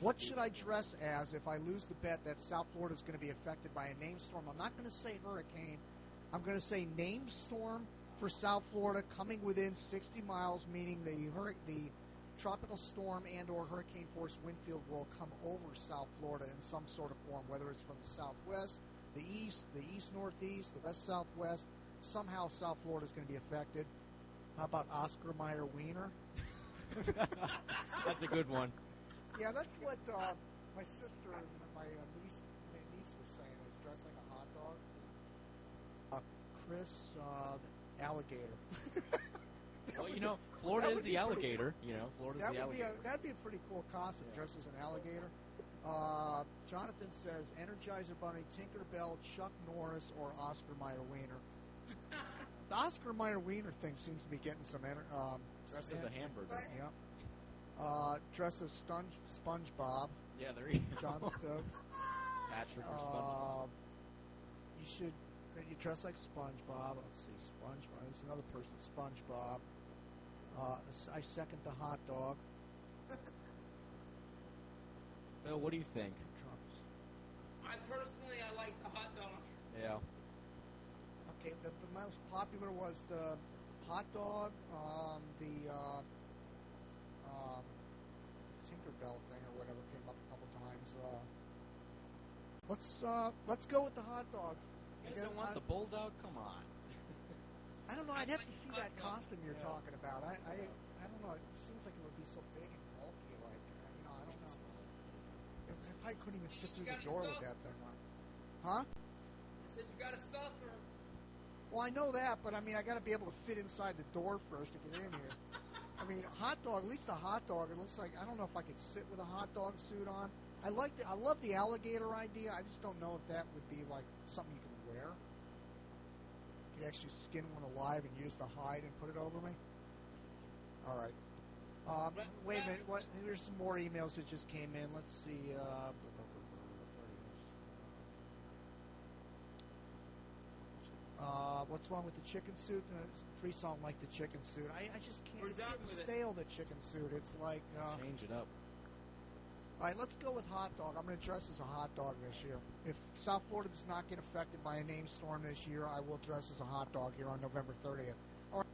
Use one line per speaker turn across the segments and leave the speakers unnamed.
What should I dress as if I lose the bet that South Florida is going to be affected by a named storm? I'm not going to say hurricane. I'm going to say named storm for South Florida coming within 60 miles, meaning the tropical storm and or hurricane force wind field will come over South Florida in some sort of form, whether it's from the southwest, the east-northeast, the west-southwest. Somehow South Florida is going to be affected. How about Oscar Mayer Wiener?
That's a good one.
Yeah, that's what my sister and my niece was saying. Was dressed like a hot dog. Chris, alligator.
Well, Florida is the alligator. Florida's the alligator.
That'd be a pretty cool costume, dressed as an alligator. Jonathan says Energizer Bunny, Tinkerbell, Chuck Norris, or Oscar Mayer Wiener. The Oscar Mayer Wiener thing seems to be getting some
dressed as a hamburger.
Yeah. Dress as SpongeBob.
Yeah, there you go.
John Stokes.
Patrick or SpongeBob.
You dress like SpongeBob. Let's see, SpongeBob. There's another person, SpongeBob. I second the hot dog.
Bill, what do you think?
I like the hot dog.
Yeah.
Okay, the most popular was the hot dog, the Tinkerbell thing or whatever came up a couple times. Let's go with the hot dog.
You guys don't want the bulldog? Come on.
I don't know. I'd have to see that costume you're talking about. I don't know. It seems like it would be so big and bulky. Like I don't know. I probably couldn't even fit through the door with that thing on. Huh?
I said you got to suffer.
Well, I know that, but I mean, I got to be able to fit inside the door first to get in here. I mean, hot dog. At least a hot dog. It looks like I don't know if I could sit with a hot dog suit on. I love the alligator idea. I just don't know if that would be like something you could wear. You could actually skin one alive and use the hide and put it over me. All right. Wait a minute. Here's some more emails that just came in. Let's see. What's wrong with the chicken suit? Free song like the chicken suit. I just can't. It's getting stale, the chicken suit. It's like...
change it up.
All right, let's go with hot dog. I'm going to dress as a hot dog this year. If South Florida does not get affected by a named storm this year, I will dress as a hot dog here on November 30th. All right.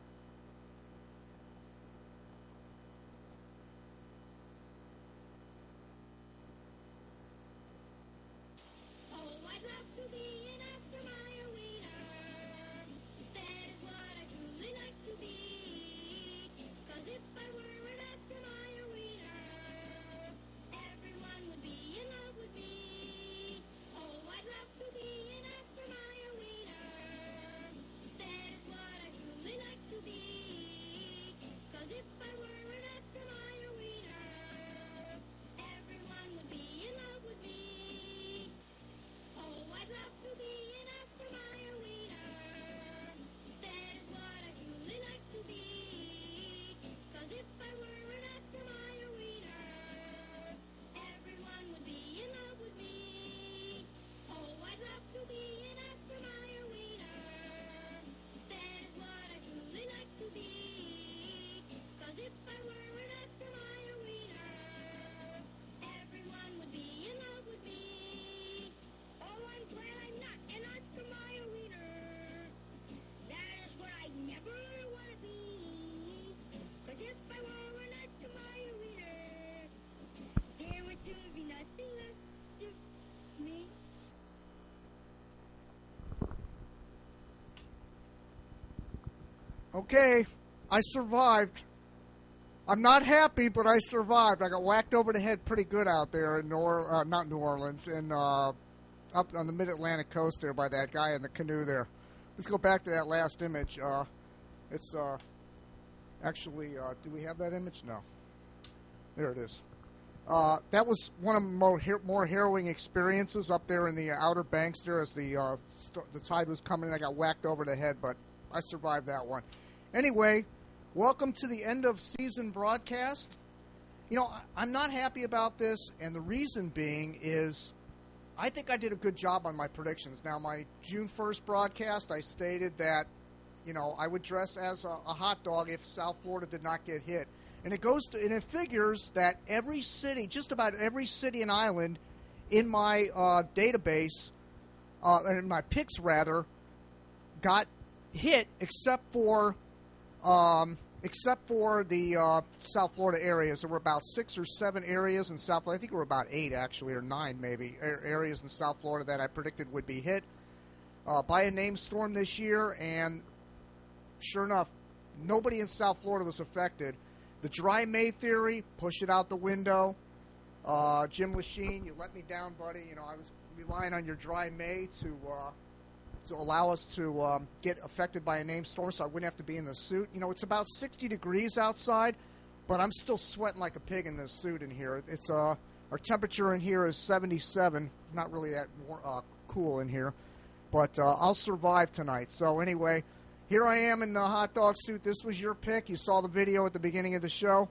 Okay, I survived. I'm not happy, but I survived. I got whacked over the head pretty good out there in not New Orleans, up on the mid-Atlantic coast there by that guy in the canoe there. Let's go back to that last image. It's actually, do we have that image? No. There it is. That was one of the more harrowing experiences up there in the Outer Banks there as the tide was coming in. I got whacked over the head, but I survived that one. Anyway, welcome to the end of season broadcast. I'm not happy about this, and the reason being is I think I did a good job on my predictions. Now, my June 1st broadcast, I stated that, I would dress as a hot dog if South Florida did not get hit. And it figures that every city, just about every city and island in my database, in my picks rather, got hit except for the South Florida areas. There were about 6 or 7 areas in South Florida. I think there were about 8 actually, or 9 maybe, areas in South Florida that I predicted would be hit by a named storm this year. And sure enough, nobody in South Florida was affected. The dry May theory, push it out the window. Jim Lachine, you let me down, buddy. You know, I was relying on your dry May to allow us to get affected by a named storm, so I wouldn't have to be in the suit. You know, it's about 60 degrees outside, but I'm still sweating like a pig in this suit in here. It's our temperature in here is 77. Not really that cool in here, but I'll survive tonight. So anyway, here I am in the hot dog suit. This was your pick. You saw the video at the beginning of the show.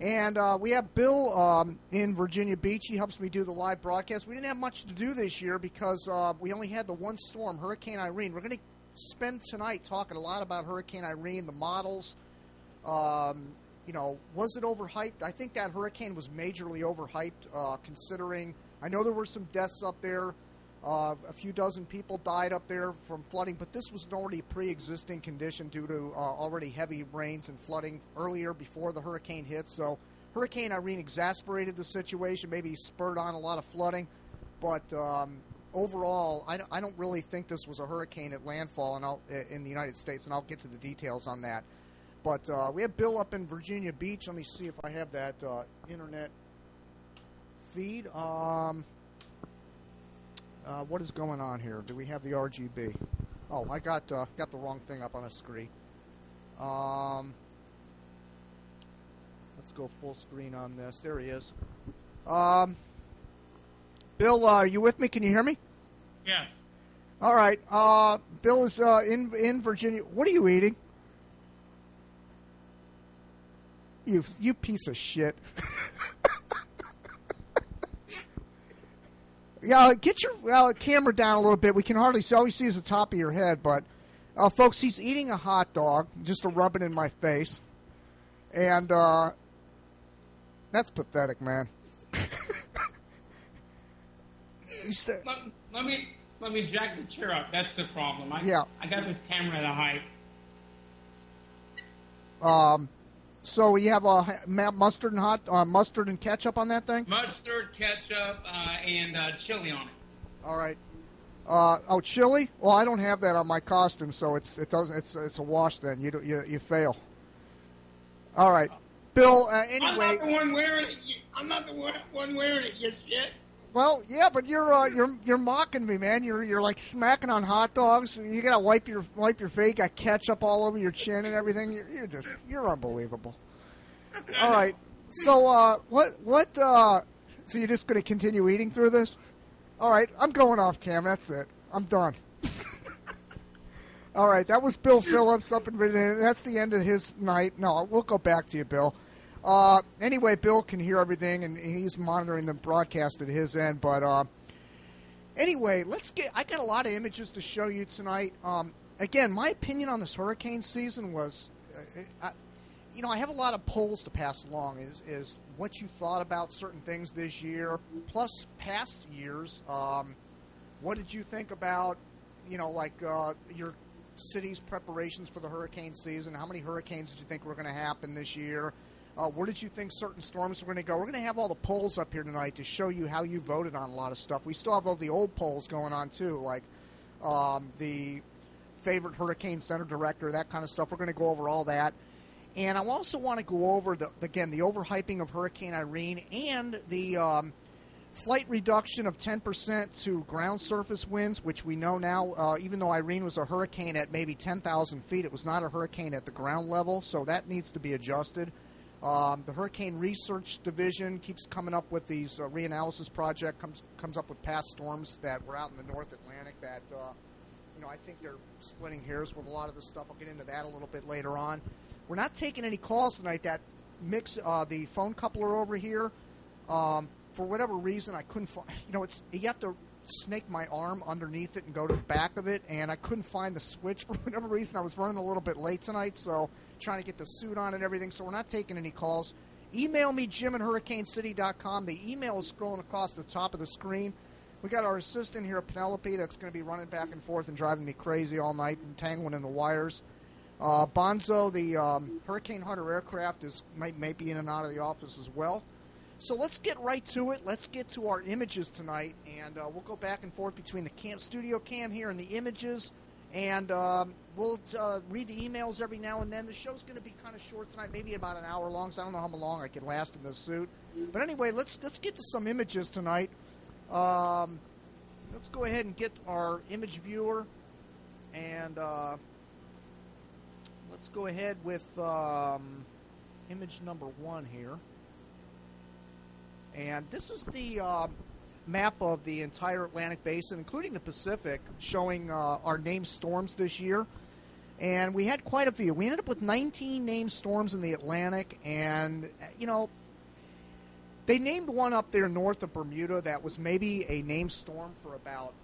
And we have Bill in Virginia Beach. He helps me do the live broadcast. We didn't have much to do this year because we only had the one storm, Hurricane Irene. We're going to spend tonight talking a lot about Hurricane Irene, the models. You know, was it overhyped? I think that hurricane was majorly overhyped considering, I know there were some deaths up there. A few dozen people died up there from flooding, but this was an already pre-existing condition due to already heavy rains and flooding earlier before the hurricane hit. So Hurricane Irene exacerbated the situation, maybe spurred on a lot of flooding, but overall, I don't really think this was a hurricane at landfall in the United States, and I'll get to the details on that. But we have Bill up in Virginia Beach. Let me see if I have that internet feed. What is going on here? Do we have the RGB? Oh, I got the wrong thing up on a screen. Let's go full screen on this. There he is. Bill, are you with me? Can you hear me?
Yeah.
All right. Bill is in Virginia. What are you eating? You piece of shit. Yeah, get your camera down a little bit. We can hardly see. All we see is the top of your head. But, folks, he's eating a hot dog, just to rub it in my face. And that's pathetic, man.
Let me jack the chair up. That's the problem. I got this camera at a height.
So you have mustard and ketchup on that thing?
Mustard, ketchup, and chili on it.
All right. Chili? Well, I don't have that on my costume, so it's a wash then. You fail. All right, Bill. Anyway,
I'm not the one wearing it. I'm not the one wearing it. You shit.
Well, yeah, but you're mocking me, man. You're like smacking on hot dogs. You gotta wipe your face. Got ketchup all over your chin and everything. You're unbelievable. All right. So what? So you're just gonna continue eating through this? All right. I'm going off cam. That's it. I'm done. All right. That was Bill Phillips up in Virginia. That's the end of his night. No, we'll go back to you, Bill. Anyway, Bill can hear everything, and he's monitoring the broadcast at his end. But anyway, I got a lot of images to show you tonight. Again, my opinion on this hurricane season was, I have a lot of polls to pass along. Is what you thought about certain things this year, plus past years. What did you think about, your city's preparations for the hurricane season? How many hurricanes did you think were going to happen this year? Where did you think certain storms were going to go? We're going to have all the polls up here tonight to show you how you voted on a lot of stuff. We still have all the old polls going on, too, like the favorite hurricane center director, that kind of stuff. We're going to go over all that. And I also want to go over, the overhyping of Hurricane Irene and the flight reduction of 10% to ground surface winds, which we know now, even though Irene was a hurricane at maybe 10,000 feet, it was not a hurricane at the ground level, so that needs to be adjusted. The Hurricane Research Division keeps coming up with these reanalysis project, comes up with past storms that were out in the North Atlantic that, I think they're splitting hairs with a lot of this stuff. I'll get into that a little bit later on. We're not taking any calls tonight. That the phone coupler over here, for whatever reason, I couldn't find, you have to snake my arm underneath it and go to the back of it, and I couldn't find the switch for whatever reason. I was running a little bit late tonight, so trying to get the suit on and everything, so we're not taking any calls. Email me, jim@hurricanecity.com. The email is scrolling across the top of the screen. We got our assistant here, Penelope, that's going to be running back and forth and driving me crazy all night and tangling in the wires. Bonzo, the Hurricane Hunter aircraft, might be in and out of the office as well. So let's get right to it. Let's get to our images tonight, and we'll go back and forth between the studio cam here and the images, and we'll read the emails every now and then. The show's going to be kind of short tonight, maybe about an hour long, so I don't know how long I can last in this suit. But anyway, let's get to some images tonight. Let's go ahead and get our image viewer, and let's go ahead with image number 1 here. And this is the map of the entire Atlantic Basin, including the Pacific, showing our named storms this year. And we had quite a few. We ended up with 19 named storms in the Atlantic, and, you know, they named one up there north of Bermuda that was maybe a named storm for about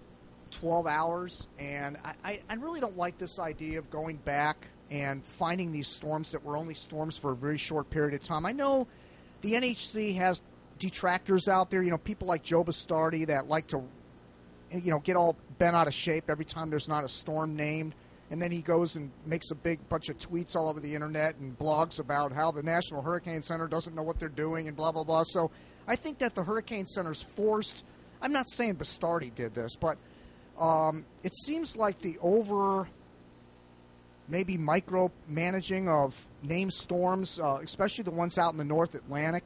12 hours. And I really don't like this idea of going back and finding these storms that were only storms for a very short period of time. I know the NHC has detractors out there, you know, people like Joe Bastardi that like to, you know, get all bent out of shape every time there's not a storm named. And then he goes and makes a big bunch of tweets all over the internet and blogs about how the National Hurricane Center doesn't know what they're doing and blah, blah, blah. So I think that the Hurricane Center's forced. I'm not saying Bastardi did this, but it seems like the maybe micromanaging of named storms, especially the ones out in the North Atlantic,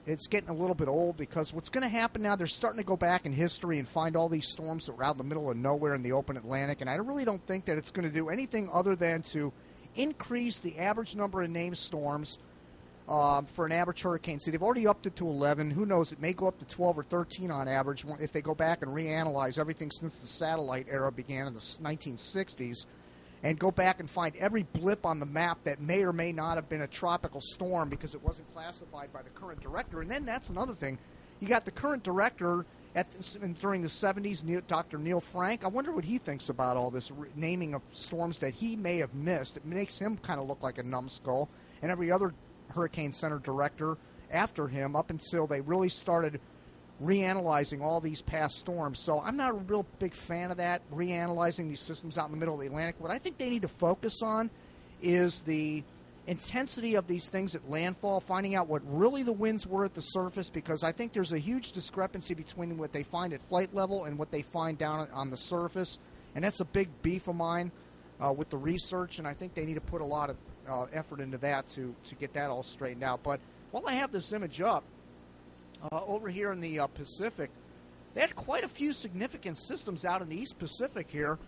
it's getting a little bit old, because what's going to happen now, they're starting to go back in history and find all these storms that were out in the middle of nowhere in the open Atlantic, and I really don't think that it's going to do anything other than to increase the average number of named storms for an average hurricane. See, they've already upped it to 11. Who knows? It may go up to 12 or 13 on average if they go back and reanalyze everything since the satellite era began in the 1960s. And go back and find every blip on the map that may or may not have been a tropical storm because it wasn't classified by the current director. And then that's another thing. You got the current director during the 70s, Dr. Neil Frank. I wonder what he thinks about all this naming of storms that he may have missed. It makes him kind of look like a numbskull. And every other Hurricane Center director after him, up until they really started reanalyzing all these past storms. So I'm not a real big fan of that, reanalyzing these systems out in the middle of the Atlantic. What I think they need to focus on is the intensity of these things at landfall, finding out what really the winds were at the surface, because I think there's a huge discrepancy between what they find at flight level and what they find down on the surface. And that's a big beef of mine with the research, and I think they need to put a lot of effort into that to get that all straightened out. But while I have this image up, over here in the Pacific, they had quite a few significant systems out in the East Pacific here,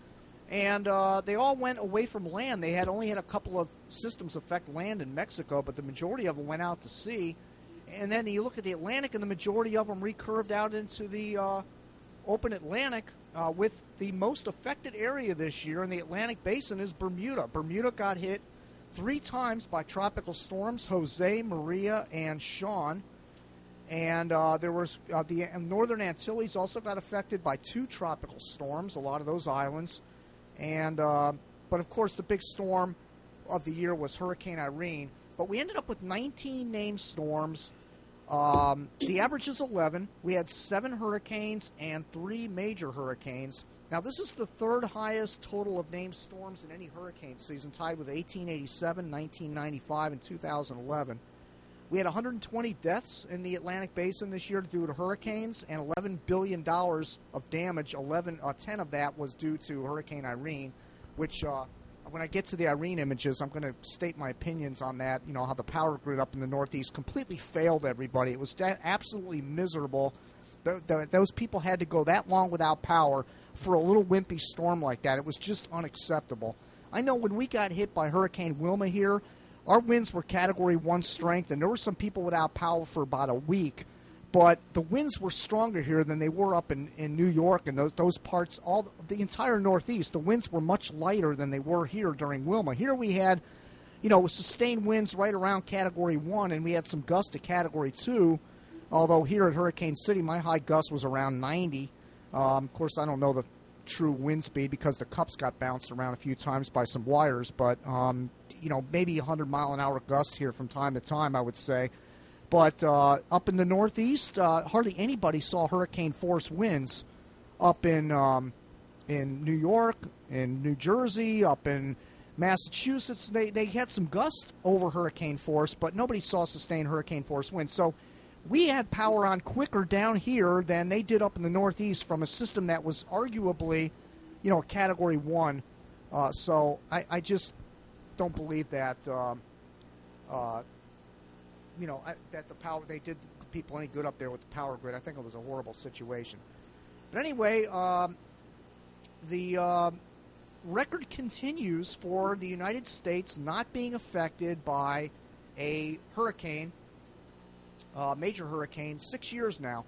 and they all went away from land. They only had a couple of systems affect land in Mexico, but the majority of them went out to sea. And then you look at the Atlantic, and the majority of them recurved out into the open Atlantic, with the most affected area this year in the Atlantic Basin is Bermuda. Bermuda got hit 3 times by tropical storms, Jose, Maria, and Sean. And there was the Northern Antilles also got affected by 2 tropical storms, a lot of those islands. And but, of course, the big storm of the year was Hurricane Irene. But we ended up with 19 named storms. The average is 11. We had 7 hurricanes and 3 major hurricanes. Now, this is the 3rd highest total of named storms in any hurricane season, tied with 1887, 1995, and 2011. We had 120 deaths in the Atlantic Basin this year due to hurricanes, and $11 billion of damage. 10 of that was due to Hurricane Irene, which when I get to the Irene images, I'm going to state my opinions on that, you know, how the power grid up in the Northeast completely failed everybody. It was absolutely miserable. Those people had to go that long without power for a little wimpy storm like that. It was just unacceptable. I know when we got hit by Hurricane Wilma here, our winds were Category 1 strength, and there were some people without power for about a week. But the winds were stronger here than they were up in New York and those parts, the entire Northeast. The winds were much lighter than they were here during Wilma. Here we had, you know, sustained winds right around Category 1, and we had some gusts to Category 2, although here at Hurricane City, my high gust was around 90. Of course, I don't know the true wind speed because the cups got bounced around a few times by some wires, but maybe 100-mile-an-hour gusts here from time to time, I would say. But up in the Northeast, hardly anybody saw hurricane force winds. Up in New York, in New Jersey, up in Massachusetts, they had some gusts over hurricane force, but nobody saw sustained hurricane force winds. So we had power on quicker down here than they did up in the Northeast from a system that was arguably, a Category 1. So I just don't believe that, that the power, they did the people any good up there with the power grid. I think it was a horrible situation. But anyway, the record continues for the United States not being affected by a hurricane, major hurricane, 6 years now.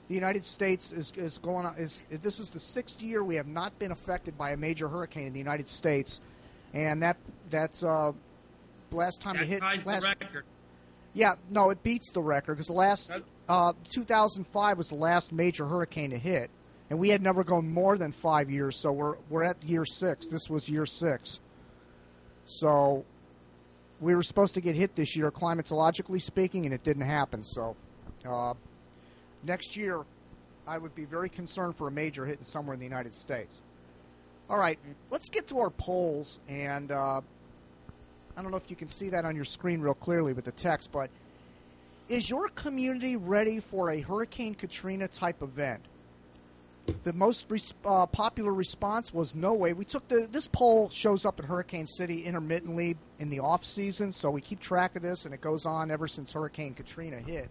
The United States is going on. This is the 6th year we have not been affected by a major hurricane in the United States, and that's last time
that
to hit.
The record.
Yeah, no, it beats the record because the last 2005 was the last major hurricane to hit, and we had never gone more than 5 years. So we're at year 6. This was year 6. So we were supposed to get hit this year, climatologically speaking, and it didn't happen. So next year, I would be very concerned for a major hit somewhere in the United States. All right, let's get to our polls, and I don't know if you can see that on your screen real clearly with the text, but is your community ready for a Hurricane Katrina type event? The most popular response was no way. We took this poll shows up in Hurricane City intermittently in the off season, so we keep track of this, and it goes on ever since Hurricane Katrina hit.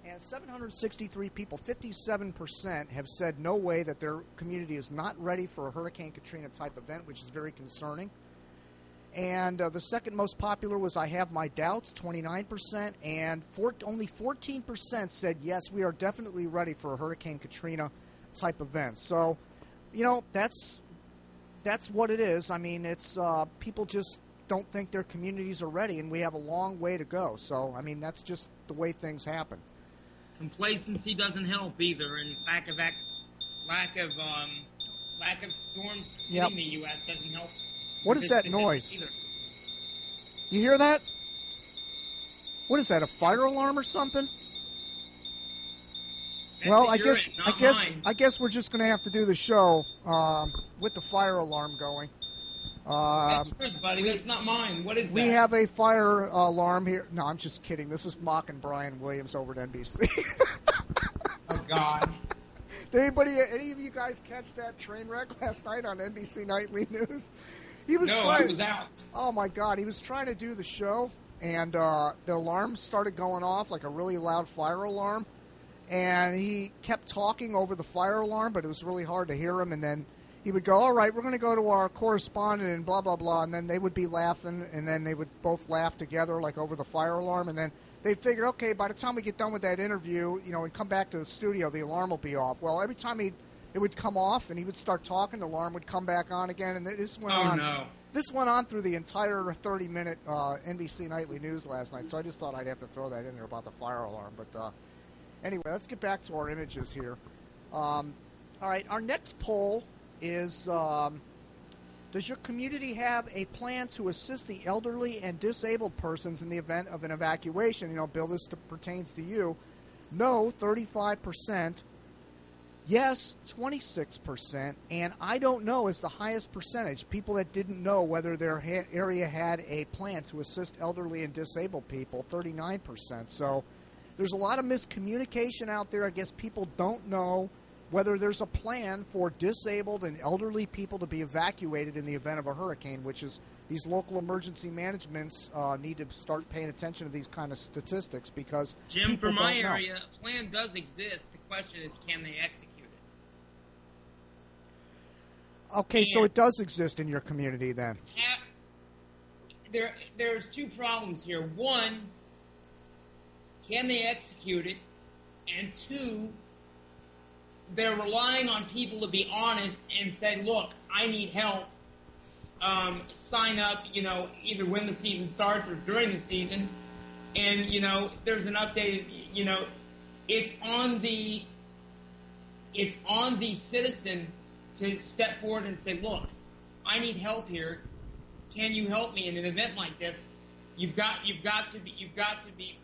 And 763 people, 57%, have said no way, that their community is not ready for a Hurricane Katrina type event, which is very concerning. And the second most popular was I have my doubts, 29%, and only 14% said yes, we are definitely ready for a Hurricane Katrina type event. So, that's what it is. I mean, it's people just don't think their communities are ready, and we have a long way to go. So, I mean, that's just the way things happen.
Complacency doesn't help either, and lack of storms hitting the U.S. doesn't help.
What is that noise? You hear that? What is that? A fire alarm or something? Well, I guess we're just going to have to do the show with the fire alarm going.
That's yours, buddy. That's not mine. What is that?
We have a fire alarm here. No, I'm just kidding. This is mocking Brian Williams over at NBC.
Oh, God.
Did any of you guys catch that train wreck last night on NBC Nightly News? I was out. Oh, my God. He was trying to do the show, and the alarm started going off like a really loud fire alarm. And he kept talking over the fire alarm, but it was really hard to hear him. And then he would go, all right, we're going to go to our correspondent and blah, blah, blah. And then they would be laughing, and then they would both laugh together like over the fire alarm. And then they'd figure, okay, by the time we get done with that interview, and come back to the studio, the alarm will be off. Well, every time it would come off and he would start talking, the alarm would come back on again. And this went on.
No.
This went on through the entire 30-minute NBC Nightly News last night. So I just thought I'd have to throw that in there about the fire alarm. But anyway, let's get back to our images here. All right, our next poll is, does your community have a plan to assist the elderly and disabled persons in the event of an evacuation? Bill, this pertains to you. No, 35%. Yes, 26%. And I don't know is the highest percentage. People that didn't know whether their area had a plan to assist elderly and disabled people, 39%. So there's a lot of miscommunication out there. I guess people don't know whether there's a plan for disabled and elderly people to be evacuated in the event of a hurricane, which is these local emergency managements need to start paying attention to these kind of statistics because
Jim,
people
for my
don't know.
area, a plan does exist. The question is, can they execute it?
Okay, so it does exist in your community then.
There's two problems here. One, can they execute it? And two, they're relying on people to be honest and say, look, I need help. Sign up, either when the season starts or during the season. And, there's an update, it's on the it's on the citizen to step forward and say, look, I need help here. Can you help me in an event like this? You've got to be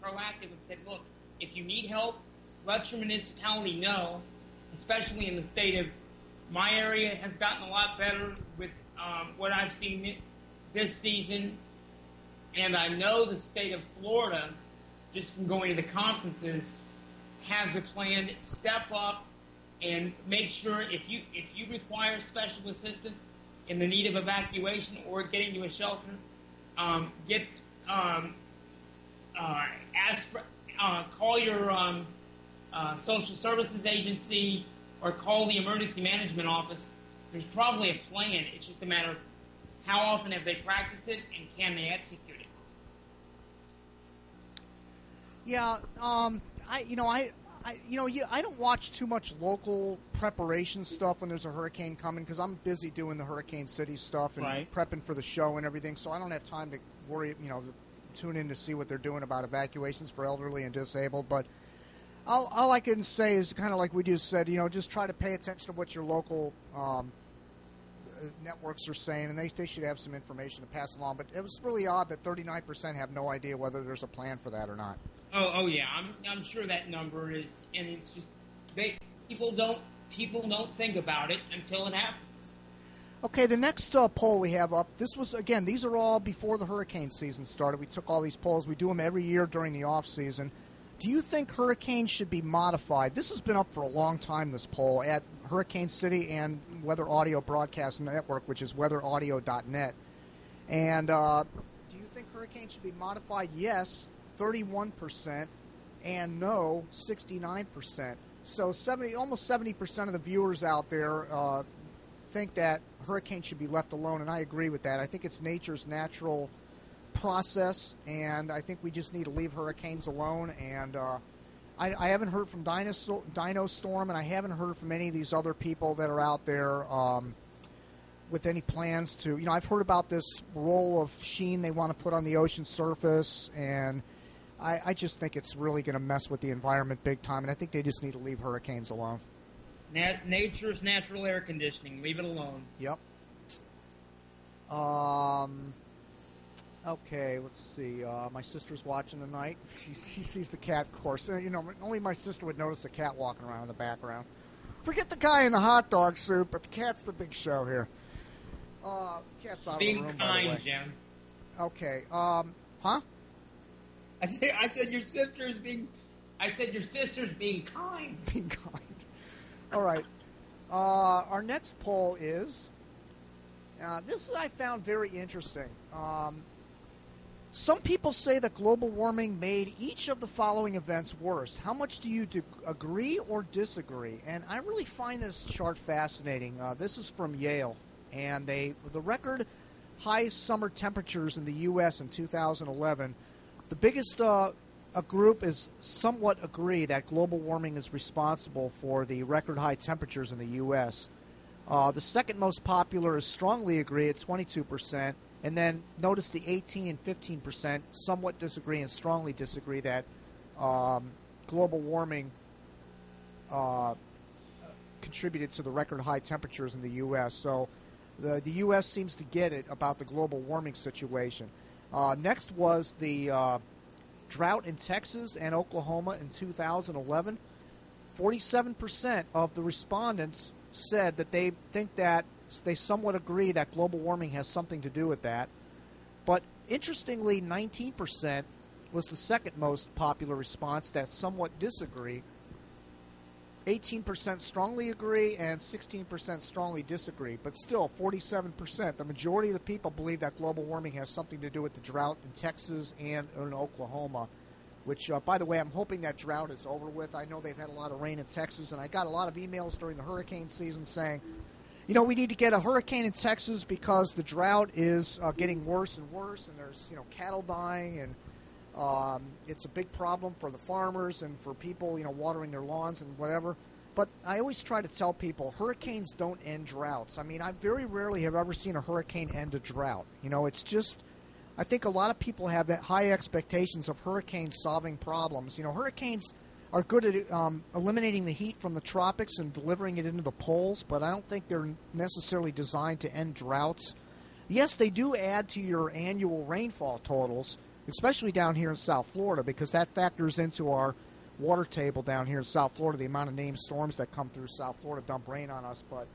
proactive and say, look, if you need help, let your municipality know. Especially in the state of my area has gotten a lot better with what I've seen this season, and I know the state of Florida, just from going to the conferences, has a plan to step up and make sure if you require special assistance in the need of evacuation or getting to a shelter, call your social services agency or call the emergency management office. There's probably a plan. It's just a matter of how often have they practiced it and can they execute it.
Yeah, I don't watch too much local preparation stuff when there's a hurricane coming because I'm busy doing the Hurricane City stuff and prepping for the show and everything, so I don't have time to worry, tune in to see what they're doing about evacuations for elderly and disabled. But all I can say is kind of like we just said, just try to pay attention to what your local networks are saying, and they should have some information to pass along. But it was really odd that 39% have no idea whether there's a plan for that or not.
Oh yeah, I'm sure that number is, and it's just people don't think about it until it happens.
Okay, the next poll we have up. These are all before the hurricane season started. We took all these polls. We do them every year during the off season. Do you think hurricanes should be modified? This has been up for a long time. This poll at Hurricane City and Weather Audio Broadcast Network, which is weatheraudio.net. And do you think hurricanes should be modified? Yes, 31%, and no, 69%. So almost 70% of the viewers out there think that hurricanes should be left alone, and I agree with that. I think it's nature's natural process, and I think we just need to leave hurricanes alone. And I haven't heard from Dino Storm, and I haven't heard from any of these other people that are out there with any plans to. I've heard about this roll of sheen they want to put on the ocean surface, and I just think it's really going to mess with the environment big time, and I think they just need to leave hurricanes alone.
Nature's natural air conditioning. Leave it alone.
Yep. Okay, let's see. My sister's watching tonight. She sees the cat, of course. Only my sister would notice the cat walking around in the background. Forget the guy in the hot dog suit, but the cat's the big show here. Cat's out of the room,
being
by the way.
kind, Jim.
Okay. Huh?
I said your sister's being. I said your sister's being kind.
Being kind. All right. Our next poll is. This I found very interesting. Some people say that global warming made each of the following events worse. How much do you agree or disagree? And I really find this chart fascinating. This is from Yale, and the record high summer temperatures in the U.S. in 2011. The biggest group is somewhat agree that global warming is responsible for the record high temperatures in the U.S. The second most popular is strongly agree at 22%. And then notice the 18 and 15% somewhat disagree and strongly disagree that global warming contributed to the record high temperatures in the U.S. So the U.S. seems to get it about the global warming situation. Next was the drought in Texas and Oklahoma in 2011. 47% of the respondents said that they think that they somewhat agree that global warming has something to do with that. But interestingly, 19% was the second most popular response that somewhat disagree. 18% strongly agree and 16% strongly disagree. But still, 47%, the majority of the people believe that global warming has something to do with the drought in Texas and in Oklahoma, which, by the way, I'm hoping that drought is over with. I know they've had a lot of rain in Texas, and I got a lot of emails during the hurricane season saying, we need to get a hurricane in Texas because the drought is getting worse and worse, and there's, cattle dying, and it's a big problem for the farmers and for people, watering their lawns and whatever. But I always try to tell people hurricanes don't end droughts. I mean, I very rarely have ever seen a hurricane end a drought. It's just, I think a lot of people have that high expectations of hurricanes solving problems. Hurricanes are good at eliminating the heat from the tropics and delivering it into the poles, but I don't think they're necessarily designed to end droughts. Yes, they do add to your annual rainfall totals, especially down here in South Florida, because that factors into our water table down here in South Florida, the amount of named storms that come through South Florida dump rain on us. But,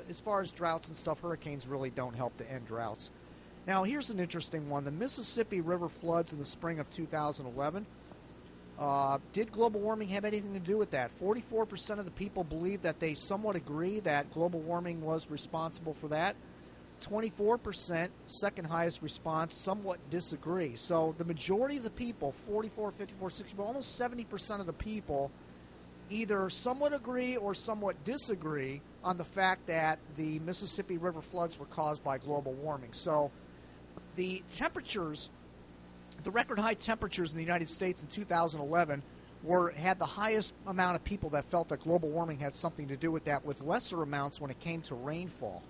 as far as droughts and stuff, hurricanes really don't help to end droughts. Now, here's an interesting one. The Mississippi River floods in the spring of 2011. Did global warming have anything to do with that? 44% of the people believe that they somewhat agree that global warming was responsible for that. 24%, second highest response, somewhat disagree. So the majority of the people, 44, 54, 60, almost 70% of the people either somewhat agree or somewhat disagree on the fact that the Mississippi River floods were caused by global warming. So the temperatures, the record high temperatures in the United States in 2011 had the highest amount of people that felt that global warming had something to do with that, with lesser amounts when it came to rainfall.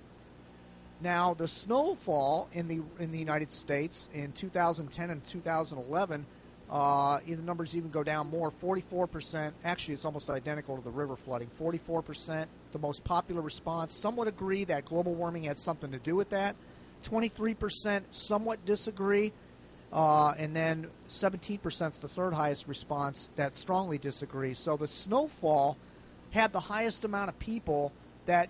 Now, the snowfall in the United States in 2010 and 2011, the numbers even go down more. 44%, actually it's almost identical to the river flooding. 44%, the most popular response. Somewhat agree that global warming had something to do with that. 23% somewhat disagree. And then 17% is the third highest response that strongly disagree. So the snowfall had the highest amount of people that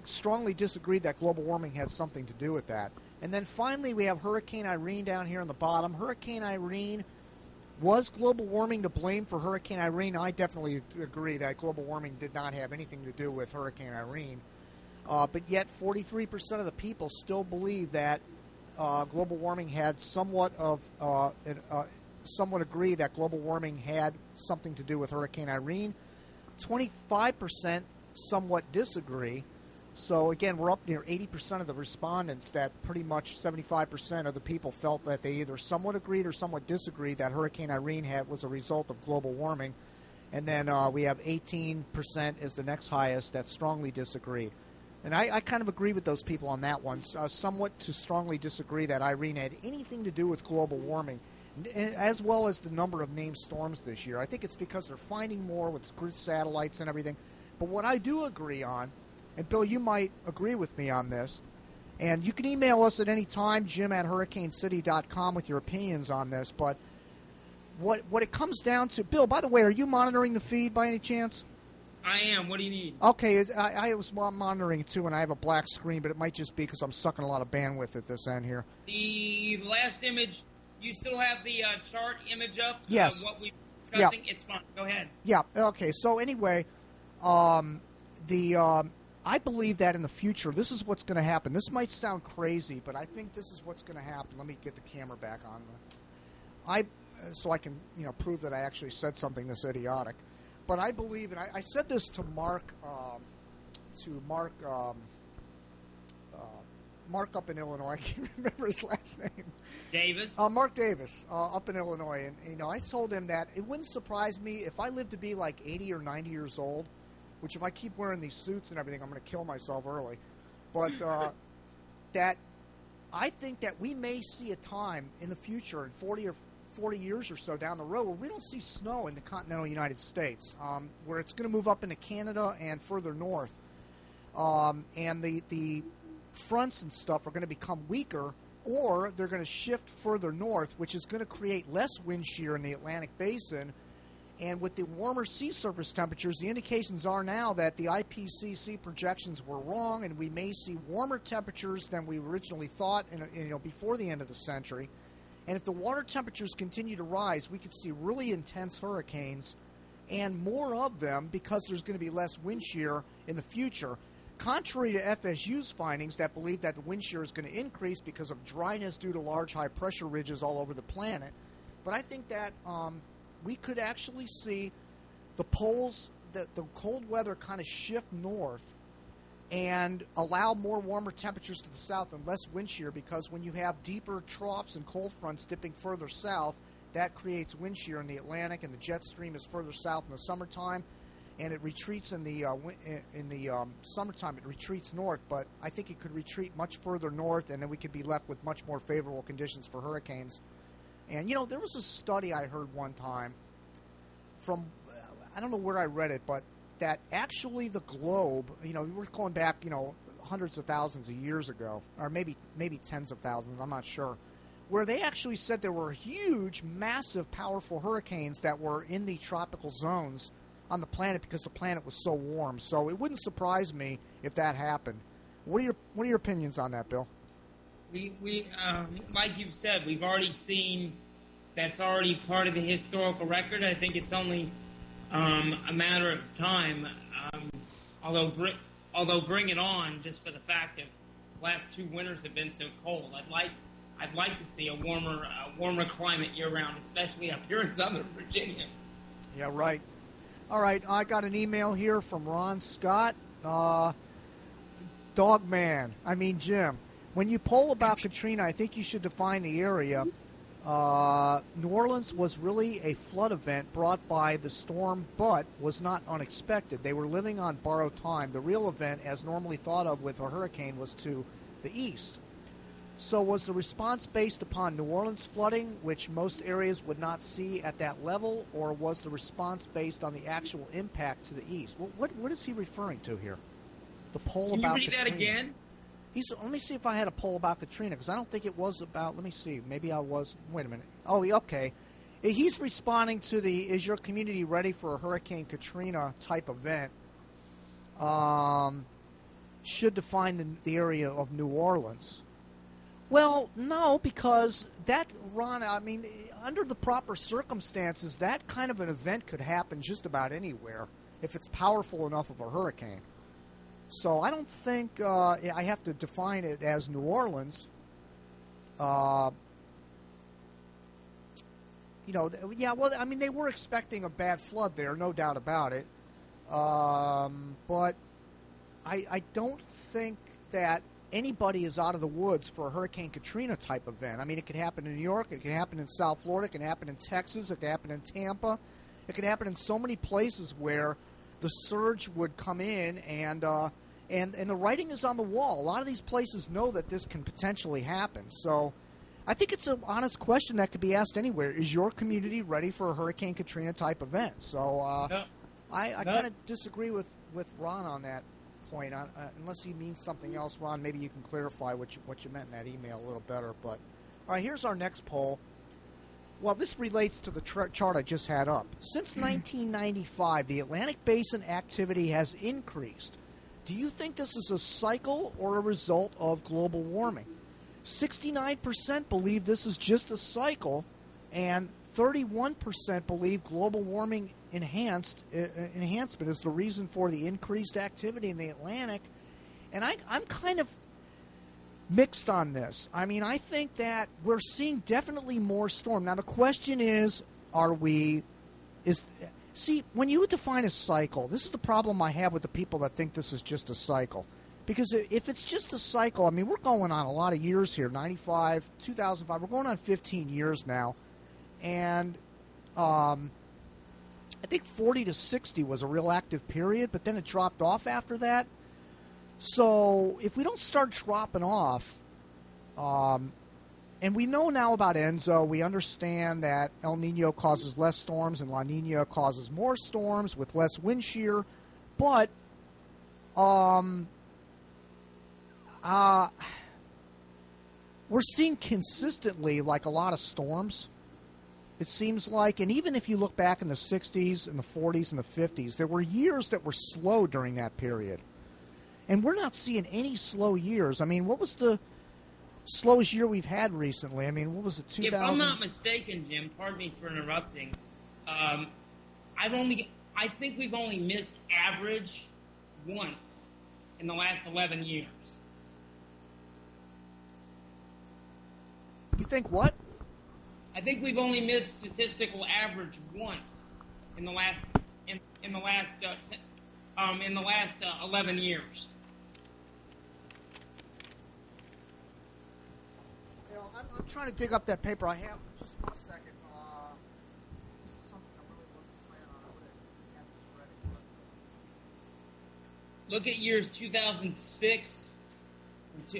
strongly disagreed that global warming had something to do with that. And then finally we have Hurricane Irene down here on the bottom. Hurricane Irene, was global warming to blame for Hurricane Irene? I definitely agree that global warming did not have anything to do with Hurricane Irene. But yet 43% of the people still believe that global warming had somewhat agree that global warming had something to do with Hurricane Irene. 25% somewhat disagree. So again, we're up near 80% of the respondents that pretty much 75% of the people felt that they either somewhat agreed or somewhat disagreed that Hurricane Irene was a result of global warming. And then we have 18% is the next highest that strongly disagree. And I kind of agree with those people on that one, somewhat to strongly disagree that Irene had anything to do with global warming, as well as the number of named storms this year. I think it's because they're finding more with grid satellites and everything. But what I do agree on, and Bill, you might agree with me on this, and you can email us at any time, jim@hurricanecity.com, with your opinions on this, but what it comes down to, Bill, by the way, are you monitoring the feed by any chance?
I am. What do you need?
Okay, I was monitoring it too, and I have a black screen, but it might just be because I'm sucking a lot of bandwidth at this end here.
The last image, you still have the chart image up?
Yes.
What we're discussing?
Yeah.
It's fine. Go ahead.
Yeah, okay. So anyway, I believe that in the future, this is what's going to happen. This might sound crazy, but I think this is what's going to happen. Let me get the camera back on. So I can prove that I actually said something this idiotic. But I believe, and I said this to Mark up in Illinois. I can't remember his last name.
Davis?
Mark Davis, up in Illinois. And, I told him that it wouldn't surprise me if I lived to be like 80 or 90 years old, which if I keep wearing these suits and everything, I'm going to kill myself early. But that I think that we may see a time in the future, in 40 years or so down the road, where we don't see snow in the continental United States, where it's going to move up into Canada and further north. And the fronts and stuff are going to become weaker, or they're going to shift further north, which is going to create less wind shear in the Atlantic Basin. And with the warmer sea surface temperatures, the indications are now that the IPCC projections were wrong, and we may see warmer temperatures than we originally thought before the end of the century. And if the water temperatures continue to rise, we could see really intense hurricanes and more of them because there's going to be less wind shear in the future. Contrary to FSU's findings that believe that the wind shear is going to increase because of dryness due to large high-pressure ridges all over the planet. But I think that we could actually see the poles, the cold weather kind of shift north and allow more warmer temperatures to the south and less wind shear, because when you have deeper troughs and cold fronts dipping further south, that creates wind shear in the Atlantic, and the jet stream is further south in the summertime, and it retreats in the summertime. It retreats north, but I think it could retreat much further north, and then we could be left with much more favorable conditions for hurricanes. And, there was a study I heard one time from, I don't know where I read it, but that actually the globe, we're going back, hundreds of thousands of years ago, or maybe tens of thousands, I'm not sure, where they actually said there were huge, massive, powerful hurricanes that were in the tropical zones on the planet because the planet was so warm. So it wouldn't surprise me if that happened. What are your opinions on that, Bill?
We like you've said, we've already seen that's already part of the historical record. I think it's only a matter of time. Although bring it on, just for the fact of the last 2 winters have been so cold. I'd like to see a warmer climate year round, especially up here in Southern Virginia.
Yeah, right. All right, I got an email here from Ron Scott. Jim. When you poll about Katrina, I think you should define the area. New Orleans was really a flood event brought by the storm, but was not unexpected. They were living on borrowed time. The real event, as normally thought of with a hurricane, was to the east. So was the response based upon New Orleans flooding, which most areas would not see at that level, or was the response based on the actual impact to the east? What is he referring to here? The poll about Katrina.
Can you read that again?
Let me see if I had a poll about Katrina, because I don't think it was about, let me see, maybe I was, wait a minute. Oh, okay. He's responding to is your community ready for a Hurricane Katrina type event? Should define the area of New Orleans. Well, no, because Ron, under the proper circumstances, that kind of an event could happen just about anywhere if it's powerful enough of a hurricane. So I don't think I have to define it as New Orleans. They were expecting a bad flood there, no doubt about it. But I don't think that anybody is out of the woods for a Hurricane Katrina type event. It could happen in New York, it could happen in South Florida, it could happen in Texas, it could happen in Tampa. It could happen in so many places where the surge would come in, and the writing is on the wall. A lot of these places know that this can potentially happen. So I think it's an honest question that could be asked anywhere. Is your community ready for a Hurricane Katrina type event? So
No.
I kind of disagree with Ron on that point. Unless he means something else, Ron, maybe you can clarify what you meant in that email a little better. But all right, here's our next poll. Well, this relates to the chart I just had up. Since 1995, the Atlantic Basin activity has increased. Do you think this is a cycle or a result of global warming? 69% believe this is just a cycle, and 31% believe global warming enhancement is the reason for the increased activity in the Atlantic. And I'm kind of mixed on this. I think that we're seeing definitely more storm. Now, the question is, see, when you define a cycle, this is the problem I have with the people that think this is just a cycle. Because if it's just a cycle, we're going on a lot of years here, 95, 2005, we're going on 15 years now. And I think 40 to 60 was a real active period, but then it dropped off after that. So if we don't start dropping off, and we know now about Enzo, we understand that El Nino causes less storms and La Nina causes more storms with less wind shear, but we're seeing consistently like a lot of storms. It seems like, and even if you look back in the 60s and the 40s and the 50s, there were years that were slow during that period. And we're not seeing any slow years. What was the slowest year we've had recently? What was it, 2000?
If I'm not mistaken, Jim, pardon me for interrupting, I think we've only missed average once in the last 11 years.
You think what?
I think we've only missed statistical average once in the last 11 years.
I'm trying to dig up that paper I have. Just 1 second. This is something I really wasn't planning on. I would have had this ready.
Look at years 2006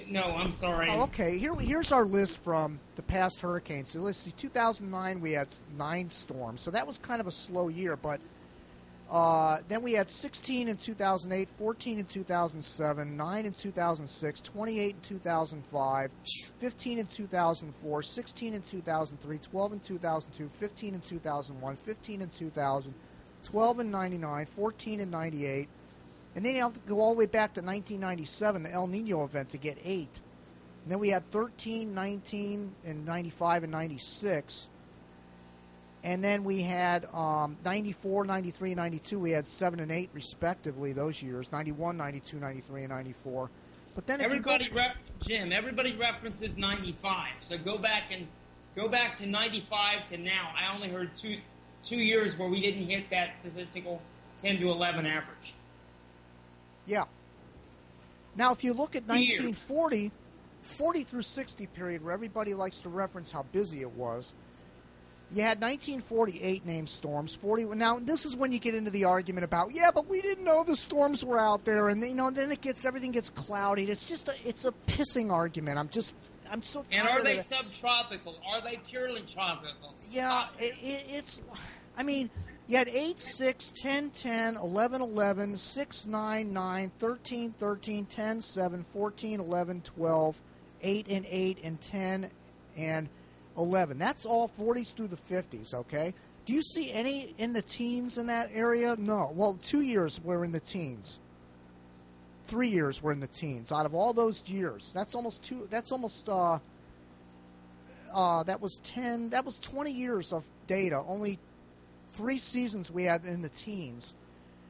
No, I'm sorry.
Oh, okay. Here's our list from the past hurricanes. So let's see. 2009, we had 9 storms. So that was kind of a slow year. But then we had 16 in 2008, 14 in 2007, 9 in 2006, 28 in 2005, 15 in 2004, 16 in 2003, 12 in 2002, 15 in 2001, 15 in 2000, 12 in 99, 14 in 98. And then you have to go all the way back to 1997, the El Nino event, to get 8. And then we had 13, 19, and 95 and 96. And then we had 94, 93, and 92. We had 7 and 8, respectively, those years. 91, 92, 93, and 94. But then
Jim, everybody references 95. So go back to 95 to now. I only heard two years where we didn't hit that statistical 10 to 11 average.
Yeah. Now, if you look at 1940, 40 through 60 period, where everybody likes to reference how busy it was, you had 1948 named storms. 40. Now, this is when you get into the argument about, yeah, but we didn't know the storms were out there, and then everything gets cloudy. It's a pissing argument. I'm so tired.
And are they
of it.
subtropical? Are they purely tropical?
Yeah, it's. I mean, you had 8, 6, 10, 10, 11, 11, 6, 9, 9, 13, 13, 10, 7, 14, 11, 12, 8 and 8, and 10 and 11. That's all 40s through the 50s, okay? Do you see any in the teens in that area? No. Well, 2 years were in the teens. 3 years were in the teens. Out of all those years, that was 10. That was 20 years of data. Only 3 seasons we had in the teens.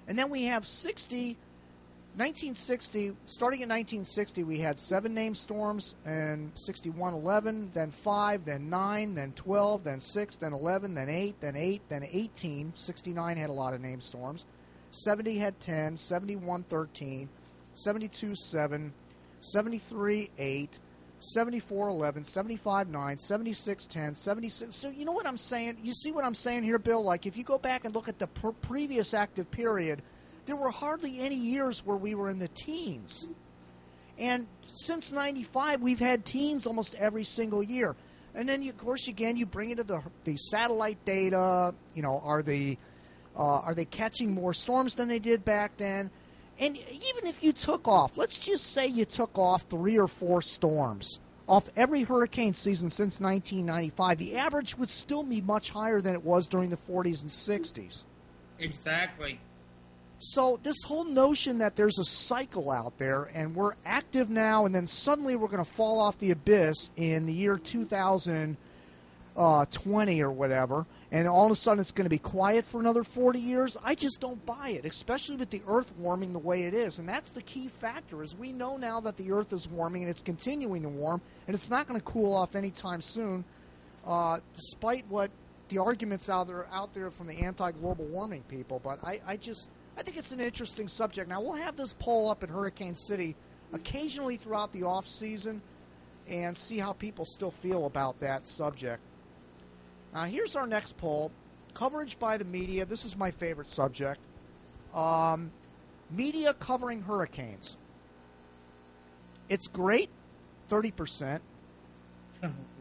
And then we have 1960, starting in 1960, we had 7 named storms, and 61, 11, then 5, then 9, then 12, then 6, then 11, then 8, then 8, then 18. 69 had a lot of named storms. 70 had 10, 71, 13, 72, 7, 73, 8, 74, 11, 75, 9, 76, 10, 76. So you know what I'm saying? You see what I'm saying here, Bill? Like, if you go back and look at the previous active period, there were hardly any years where we were in the teens. And since 95, we've had teens almost every single year. And then, of course, again, you bring into the satellite data. You know, are they catching more storms than they did back then? And even if you took off, let's just say you took off 3 or 4 storms off every hurricane season since 1995, the average would still be much higher than it was during the 40s and 60s.
Exactly.
So this whole notion that there's a cycle out there and we're active now and then suddenly we're going to fall off the abyss in the year 2020 or whatever, and all of a sudden it's going to be quiet for another 40 years, I just don't buy it, especially with the Earth warming the way it is. And that's the key factor, is we know now that the Earth is warming and it's continuing to warm, and it's not going to cool off anytime soon, despite what the arguments out there from the anti-global warming people. But I think it's an interesting subject. Now, we'll have this poll up at Hurricane City occasionally throughout the off-season and see how people still feel about that subject. Now, here's our next poll. Coverage by the media. This is my favorite subject. Media covering hurricanes. It's great, 30%.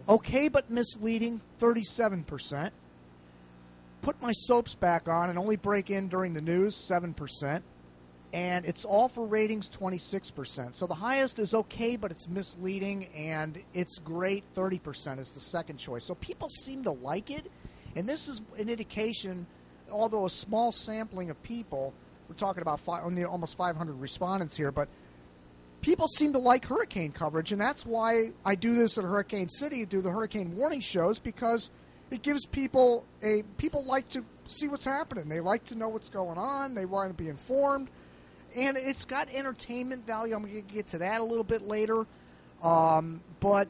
Okay but misleading, 37%. Put my soaps back on and only break in during the news, 7%. And it's all for ratings, 26%. So the highest is okay, but it's misleading, and it's great, 30% is the second choice. So people seem to like it, and this is an indication, although a small sampling of people, we're talking about almost 500 respondents here, but people seem to like hurricane coverage, and that's why I do this at Hurricane City, do the hurricane warning shows, because it gives people like to see what's happening. They like to know what's going on. They want to be informed. And it's got entertainment value. I'm going to get to that a little bit later. But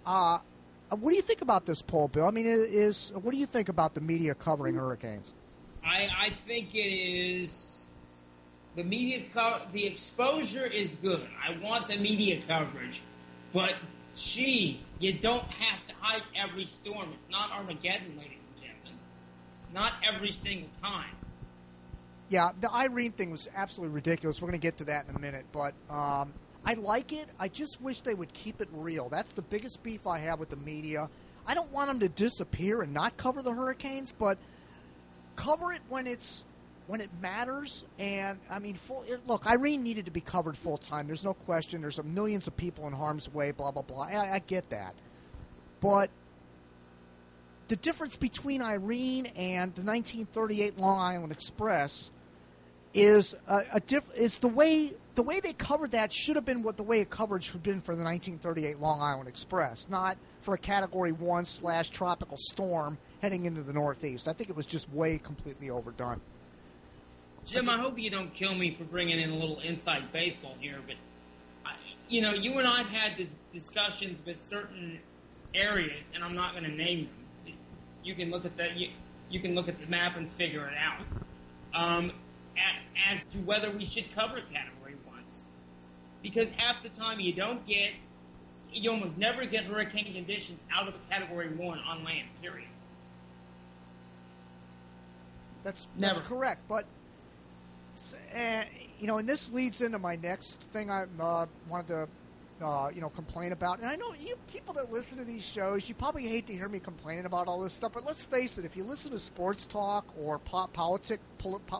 what do you think about this poll, Bill? I mean, what do you think about the media covering hurricanes?
I think it is the media. The exposure is good. I want the media coverage, but geez, you don't have to hype every storm. It's not Armageddon, ladies and gentlemen. Not every single time. Yeah,
the Irene thing was absolutely ridiculous. We're going to get to that in a minute. But I like it. I just wish they would keep it real. That's the biggest beef I have with the media. I don't want them to disappear and not cover the hurricanes, but cover it when it matters. And, I mean, look, Irene needed to be covered full time. There's no question. There's millions of people in harm's way, blah, blah, blah. I get that. But the difference between Irene and the 1938 Long Island Express is the way they covered that should have been what the way coverage should have been for the 1938 Long Island Express, not for a Category 1 / tropical storm heading into the Northeast. I think it was just way completely overdone.
Jim, I hope you don't kill me for bringing in a little inside baseball here, but you and I have had discussions with certain areas, and I'm not going to name them. You can look at that. You can look at the map and figure it out. As to whether we should cover Category 1s, because half the time you almost never get hurricane conditions out of a Category 1 on land. Period.
That's correct, but and this leads into my next thing I wanted to complain about. And I know you people that listen to these shows, you probably hate to hear me complaining about all this stuff, but let's face it, if you listen to sports talk or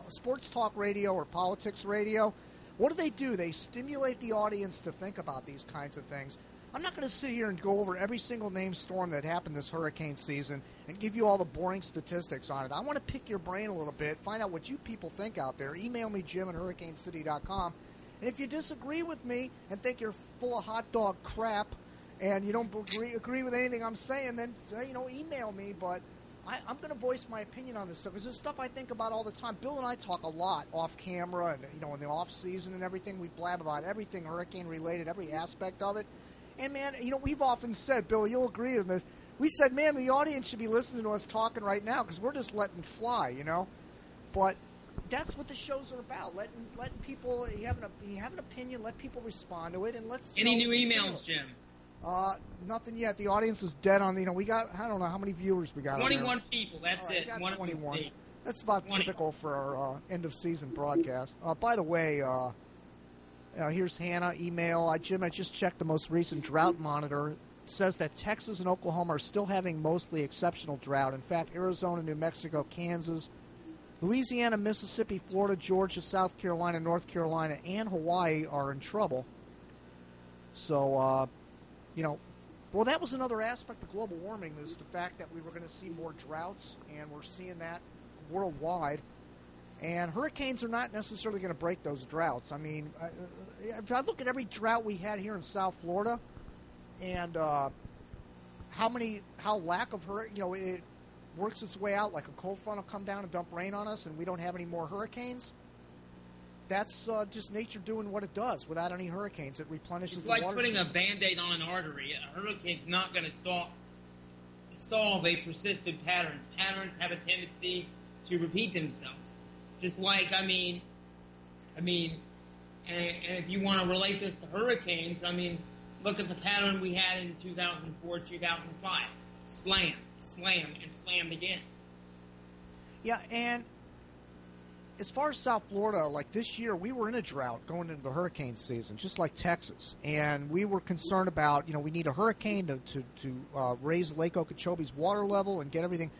sports talk radio or politics radio, what do? They stimulate the audience to think about these kinds of things. I'm not going to sit here and go over every single named storm that happened this hurricane season and give you all the boring statistics on it. I want to pick your brain a little bit, find out what you people think out there. Email me, Jim@hurricanecity.com. And if you disagree with me and think you're full of hot dog crap and you don't agree with anything I'm saying, then email me. But I'm going to voice my opinion on this stuff because it's stuff I think about all the time. Bill and I talk a lot off camera and in the off season and everything. We blab about everything hurricane related, every aspect of it. And man, we've often said, Bill, you'll agree with this. We said, man, the audience should be listening to us talking right now because we're just letting it fly, But that's what the shows are about. Letting people you have an opinion, let people respond to it, and let's.
Any new emails, Jim?
Nothing yet. The audience is dead on. We got I don't know how many viewers we got.
21 people. That's
right,
it.
We got 21. That's about 20. Typical for our end of season broadcast. By the way, here's Hannah email. Jim, I just checked the most recent drought monitor. It says that Texas and Oklahoma are still having mostly exceptional drought. In fact, Arizona, New Mexico, Kansas, Louisiana, Mississippi, Florida, Georgia, South Carolina, North Carolina, and Hawaii are in trouble. So, well, that was another aspect of global warming, is the fact that we were going to see more droughts, and we're seeing that worldwide. And hurricanes are not necessarily going to break those droughts. I mean, if I look at every drought we had here in South Florida, and how lack of it works its way out, like a cold front will come down and dump rain on us, and we don't have any more hurricanes. That's just nature doing what it does without any hurricanes. It replenishes the water. It's
like putting a Band-Aid on an artery. A hurricane's not going to solve a persistent pattern. Patterns have a tendency to repeat themselves. Just like, and if you want to relate this to hurricanes, look at the pattern we had in 2004, 2005. Slam, and slammed again.
Yeah, and as far as South Florida, like this year, we were in a drought going into the hurricane season, just like Texas. And we were concerned about, we need a hurricane to raise Lake Okeechobee's water level and get everything.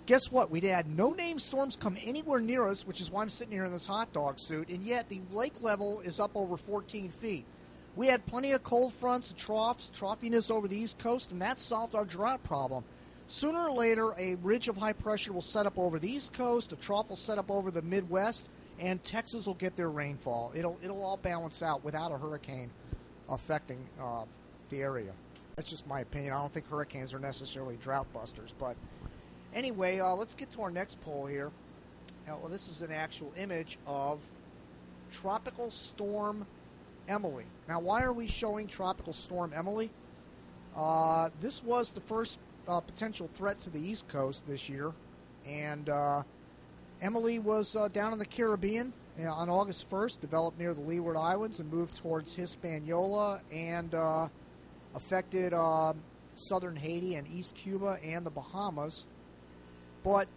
Guess what? We had no named storms come anywhere near us, which is why I'm sitting here in this hot dog suit, and yet the lake level is up over 14 feet. We had plenty of cold fronts and troughiness over the East Coast, and that solved our drought problem. Sooner or later, a ridge of high pressure will set up over the East Coast, a trough will set up over the Midwest, and Texas will get their rainfall. It'll all balance out without a hurricane affecting the area. That's just my opinion. I don't think hurricanes are necessarily drought busters, but anyway, let's get to our next poll here. Well, this is an actual image of Tropical Storm Emily. Now, why are we showing Tropical Storm Emily? This was the first potential threat to the East Coast this year, and Emily was down in the Caribbean on August 1st, developed near the Leeward Islands and moved towards Hispaniola and affected southern Haiti and East Cuba and the Bahamas. But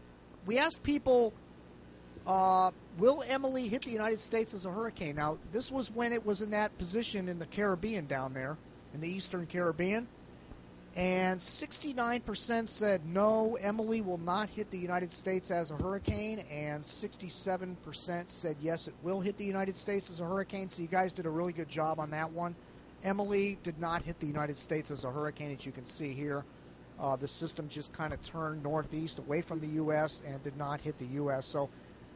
we asked people
Will Emily hit the United States as a hurricane? Now, this was when it was in that position in the Caribbean down there, in the Eastern Caribbean. And 69% said no, Emily will not hit the United States as a hurricane. And 67% said yes, it will hit the United States as a hurricane. So you guys did a really good job on that one. Emily did not hit the United States as a hurricane, as you can see here. The system just kind of turned northeast away from the U.S. and did not hit the U.S. So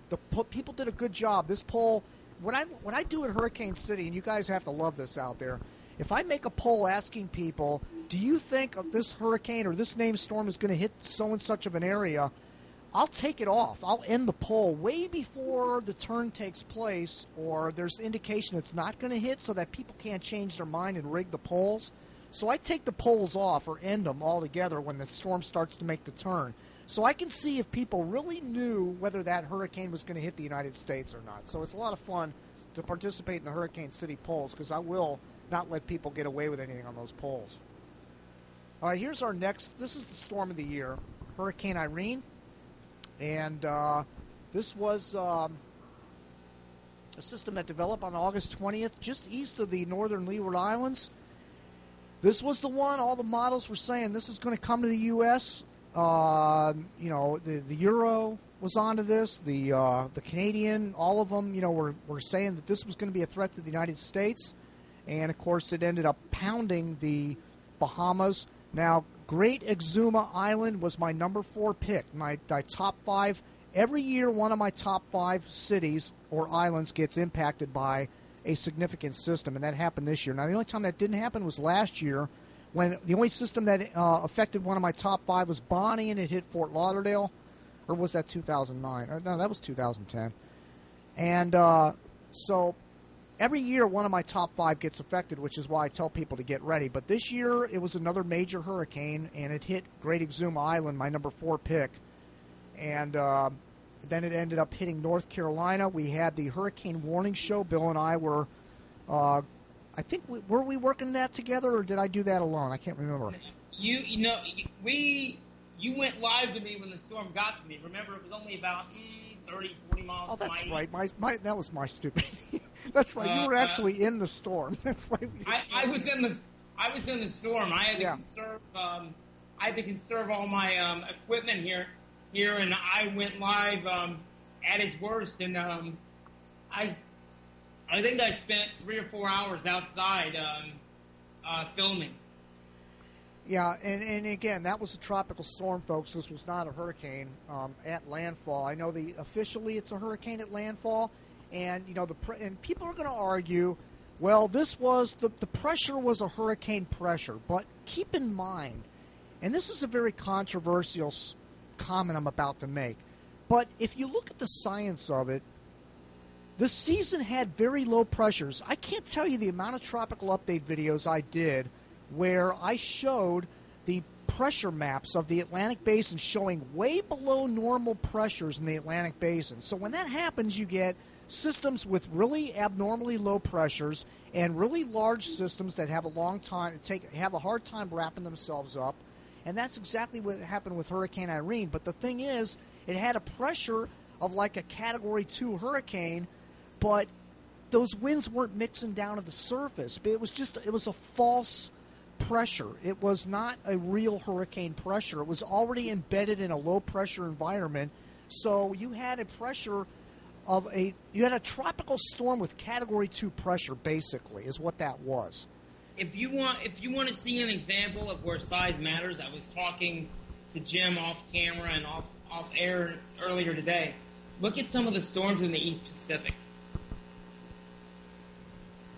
the people did a good job. This poll, when I do at Hurricane City, and you guys have to love this out there, if I make a poll asking people, do you think of this hurricane or this named storm is going to hit so and such of an area, I'll take it off. I'll end the poll way before the turn takes place or there's indication it's not going to hit so that people can't change their mind and rig the polls. So I take the polls off or end them altogether when the storm starts to make the turn. So I can see if people really knew whether that hurricane was going to hit the United States or not. So it's a lot of fun to participate in the Hurricane City polls because I will not let people get away with anything on those polls. All right, here's our next. This is the storm of the year, Hurricane Irene. And this was a system that developed on August 20th, just east of the northern Leeward Islands. This was the one, all the models were saying this is going to come to the U.S. The Euro was onto this, the Canadian, all of them, were saying that this was going to be a threat to the United States. And, of course, it ended up pounding the Bahamas. Now, Great Exuma Island was my number 4 pick, my top 5. Every year, one of my top 5 cities or islands gets impacted by a significant system, and that happened this year. Now, the only time that didn't happen was last year, when the only system that affected one of my top 5 was Bonnie, and it hit Fort Lauderdale. Or was that 2009? No, that was 2010. And so every year, one of my top 5 gets affected, which is why I tell people to get ready. But this year, it was another major hurricane, and it hit Great Exuma Island, my number 4 pick. And then it ended up hitting North Carolina. We had the Hurricane Warning Show. Bill and I were, I think, were we working that together, or did I do that alone? I can't remember.
You went live to me when the storm got to me. Remember, it was only about 30, 40 miles.
Oh, that's right. That was my stupid. That's right. You were actually in the storm. That's right.
I was in the storm. I had to conserve. I had to conserve all my equipment here, and I went live at its worst. And I think I spent 3 or 4 hours outside filming.
Yeah, and again, that was a tropical storm, folks. This was not a hurricane at landfall. I know officially it's a hurricane at landfall, and and people are going to argue, well, this was the pressure was a hurricane pressure. But keep in mind, and this is a very controversial comment I'm about to make, but if you look at the science of it, the season had very low pressures. I can't tell you the amount of tropical update videos I did where I showed the pressure maps of the Atlantic Basin showing way below normal pressures in the Atlantic Basin. So when that happens, you get systems with really abnormally low pressures and really large systems that have have a hard time wrapping themselves up. And that's exactly what happened with Hurricane Irene. But the thing is, it had a pressure of like a Category 2 hurricane, but those winds weren't mixing down to the surface. But it was a false pressure. It was not a real hurricane pressure. It was already embedded in a low pressure environment. So you had a tropical storm with Category 2 pressure, basically, is what that was.
If you want to see an example of where size matters, I was talking to Jim off camera and off air earlier today. Look at some of the storms in the East Pacific.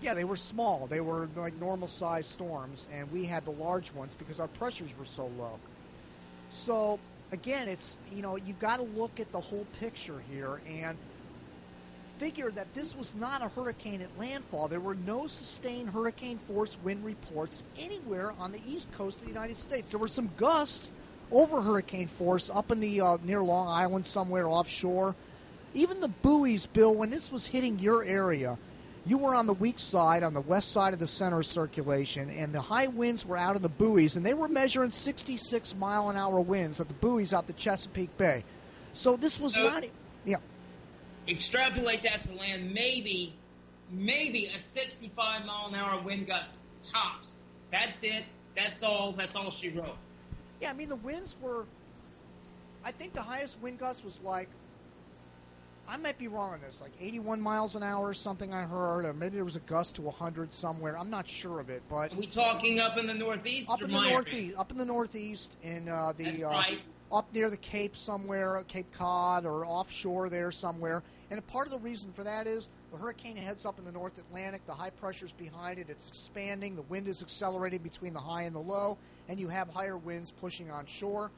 Yeah, they were small. They were like normal-sized storms, and we had the large ones because our pressures were so low. So, again, it's, you've got to look at the whole picture here and figure that this was not a hurricane at landfall. There were no sustained hurricane force wind reports anywhere on the east coast of the United States. There were some gusts over hurricane force up in the near Long Island somewhere offshore. Even the buoys, Bill, when this was hitting your area, you were on the weak side, on the west side of the center of circulation, and the high winds were out of the buoys, and they were measuring 66-mile-an-hour winds at the buoys out the Chesapeake Bay. So this was not... Yeah.
extrapolate that to land, maybe a 65 mile an hour wind gust tops. That's it. That's all she wrote.
Yeah, I mean, the winds were, I think the highest wind gust was like, I might be wrong on this, like 81 miles an hour or something I heard, or maybe there was a gust to 100 somewhere. I'm not sure of it, but...
Are we talking up in the Northeast?
Up in the Northeast, in
right.
Up near the Cape somewhere, Cape Cod, or offshore there somewhere. And part of the reason for that is the hurricane heads up in the North Atlantic, the high pressure's behind it, it's expanding, the wind is accelerating between the high and the low, and you have higher winds pushing on shore.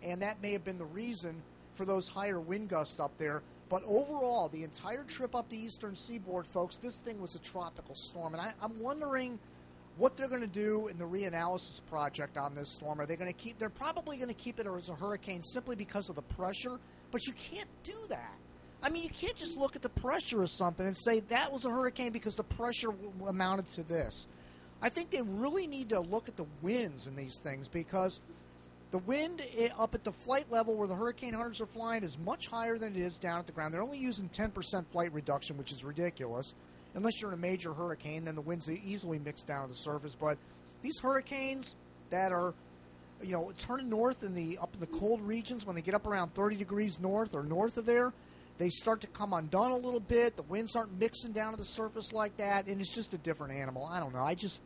And that may have been the reason for those higher wind gusts up there. But overall, the entire trip up the eastern seaboard, folks, this thing was a tropical storm. And I'm wondering what they're going to do in the reanalysis project on this storm. Are they going to keep? They're probably going to keep it as a hurricane simply because of the pressure. But you can't do that. I mean, you can't just look at the pressure of something and say that was a hurricane because the pressure amounted to this. I think they really need to look at the winds in these things, because the wind up at the flight level where the hurricane hunters are flying is much higher than it is down at the ground. They're only using 10% flight reduction, which is ridiculous. Unless you're in a major hurricane, then the winds easily mix down to the surface. But these hurricanes that are, turning north up in the cold regions, when they get up around 30 degrees north or north of there, they start to come undone a little bit. The winds aren't mixing down to the surface like that, and it's just a different animal. I don't know. I just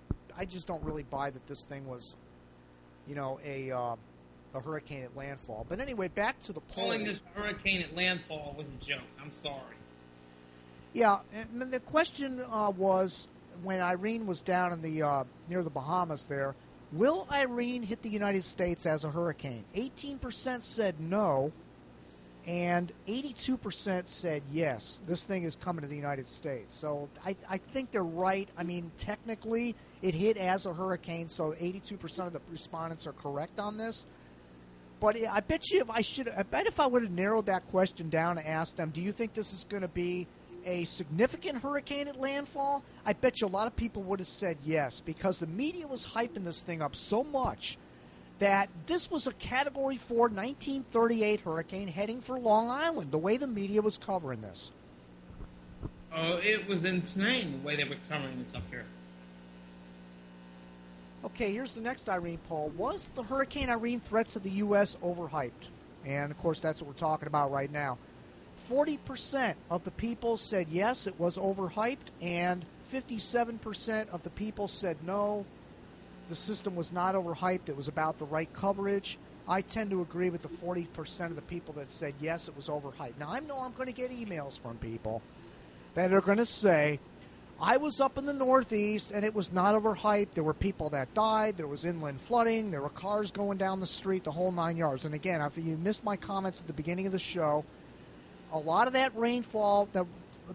don't really buy that this thing was, a hurricane at landfall. But anyway, back to the polls.
Calling this a hurricane at landfall was a joke. I'm sorry.
Yeah, and the question was, when Irene was down in the near the Bahamas there, will Irene hit the United States as a hurricane? 18% said no, and 82% said yes. This thing is coming to the United States. So I think they're right. I mean, technically, it hit as a hurricane, so 82% of the respondents are correct on this. But I bet if I would have narrowed that question down and asked them, do you think this is going to be a significant hurricane at landfall? I bet you a lot of people would have said yes, because the media was hyping this thing up so much that this was a Category 4 1938 hurricane heading for Long Island, the way the media was covering this.
Oh, it was insane the way they were covering this up here.
Okay, here's the next Irene poll. Was the Hurricane Irene threat to the U.S. overhyped? And, of course, that's what we're talking about right now. 40% of the people said yes, it was overhyped, and 57% of the people said no, the system was not overhyped, it was about the right coverage. I tend to agree with the 40% of the people that said yes, it was overhyped. Now, I know I'm going to get emails from people that are going to say, I was up in the Northeast, and it was not overhyped. There were people that died. There was inland flooding. There were cars going down the street, the whole 9 yards. And again, if you missed my comments at the beginning of the show, a lot of that rainfall,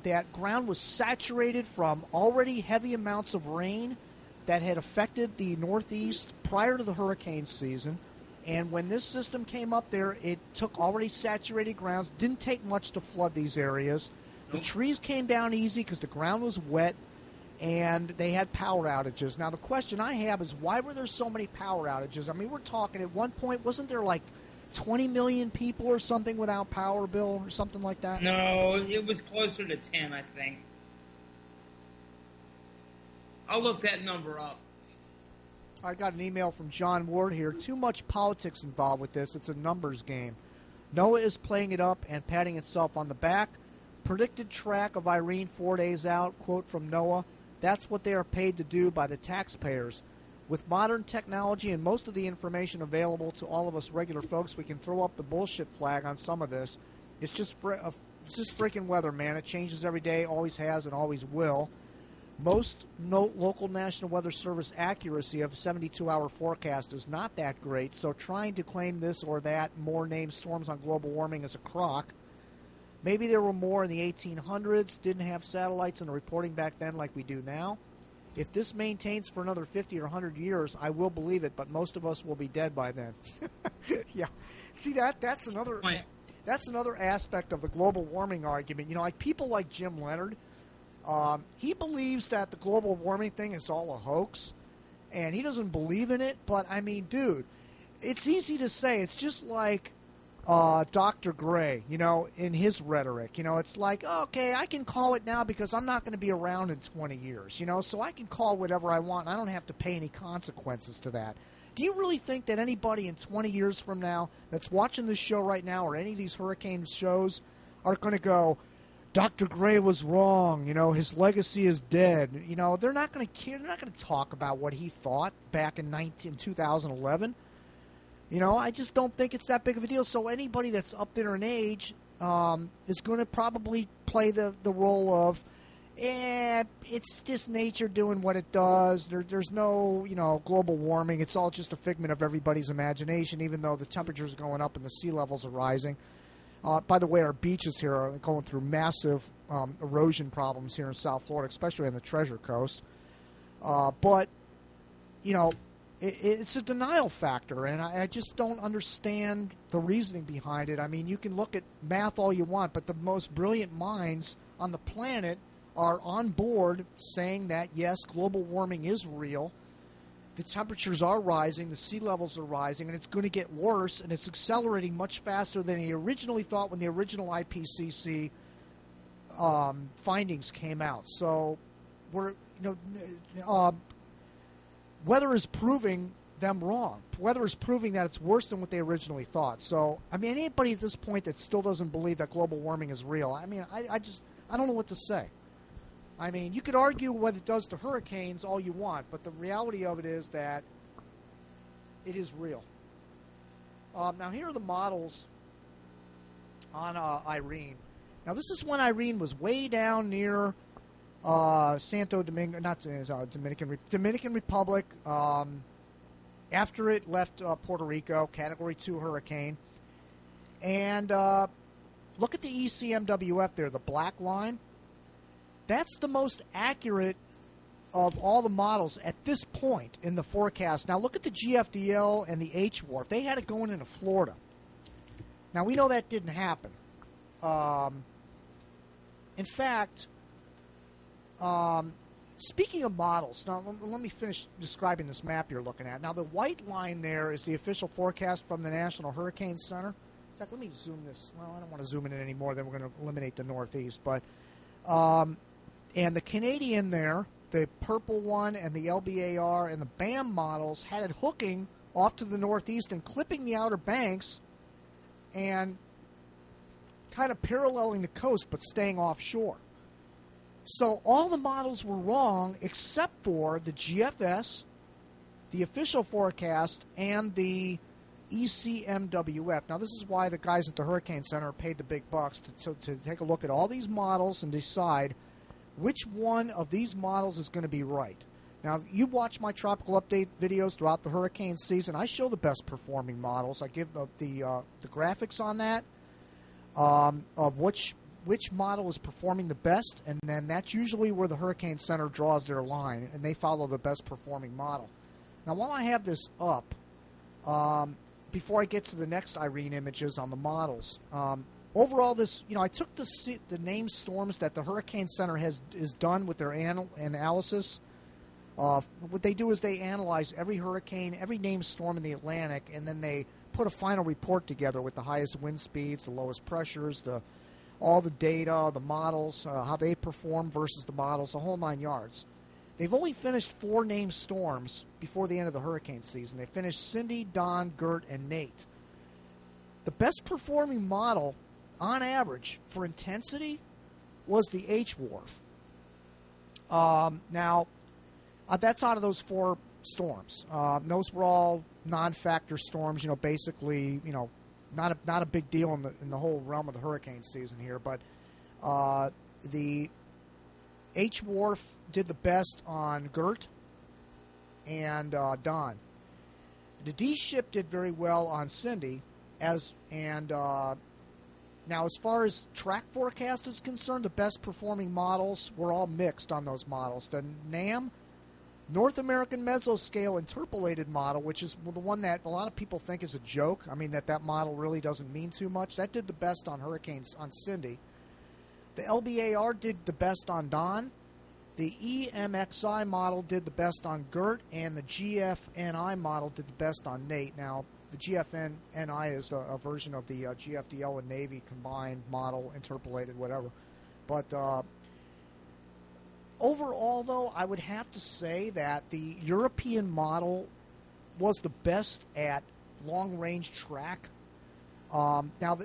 that ground was saturated from already heavy amounts of rain that had affected the Northeast prior to the hurricane season. And when this system came up there, it took already saturated grounds. Didn't take much to flood these areas. The trees came down easy because the ground was wet, and they had power outages. Now, the question I have is, why were there so many power outages? I mean, we're talking at one point, wasn't there like 20 million people or something without power, Bill, or something like that?
No, it was closer to 10, I think. I'll look that number up.
I got an email from John Ward here. Too much politics involved with this. It's a numbers game. NOAA is playing it up and patting itself on the back. Predicted track of Irene 4 days out, quote from NOAA, that's what they are paid to do by the taxpayers. With modern technology and most of the information available to all of us regular folks, we can throw up the bullshit flag on some of this. It's just freaking weather, man. It changes every day, always has and always will. Most local National Weather Service accuracy of a 72-hour forecast is not that great, so trying to claim this or that, more named storms on global warming, is a crock. Maybe there were more in the 1800s, didn't have satellites and reporting back then like we do now. If this maintains for another 50 or 100 years, I will believe it, but most of us will be dead by then. Yeah. See, that's another aspect of the global warming argument. You know, like people like Jim Leonard, he believes that the global warming thing is all a hoax, and he doesn't believe in it, but I mean, dude, it's easy to say. It's just like Dr. Gray, in his rhetoric. It's like, okay, I can call it now because I'm not going to be around in 20 years, so I can call whatever I want. I don't have to pay any consequences to that. Do you really think that anybody in 20 years from now that's watching this show right now or any of these hurricane shows are going to go, Dr. Gray was wrong, his legacy is dead? They're not going to care. They're not going to talk about what he thought back in 2011. I just don't think it's that big of a deal. So anybody that's up there in age is going to probably play the role of, it's just nature doing what it does. There's no, global warming. It's all just a figment of everybody's imagination, even though the temperatures are going up and the sea levels are rising. By the way, our beaches here are going through massive erosion problems here in South Florida, especially on the Treasure Coast. But, it's a denial factor, and I just don't understand the reasoning behind it. I mean, you can look at math all you want, but the most brilliant minds on the planet are on board saying that, yes, global warming is real. The temperatures are rising, the sea levels are rising, and it's going to get worse, and it's accelerating much faster than he originally thought when the original IPCC findings came out. So weather is proving them wrong. Weather is proving that it's worse than what they originally thought. So, I mean, anybody at this point that still doesn't believe that global warming is real, I mean, I don't know what to say. I mean, you could argue what it does to hurricanes all you want, but the reality of it is that it is real. Now, here are the models on Irene. Now, this is when Irene was way down near Santo Domingo, not Dominican Republic. After it left Puerto Rico, Category 2 hurricane. And look at the ECMWF there, the black line. That's the most accurate of all the models at this point in the forecast. Now look at the GFDL and the HWRF. They had it going into Florida. Now we know that didn't happen. In fact, speaking of models, now let me finish describing this map you're looking at. Now the white line there is the official forecast from the National Hurricane Center. In fact, let me zoom this. Well, I don't want to zoom in anymore. Then we're going to eliminate the Northeast. But and the Canadian there, the purple one and the LBAR and the BAM models had it hooking off to the northeast and clipping the Outer Banks and kind of paralleling the coast but staying offshore. So all the models were wrong except for the GFS, the official forecast, and the ECMWF. Now this is why the guys at the Hurricane Center paid the big bucks to take a look at all these models and decide which one of these models is going to be right. Now, you watch my tropical update videos throughout the hurricane season. I show the best performing models. I give the graphics on that of which model is performing the best, and then that's usually where the Hurricane Center draws their line, and they follow the best performing model. Now, while I have this up, before I get to the next Irene images on the models, overall, I took the named storms that the Hurricane Center is done with their analysis. What they do is they analyze every hurricane, every named storm in the Atlantic, and then they put a final report together with the highest wind speeds, the lowest pressures, all the data, the models, how they perform versus the models, the whole 9 yards. They've only finished 4 named storms before the end of the hurricane season. They finished Cindy, Don, Gert, and Nate. The best performing model on average for intensity was the HWRF. Now, that's out of those 4 storms. Those were all non-factor storms. Basically, not a big deal in the whole realm of the hurricane season here. But the HWRF did the best on Gert and Don. The D ship did very well on Cindy, now, as far as track forecast is concerned, the best performing models were all mixed on those models. The NAM, North American Mesoscale Interpolated model, which is the one that a lot of people think is a joke. I mean, that model really doesn't mean too much. That did the best on hurricanes on Cindy. The LBAR did the best on Don. The EMXI model did the best on Gert, and the GFNI model did the best on Nate. Now, the GFNI is a version of the GFDL and Navy combined model, interpolated, whatever. But overall, though, I would have to say that the European model was the best at long-range track. Now,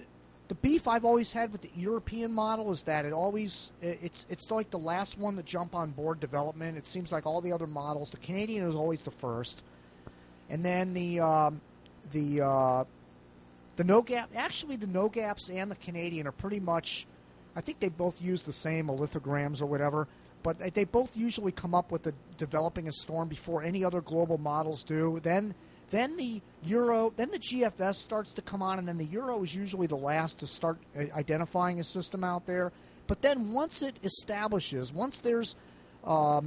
the beef I've always had with the European model is that it's like the last one to jump on board development. It seems like all the other models, the Canadian is always the first, and then the no gap. Actually, the no gaps and the Canadian are pretty much. I think they both use the same lithograms or whatever, but they both usually come up with developing a storm before any other global models do. Then the Euro, then the GFS starts to come on, and then the Euro is usually the last to start identifying a system out there. But then once it establishes, once there's, a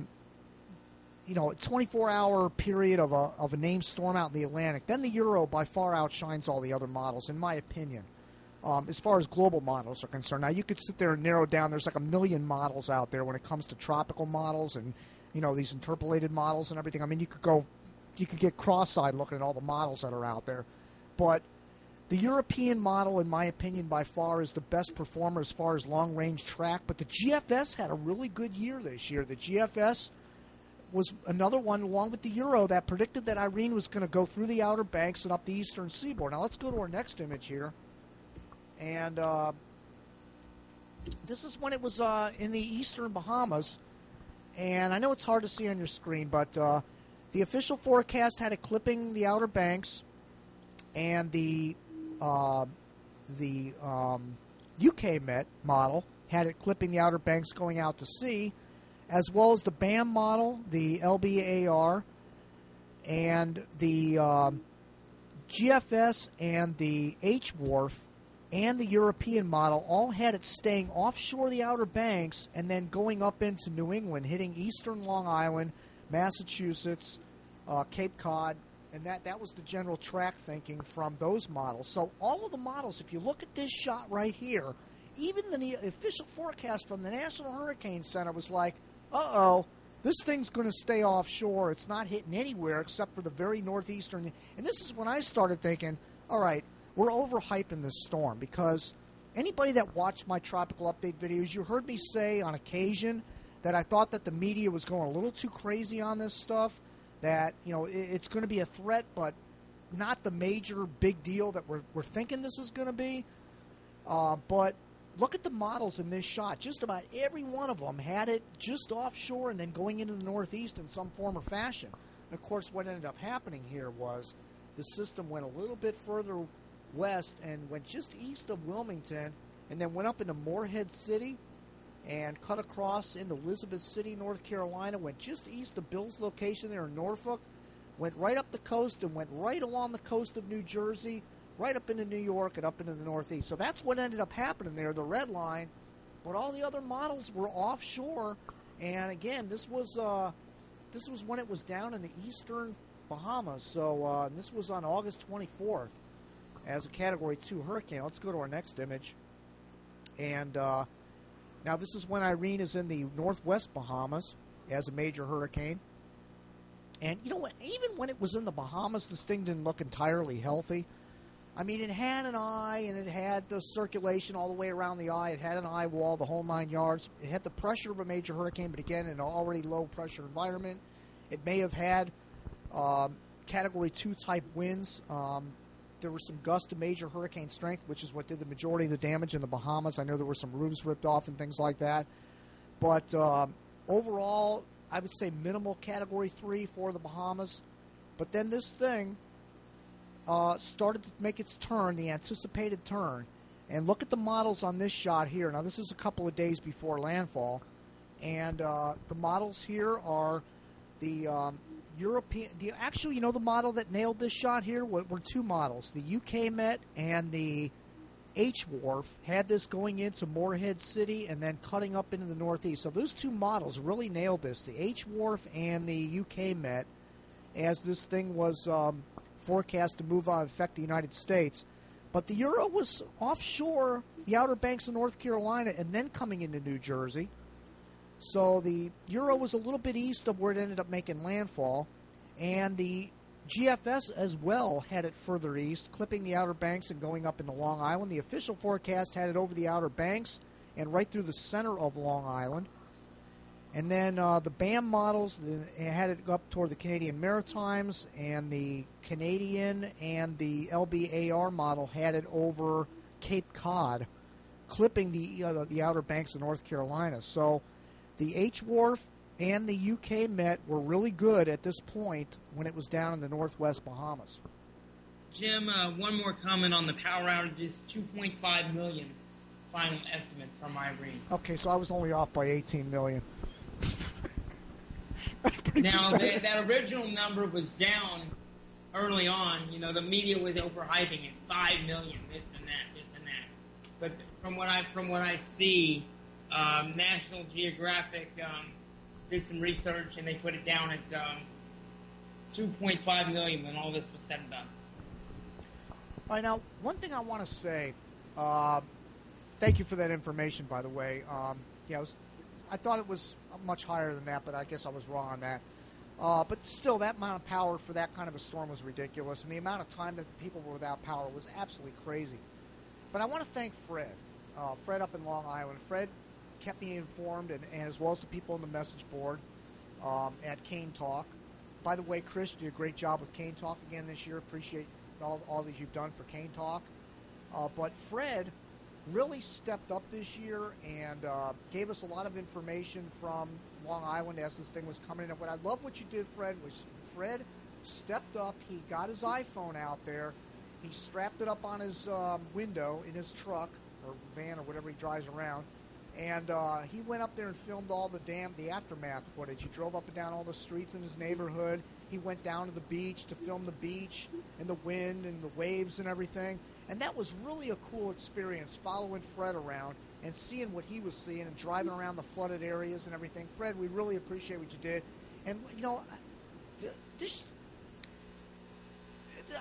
24-hour period of a named storm out in the Atlantic, then the Euro by far outshines all the other models, in my opinion, as far as global models are concerned. Now, you could sit there and narrow down. There's like a million models out there when it comes to tropical models and, these interpolated models and everything. I mean, you could get cross-eyed looking at all the models that are out there. But the European model, in my opinion, by far is the best performer as far as long-range track. But the GFS had a really good year this year. The GFS was another one, along with the Euro, that predicted that Irene was going to go through the Outer Banks and up the eastern seaboard. Now, let's go to our next image here. And this is when it was in the eastern Bahamas. And I know it's hard to see on your screen, but the official forecast had it clipping the Outer Banks, and the UK Met model had it clipping the Outer Banks going out to sea, as well as the BAM model, the LBAR, and the GFS and the H-Wharf and the European model all had it staying offshore the Outer Banks and then going up into New England, hitting eastern Long Island, Massachusetts, Cape Cod, and that was the general track thinking from those models. So all of the models, if you look at this shot right here, even the official forecast from the National Hurricane Center was like, uh-oh, this thing's going to stay offshore. It's not hitting anywhere except for the very northeastern. And this is when I started thinking, all right, we're overhyping this storm, because anybody that watched my tropical update videos, you heard me say on occasion that I thought that the media was going a little too crazy on this stuff, that, it's going to be a threat, but not the major big deal that we're thinking this is going to be. But look at the models in this shot. Just about every one of them had it just offshore and then going into the northeast in some form or fashion. And, of course, what ended up happening here was the system went a little bit further west and went just east of Wilmington and then went up into Morehead City and cut across into Elizabeth City, North Carolina, went just east of Bill's location there in Norfolk, went right up the coast and went right along the coast of New Jersey, right up into New York and up into the northeast. So that's what ended up happening there, the red line. But all the other models were offshore, and again, this was when it was down in the eastern Bahamas. So this was on August 24th as a Category 2 hurricane. Let's go to our next image. And now this is when Irene is in the northwest Bahamas as a major hurricane. And you know what? Even when it was in the Bahamas, this thing didn't look entirely healthy. I mean, it had an eye, and it had the circulation all the way around the eye. It had an eye wall, the whole 9 yards. It had the pressure of a major hurricane, but again, in an already low-pressure environment. It may have had Category 2 type winds. There were some gusts to major hurricane strength, which is what did the majority of the damage in the Bahamas. I know there were some roofs ripped off and things like that. But overall, I would say minimal Category 3 for the Bahamas. But then this thing started to make its turn, the anticipated turn. And look at the models on this shot here. Now, this is a couple of days before landfall. And the models here are the European. Actually, the model that nailed this shot here were two models. The UK Met and the H-Wharf had this going into Morehead City and then cutting up into the northeast. So those two models really nailed this, the H-Wharf and the UK Met, as this thing was forecast to move on and affect the United States. But the Euro was offshore, the Outer Banks of North Carolina, and then coming into New Jersey. So the Euro was a little bit east of where it ended up making landfall, and the GFS as well had it further east, clipping the Outer Banks and going up into Long Island. The official forecast had it over the Outer Banks and right through the center of Long Island. And then the BAM models had it up toward the Canadian Maritimes, and the Canadian and the LBAR model had it over Cape Cod, clipping the Outer Banks of North Carolina. So the H-Wharf and the UK Met were really good at this point when it was down in the northwest Bahamas.
Jim, one more comment on the power outages, 2.5 million final estimate from Irene.
Okay, so I was only off by 18 million. That's pretty
now, that original number was down early on. You know, the media was overhyping it, 5 million, this and that. But from what I see, National Geographic did some research, and they put it down at 2.5 million when all this was said and done.
All right, now, one thing I want to say, thank you for that information, by the way. I thought it was much higher than that, but I guess I was wrong on that. But still, that amount of power for that kind of a storm was ridiculous, and the amount of time that the people were without power was absolutely crazy. But I want to thank Fred. Fred up in Long Island. Fred kept me informed, and as well as the people on the message board at Cane Talk. By the way, Chris, you did a great job with Cane Talk again this year. Appreciate all that you've done for Cane Talk. But Fred really stepped up this year and gave us a lot of information from Long Island as this thing was coming in. What I love what you did, Fred, was Fred stepped up. He got his iPhone out there. He strapped it up on his window in his truck or van or whatever he drives around. And he went up there and filmed all the aftermath footage. He drove up and down all the streets in his neighborhood. He went down to the beach to film the beach and the wind and the waves and everything. And that was really a cool experience, following Fred around and seeing what he was seeing and driving around the flooded areas and everything. Fred, we really appreciate what you did. And, you know,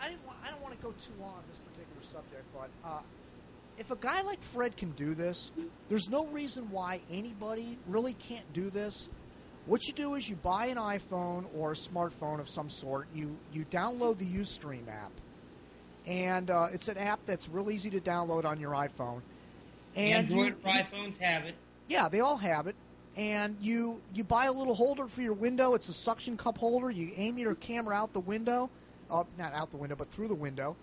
I don't want to go too long on this particular subject, but if a guy like Fred can do this, there's no reason why anybody really can't do this. What you do is you buy an iPhone or a smartphone of some sort. You download the Ustream app. And it's an app that's real easy to download on your iPhone. And
Android iPhones have it.
Yeah, they all have it. And you buy a little holder for your window. It's a suction cup holder. You aim your camera out the window. Not out the window, but through the window.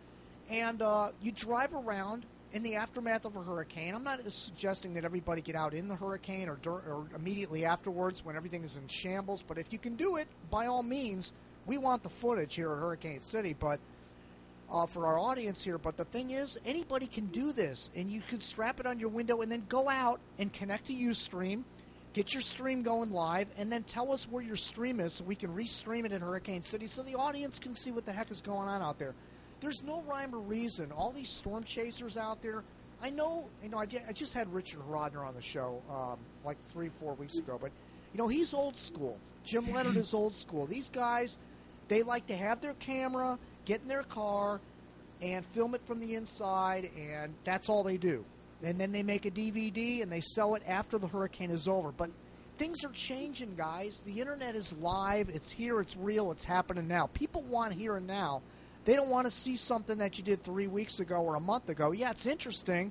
And you drive around in the aftermath of a hurricane. I'm not suggesting that everybody get out in the hurricane or immediately afterwards when everything is in shambles. But if you can do it, by all means, we want the footage here at Hurricane City. But for our audience here, but the thing is, anybody can do this, and you could strap it on your window and then go out and connect to Ustream, get your stream going live, and then tell us where your stream is so we can restream it in Hurricane City so the audience can see what the heck is going on out there. There's no rhyme or reason. All these storm chasers out there, I just had Richard Rodner on the show like 3-4 weeks ago, but, you know, he's old school. Jim Leonard is old school. These guys, they like to have their camera, get in their car, and film it from the inside, and that's all they do. And then they make a DVD, and they sell it after the hurricane is over. But things are changing, guys. The Internet is live. It's here. It's real. It's happening now. People want here and now. They don't want to see something that you did 3 weeks ago or a month ago. Yeah, it's interesting.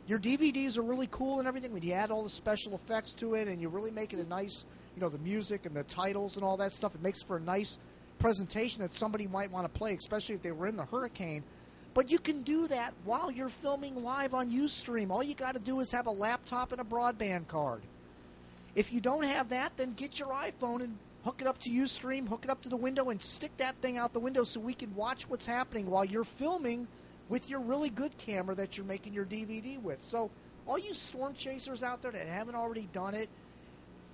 Your DVDs are really cool and everything. When you add all the special effects to it and you really make it a nice, you know, the music and the titles and all that stuff, it makes for a nice presentation that somebody might want to play, especially if they were in the hurricane. But you can do that while you're filming live on Ustream. All you got to do is have a laptop and a broadband card. If you don't have that, then get your iPhone and hook it up to Ustream, hook it up to the window, and stick that thing out the window so we can watch what's happening while you're filming with your really good camera that you're making your DVD with. So all you storm chasers out there that haven't already done it,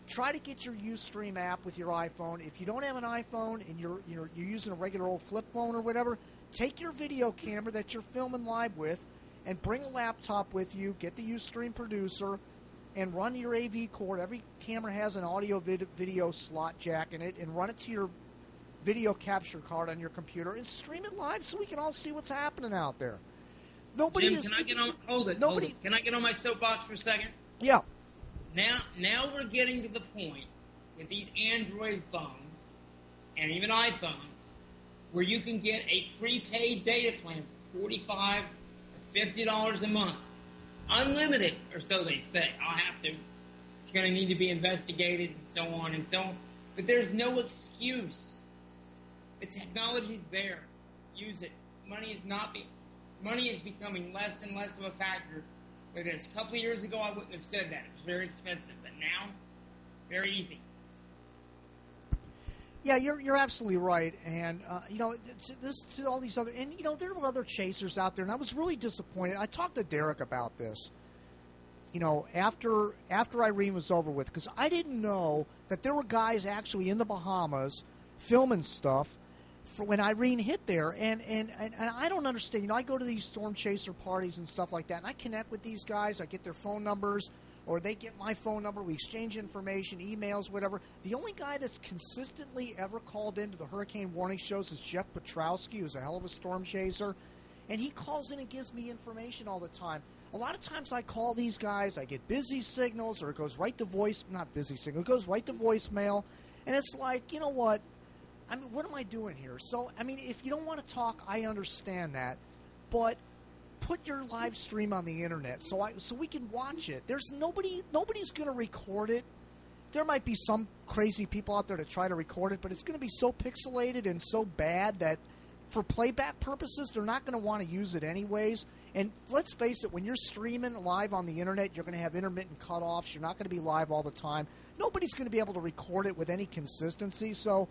try to get your Ustream app with your iPhone. If you don't have an iPhone and you're using a regular old flip phone or whatever, take your video camera that you're filming live with and bring a laptop with you, get the Ustream producer, and run your AV cord. Every camera has an audio video slot jack in it, and run it to your video capture card on your computer and stream it live so we can all see what's happening out there.
Jim, can I get on? Hold it. Can I get on my soapbox for a second?
Yeah.
Now we're getting to the point with these Android phones and even iPhones where you can get a prepaid data plan for $45 or $50 a month. Unlimited, or so they say. It's going to need to be investigated and so on and so on. But there's no excuse. The technology's there. Use it. Money is becoming less and less of a factor. But a couple of years ago, I wouldn't have said that. It was very expensive. But now, very easy.
Yeah, you're absolutely right, and to all these other, and there were other chasers out there, and I was really disappointed. I talked to Derek about this, after Irene was over with, because I didn't know that there were guys actually in the Bahamas filming stuff for when Irene hit there, and I don't understand. I go to these storm chaser parties and stuff like that, and I connect with these guys. I get their phone numbers, or they get my phone number. We exchange information, emails, whatever. The only guy that's consistently ever called into the hurricane warning shows is Jeff Petrowski, who's a hell of a storm chaser. And he calls in and gives me information all the time. A lot of times I call these guys, I get busy signals, or it goes right to not busy signal, it goes right to voicemail. And it's like, you know what? I mean, what am I doing here? So, I mean, if you don't want to talk, I understand that. But put your live stream on the internet so we can watch it. There's nobody's going to record it. There might be some crazy people out there to try to record it, but it's going to be so pixelated and so bad that for playback purposes, they're not going to want to use it anyways. And let's face it, when you're streaming live on the internet, you're going to have intermittent cutoffs. You're not going to be live all the time. Nobody's going to be able to record it with any consistency. So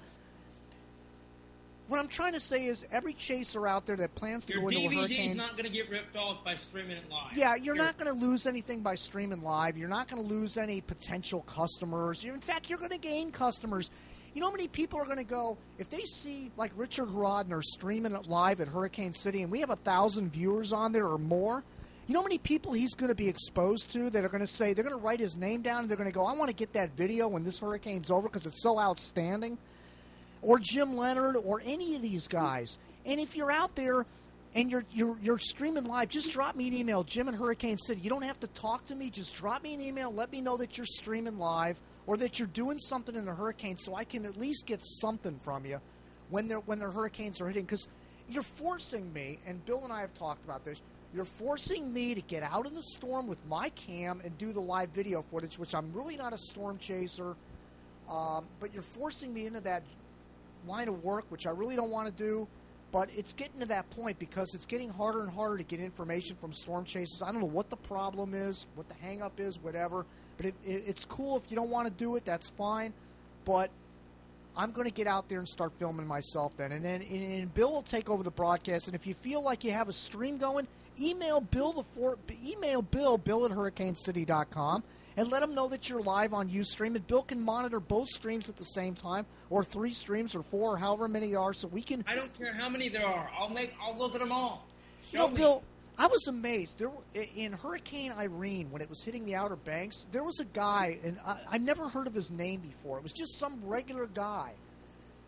what I'm trying to say is every chaser out there that plans to go into a hurricane...
Your DVD's not going to get ripped off by streaming it live.
Yeah, you're not going to lose anything by streaming live. You're not going to lose any potential customers. In fact, you're going to gain customers. You know how many people are going to go... If they see, like, Richard Rodner streaming it live at Hurricane City, and we have 1,000 viewers on there or more, you know how many people he's going to be exposed to that are going to say... They're going to write his name down, and they're going to go, I want to get that video when this hurricane's over because it's so outstanding. Or Jim Leonard, or any of these guys. And if you're out there and you're streaming live, just drop me an email, Jim in Hurricane City. You don't have to talk to me. Just drop me an email. Let me know that you're streaming live or that you're doing something in the hurricane so I can at least get something from you when the hurricanes are hitting. Because you're forcing me, and Bill and I have talked about this, you're forcing me to get out in the storm with my cam and do the live video footage, which I'm really not a storm chaser, but you're forcing me into that line of work, which I really don't want to do, but it's getting to that point because it's getting harder and harder to get information from storm chasers. I don't know what the problem is, what the hang-up is, whatever, but it's cool. If you don't want to do it, that's fine, but I'm going to get out there and start filming myself then, and then and Bill will take over the broadcast, and if you feel like you have a stream going, email Bill Bill at hurricanecity.com, and let them know that you're live on Ustream, and Bill can monitor both streams at the same time, or 3 streams, or 4, or however many there are, so we can...
I don't care how many there are. I'll look at them all.
Show me. Bill, I was amazed. In Hurricane Irene, when it was hitting the Outer Banks, there was a guy, and I've never heard of his name before. It was just some regular guy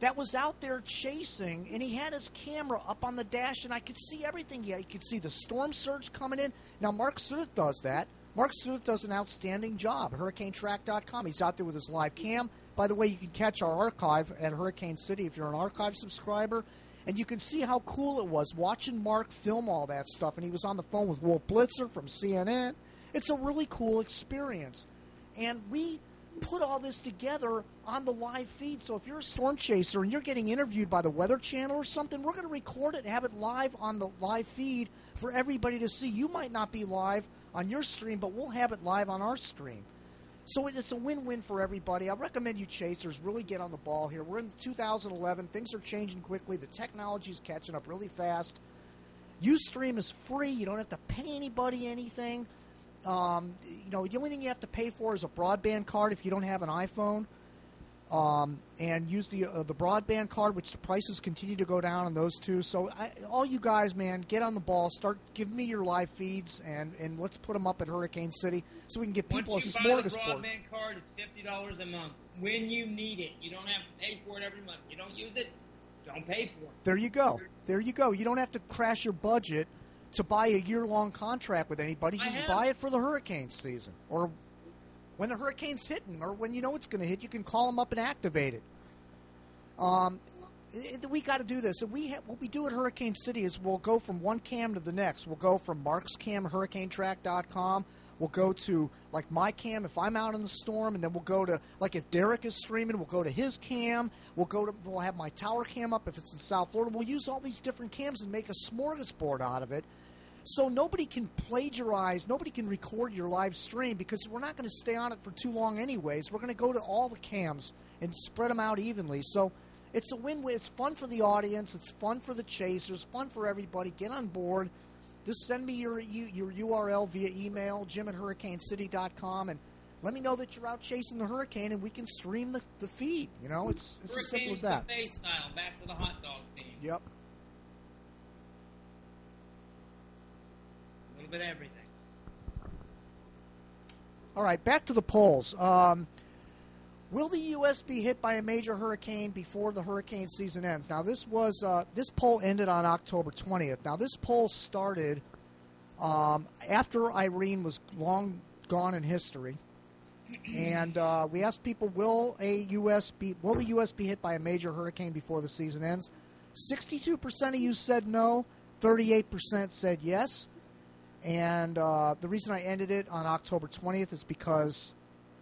that was out there chasing, and he had his camera up on the dash, and I could see everything. Yeah, you could see the storm surge coming in. Now, Mark Suth does that. Mark Suth does an outstanding job. HurricaneTrack.com. He's out there with his live cam. By the way, you can catch our archive at Hurricane City if you're an archive subscriber. And you can see how cool it was watching Mark film all that stuff. And he was on the phone with Wolf Blitzer from CNN. It's a really cool experience. And we put all this together on the live feed. So if you're a storm chaser and you're getting interviewed by the Weather Channel or something, we're going to record it and have it live on the live feed for everybody to see. You might not be live on your stream, but we'll have it live on our stream. So it's a win-win for everybody. I recommend you chasers really get on the ball here. We're in 2011. Things are changing quickly. The technology's catching up really fast. Ustream is free. You don't have to pay anybody anything. The only thing you have to pay for is a broadband card if you don't have an iPhone. And use the broadband card, which the prices continue to go down on those two. So all you guys, man, get on the ball. Start giving me your live feeds, and let's put them up at Hurricane City so we can get people a smorgasbord.
Once you buy the broadband card, it's $50 a month. When you need it, you don't have to pay for it every month. You don't use it, don't pay for it.
There you go. There you go. You don't have to crash your budget to buy a year-long contract with anybody. Just buy it for the hurricane season. Or when the hurricane's hitting or when you know it's going to hit, you can call them up and activate it. We got to do this. And what we do at Hurricane City is we'll go from one cam to the next. We'll go from Mark's cam at hurricanetrack.com. We'll go to, like, my cam if I'm out in the storm, and then we'll go to, like, if Derek is streaming, we'll go to his cam. We'll have my tower cam up if it's in South Florida. We'll use all these different cams and make a smorgasbord out of it. So nobody can plagiarize, nobody can record your live stream because we're not going to stay on it for too long anyways. We're going to go to all the cams and spread them out evenly. So it's a win-win. It's fun for the audience. It's fun for the chasers. Fun for everybody. Get on board. Just send me your URL via email, jim@hurricanecity.com, and let me know that you're out chasing the hurricane, and we can stream the feed. You know, it's as simple as that.
Buffet style, back to the hot dog theme.
Yep.
A little bit of everything.
All right, back to the polls. Will the U.S. be hit by a major hurricane before the hurricane season ends? Now, this poll ended on October 20th. Now, this poll started after Irene was long gone in history, and we asked people, will the U.S. be hit by a major hurricane before the season ends? 62% of you said no, 38% said yes, and the reason I ended it on October 20th is because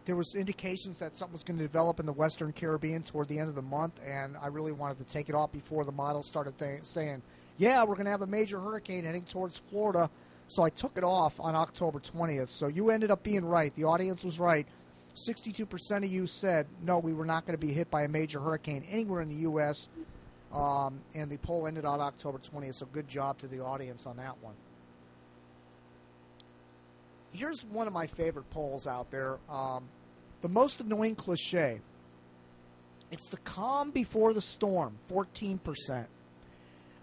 there was indications that something was going to develop in the Western Caribbean toward the end of the month, and I really wanted to take it off before the models started saying, yeah, we're going to have a major hurricane heading towards Florida. So I took it off on October 20th. So you ended up being right. The audience was right. 62% of you said, no, we were not going to be hit by a major hurricane anywhere in the U.S., and the poll ended on October 20th, so good job to the audience on that one. Here's one of my favorite polls out there. The most annoying cliche. It's the calm before the storm, 14%.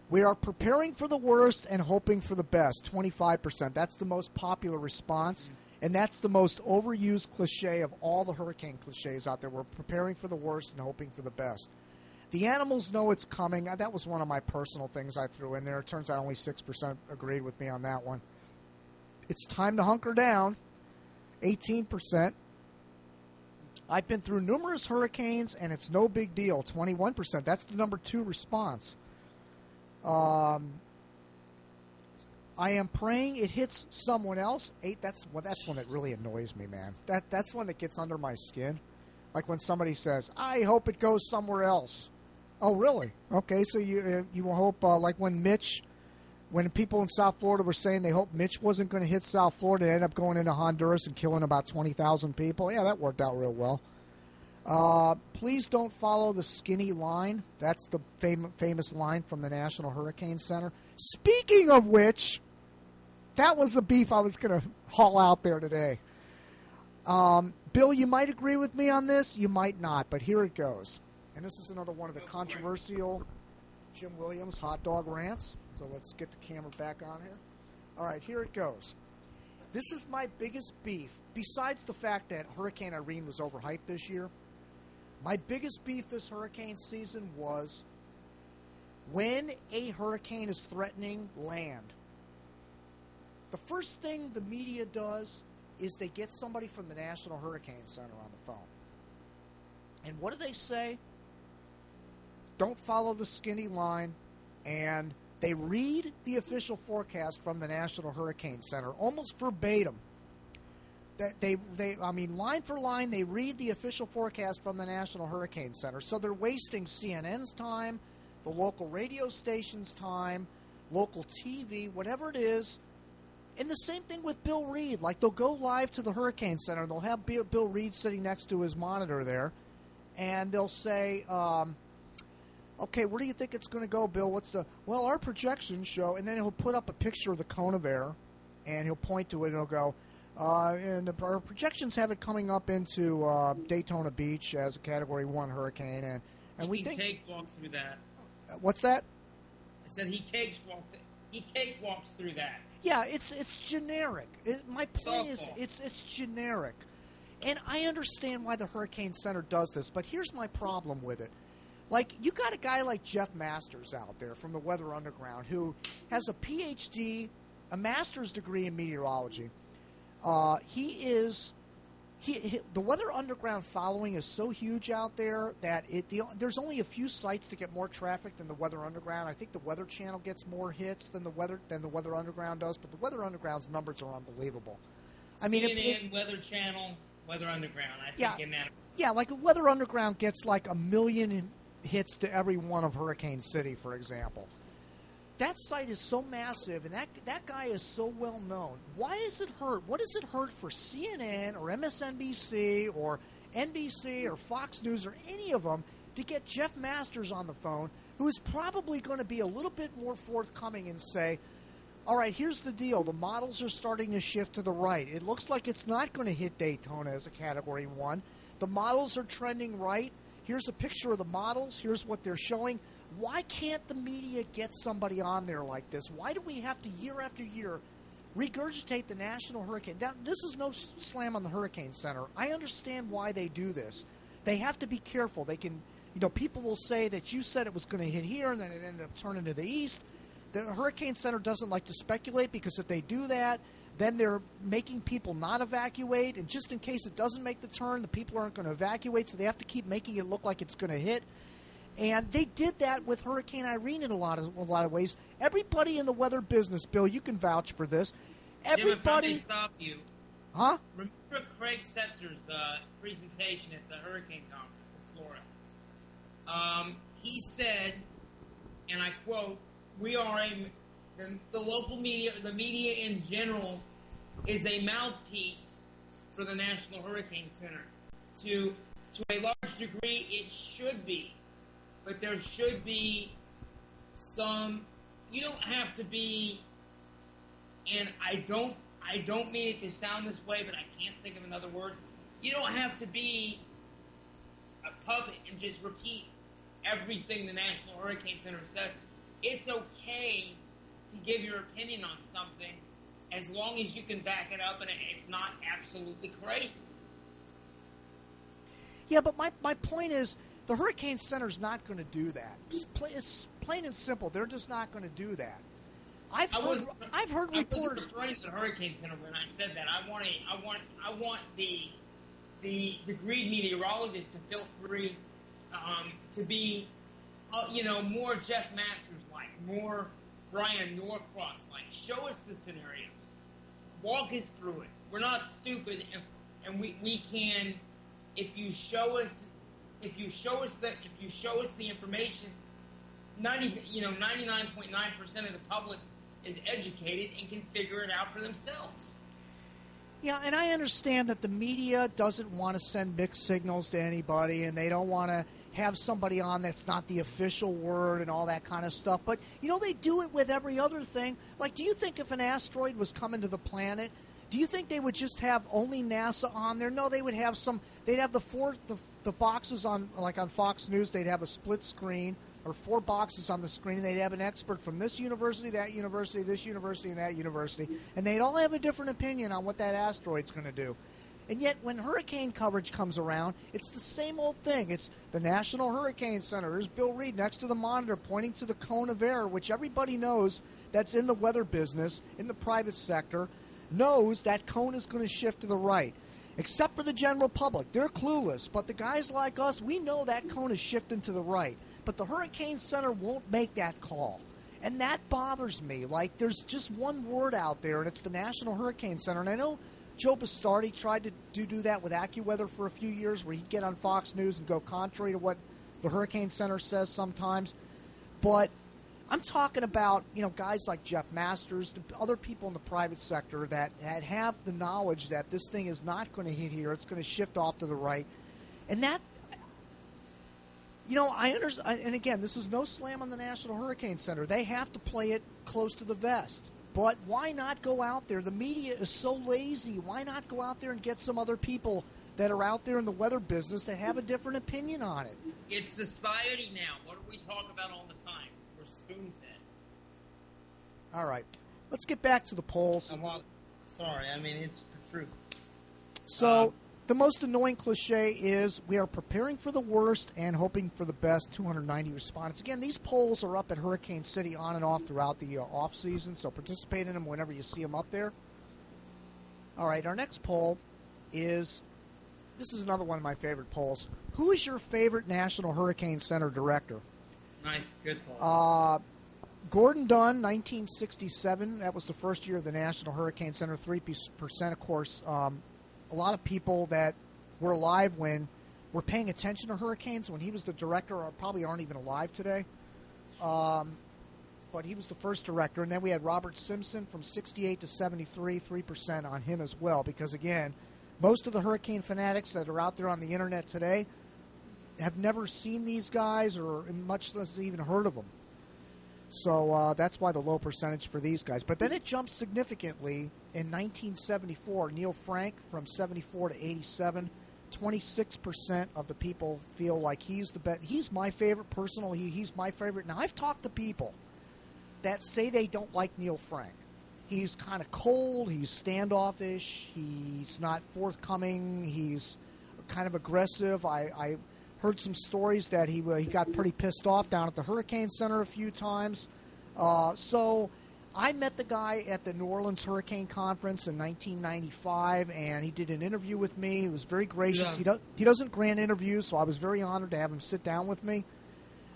We are preparing for the worst and hoping for the best, 25%. That's the most popular response, and that's the most overused cliche of all the hurricane cliches out there. We're preparing for the worst and hoping for the best. The animals know it's coming. That was one of my personal things I threw in there. It turns out only 6% agreed with me on that one. It's time to hunker down, 18%. I've been through numerous hurricanes, and it's no big deal, 21%. That's the number 2 response. I am praying it hits someone else. 8. That's one that really annoys me, man. That's one that gets under my skin. Like when somebody says, "I hope it goes somewhere else." Oh, really? Okay, so you hope like when people in South Florida were saying they hoped Mitch wasn't going to hit South Florida and end up going into Honduras and killing about 20,000 people. Yeah, that worked out real well. Please don't follow the skinny line. That's the famous line from the National Hurricane Center. Speaking of which, that was the beef I was going to haul out there today. Bill, you might agree with me on this. You might not, but here it goes. And this is another one of the controversial Jim Williams hot dog rants. So let's get the camera back on here. All right, here it goes. This is my biggest beef, besides the fact that Hurricane Irene was overhyped this year. My biggest beef this hurricane season was when a hurricane is threatening land. The first thing the media does is they get somebody from the National Hurricane Center on the phone. And what do they say? Don't follow the skinny line, and they read the official forecast from the National Hurricane Center, almost verbatim. Line for line, they read the official forecast from the National Hurricane Center. So they're wasting CNN's time, the local radio station's time, local TV, whatever it is. And the same thing with Bill Reed. Like, they'll go live to the Hurricane Center, and they'll have Bill Reed sitting next to his monitor there, and they'll say, okay, where do you think it's going to go, Bill? Well, our projections show, and then he'll put up a picture of the cone of air, and he'll point to it, and he'll go, and our projections have it coming up into Daytona Beach as a Category 1 hurricane, and we think...
He cakewalks through that.
What's that?
I said he cakewalks through that.
Yeah, it's generic. My point is, it's generic. And I understand why the Hurricane Center does this, but here's my problem with it. Like, you got a guy like Jeff Masters out there from the Weather Underground who has a PhD, a master's degree in meteorology. He the Weather Underground following is so huge out there that there's only a few sites that get more traffic than the Weather Underground. I think the Weather Channel gets more hits than the Weather Underground does, but the Weather Underground's numbers are unbelievable. I mean,
CNN, Weather Channel, Weather Underground. I think in that.
Yeah, like the Weather Underground gets like 1 million hits to every one of Hurricane City, for example. That site is so massive, and that guy is so well known. Why does it hurt? What does it hurt for CNN or MSNBC or NBC or Fox News or any of them to get Jeff Masters on the phone, who is probably going to be a little bit more forthcoming and say, all right, here's the deal. The models are starting to shift to the right. It looks like it's not going to hit Daytona as a Category 1. The models are trending right. Here's a picture of the models. Here's what they're showing. Why can't the media get somebody on there like this? Why do we have to, year after year, regurgitate the National Hurricane? Now, this is no slam on the Hurricane Center. I understand why they do this. They have to be careful. They can, people will say that you said it was going to hit here, and then it ended up turning to the east. The Hurricane Center doesn't like to speculate, because if they do that, then they're making people not evacuate, and just in case it doesn't make the turn, the people aren't going to evacuate, so they have to keep making it look like it's going to hit. And they did that with Hurricane Irene in a lot of ways. Everybody in the weather business, Bill, you can vouch for this. Everybody.
Jim, if I may stop you.
Huh?
Remember Craig Setzer's presentation at the Hurricane Conference in Florida? He said, and I quote, the local media, the media in general, is a mouthpiece for the National Hurricane Center. To a large degree, it should be. But there should be some. You don't have to be, and I don't mean it to sound this way, but I can't think of another word. You don't have to be a puppet and just repeat everything the National Hurricane Center says. It's okay to give your opinion on something as long as you can back it up and it's not absolutely crazy.
Yeah, but my point is, the Hurricane Center's not going to do that. It's plain and simple. They're just not going to do that. I've heard reporters.
I was referring to the Hurricane Center when I said that. I want the degreed meteorologist to feel free to be, more Jeff Masters like, more Brian Norcross like. Show us the scenario. Walk us through it. We're not stupid, and we can. If you show us the information, 99.9% of the public is educated and can figure it out for themselves.
Yeah, and I understand that the media doesn't want to send mixed signals to anybody, and they don't want to have somebody on that's not the official word and all that kind of stuff. But, they do it with every other thing. Like, do you think if an asteroid was coming to the planet, do you think they would just have only NASA on there? No, they would have they'd have the boxes on Fox News, they'd have a split screen, or 4 boxes on the screen, and they'd have an expert from this university, that university, this university, and that university, and they'd all have a different opinion on what that asteroid's going to do. And yet, when hurricane coverage comes around, it's the same old thing. It's the National Hurricane Center. There's Bill Reed next to the monitor pointing to the cone of error, which everybody knows that's in the weather business, in the private sector, knows that cone is going to shift to the right. Except for the general public. They're clueless. But the guys like us, we know that cone is shifting to the right. But the Hurricane Center won't make that call. And that bothers me. Like, there's just one word out there, and it's the National Hurricane Center. And I know Joe Bastardi tried to do that with AccuWeather for a few years, where he'd get on Fox News and go contrary to what the Hurricane Center says sometimes. But I'm talking about, guys like Jeff Masters, other people in the private sector that have the knowledge that this thing is not going to hit here. It's going to shift off to the right. And that, I understand. And again, this is no slam on the National Hurricane Center. They have to play it close to the vest. But why not go out there? The media is so lazy. Why not go out there and get some other people that are out there in the weather business that have a different opinion on it?
It's society now. What do we talk about all the time? We're spoon-fed.
All right. Let's get back to the polls.
Sorry, it's the truth.
So, the most annoying cliche is we are preparing for the worst and hoping for the best. 290 respondents. Again, these polls are up at Hurricane City on and off throughout the off season, so participate in them whenever you see them up there. All right, our next poll is this is another one of my favorite polls. Who is your favorite National Hurricane Center director?
Nice, good poll.
Gordon Dunn, 1967. That was the first year of the National Hurricane Center. 3%, of course. A lot of people that were alive when were paying attention to hurricanes when he was the director probably aren't even alive today. But he was the first director. And then we had Robert Simpson from 68 to 73, 3% on him as well. Because, again, most of the hurricane fanatics that are out there on the Internet today have never seen these guys or much less even heard of them. So that's why the low percentage for these guys. But then it jumped significantly in 1974. Neil Frank from 74 to 87. 26% of the people feel like he's the best. He's my favorite personally. He's my favorite. Now, I've talked to people that say they don't like Neil Frank. He's kind of cold. He's standoffish. He's not forthcoming. He's kind of aggressive. I heard some stories that he got pretty pissed off down at the Hurricane Center a few times. So I met the guy at the New Orleans Hurricane Conference in 1995, and he did an interview with me. He was very gracious.
Yeah.
He doesn't grant interviews, so I was very honored to have him sit down with me.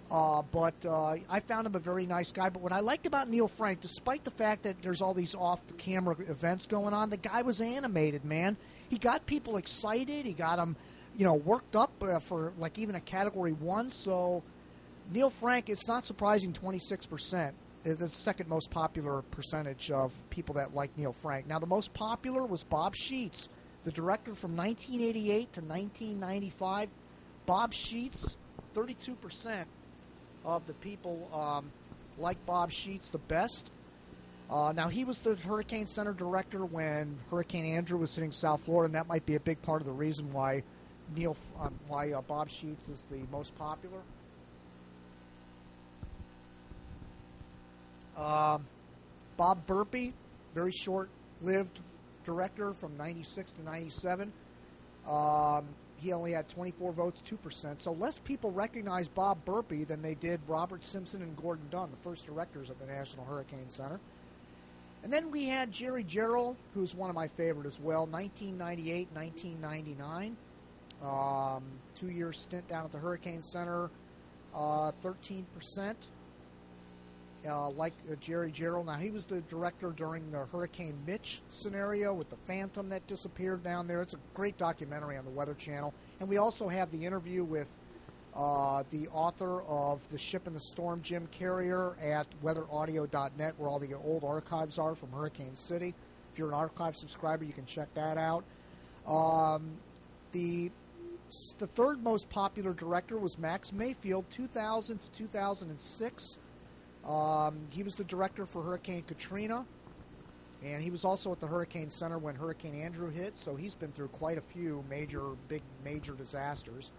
But I found him a very nice guy. But what I liked about Neil Frank, despite the fact that there's all these off-the-camera events going on, the guy was animated, man. He got people excited. He got them, worked up for like even a Category 1. So Neil Frank, it's not surprising 26%. It's the second most popular percentage of people that like Neil Frank. Now, the most popular was Bob Sheets, the director from 1988 to 1995. Bob Sheets, 32% of the people like Bob Sheets the best. Now, he was the Hurricane Center director when Hurricane Andrew was hitting South Florida, and that might be a big part of the reason why Bob Sheets is the most popular. Bob Burpee, very short-lived director from 96 to 97. He only had 24 votes, 2%. So less people recognize Bob Burpee than they did Robert Simpson and Gordon Dunn, the first directors of the National Hurricane Center. And then we had Jarrell, who's one of my favorite as well, 1998, 1999. 2-year stint down at the Hurricane Center, 13%. Like Jarrell. Now, he was the director during the Hurricane Mitch scenario with the Phantom that disappeared down there. It's a great documentary on the Weather Channel. And we also have the interview with the author of The Ship in the Storm, Jim Carrier, at weatheraudio.net, where all the old archives are from Hurricane City. If you're an archive subscriber, you can check that out. The third most popular director was Max Mayfield, 2000 to 2006. He was the director for Hurricane Katrina, and he was also at the Hurricane Center when Hurricane Andrew hit, so he's been through quite a few major disasters.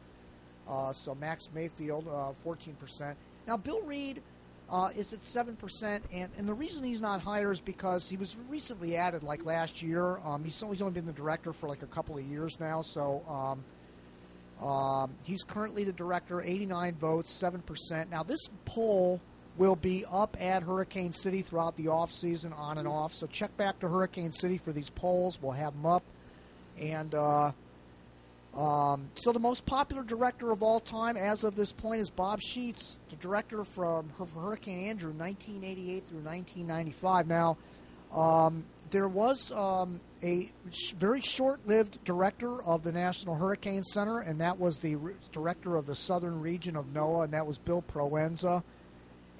So Max Mayfield, 14%. Now, Bill Reed is at 7%, and the reason he's not higher is because he was recently added, like last year. He's only been the director for like a couple of years now, so he's currently the director, 89 votes, 7%. Now, this poll will be up at Hurricane City throughout the off-season, on and off. So check back to Hurricane City for these polls. We'll have them up. And so the most popular director of all time as of this point is Bob Sheets, the director for Hurricane Andrew, 1988 through 1995. Now, there was a very short-lived director of the National Hurricane Center, and that was the director of the southern region of NOAA, and that was Bill Proenza.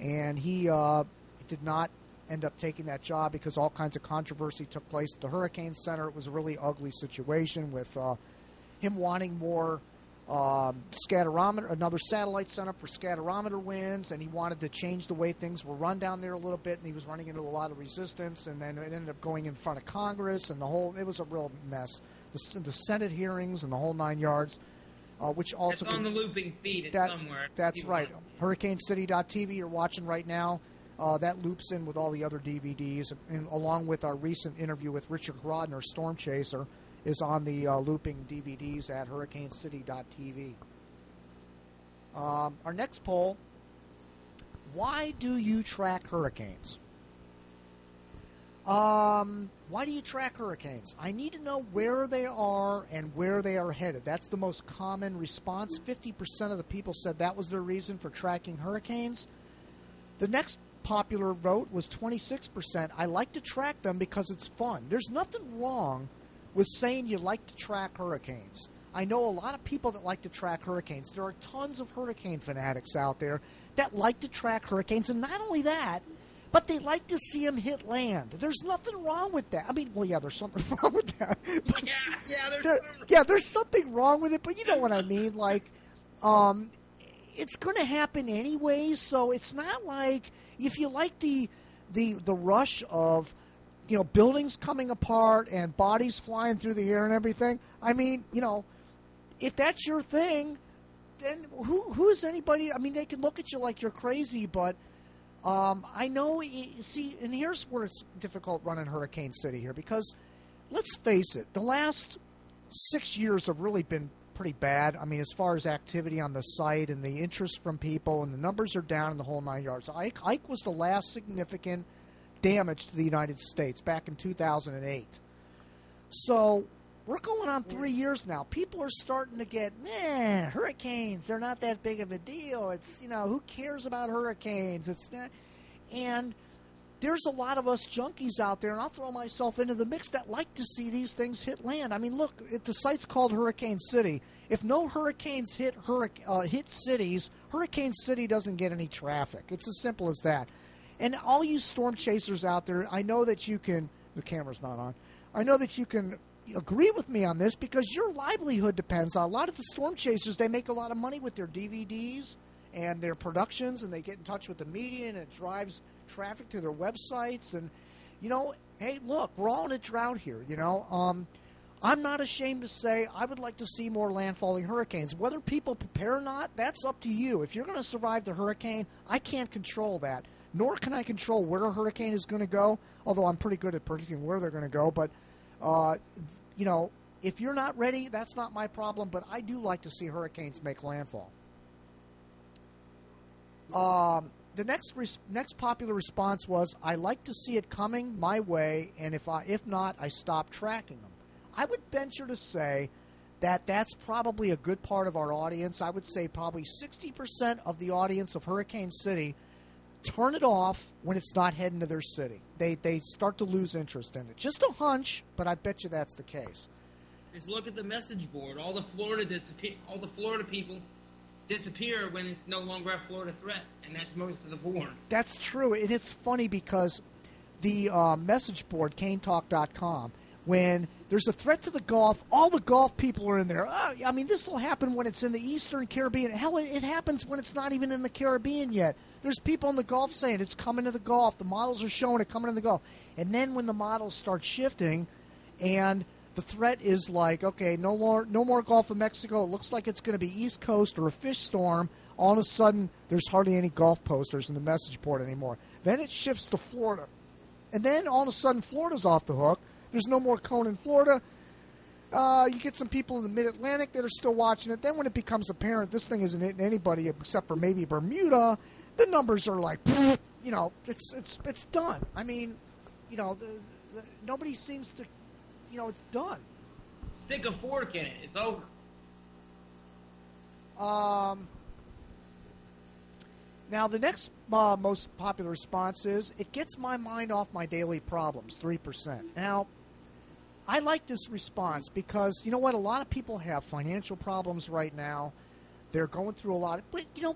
And he did not end up taking that job because all kinds of controversy took place at the Hurricane Center. It was a really ugly situation with him wanting more scatterometer, another satellite center for scatterometer winds, and he wanted to change the way things were run down there a little bit, and he was running into a lot of resistance, and then it ended up going in front of Congress, and it was a real mess. The Senate hearings and the whole 9 yards. Which also
it's on the looping feed. It's somewhere.
That's right. HurricaneCity.tv you're watching right now. That loops in with all the other DVDs, and along with our recent interview with Richard Rodner, Storm Chaser, is on the looping DVDs at HurricaneCity.tv. Our next poll: why do you track hurricanes? Why do you track hurricanes? I need to know where they are and where they are headed. That's the most common response. 50% of the people said that was their reason for tracking hurricanes. The next popular vote was 26%. I like to track them because it's fun. There's nothing wrong with saying you like to track hurricanes. I know a lot of people that like to track hurricanes. There are tons of hurricane fanatics out there that like to track hurricanes, and not only that, but they like to see them hit land. There's nothing wrong with that. I mean, well, yeah, there's something wrong with that. There's something wrong with it, but you know what I mean. Like, it's going to happen anyways, so it's not like if you like the rush of, you know, buildings coming apart and bodies flying through the air and everything. I mean, you know, if that's your thing, then who is anybody? I mean, they can look at you like you're crazy, but I know. See, and here's where it's difficult running Hurricane City here, because let's face it, the last 6 years have really been pretty bad. I mean, as far as activity on the site and the interest from people, and the numbers are down in the whole 9 yards. Ike was the last significant damage to the United States back in 2008. So we're going on 3 years now. People are starting to get, hurricanes, they're not that big of a deal. It's, you know, who cares about hurricanes? It's not, and there's a lot of us junkies out there, and I'll throw myself into the mix, that like to see these things hit land. I mean, look, the site's called Hurricane City. If no hurricanes hit cities, Hurricane City doesn't get any traffic. It's as simple as that. And all you storm chasers out there, I know that you can, the camera's not on, I know that you can agree with me on this, because your livelihood depends on a lot of the storm chasers. They make a lot of money with their DVDs and their productions, and they get in touch with the media, and it drives traffic to their websites. And, you know, hey, look, we're all in a drought here, you know. I'm not ashamed to say I would like to see more landfalling hurricanes. Whether people prepare or not, that's up to you. If you're going to survive the hurricane, I can't control that. Nor can I control where a hurricane is going to go, although I'm pretty good at predicting where they're going to go. But, you know, if you're not ready, that's not my problem. But I do like to see hurricanes make landfall. The next popular response was, I like to see it coming my way, and if not, I stop tracking them. I would venture to say that that's probably a good part of our audience. I would say probably 60% of the audience of Hurricane City turn it off when it's not heading to their city. They start to lose interest in it. Just a hunch, but I bet you that's the case.
Just look at the message board. All the Florida people disappear when it's no longer a Florida threat, and that's most of the board. That's
true, and it's funny because the message board, canetalk.com, when there's a threat to the Gulf, all the Gulf people are in there. I mean, this will happen when it's in the Eastern Caribbean. Hell, it happens when it's not even in the Caribbean yet. There's people in the Gulf saying it's coming to the Gulf. The models are showing it coming to the Gulf. And then when the models start shifting and the threat is like, okay, no more Gulf of Mexico. It looks like it's going to be East Coast or a fish storm. All of a sudden, there's hardly any Gulf posters in the message board anymore. Then it shifts to Florida. And then all of a sudden, Florida's off the hook. There's no more cone in Florida. You get some people in the mid-Atlantic that are still watching it. Then when it becomes apparent this thing isn't hitting anybody except for maybe Bermuda, the numbers are like, you know, it's done. I mean, you know, nobody seems to, you know, it's done.
Stick a fork in it. It's over.
Now, the next most popular response is, it gets my mind off my daily problems, 3%. Now, I like this response because, you know what, a lot of people have financial problems right now. They're going through a lot. But, you know,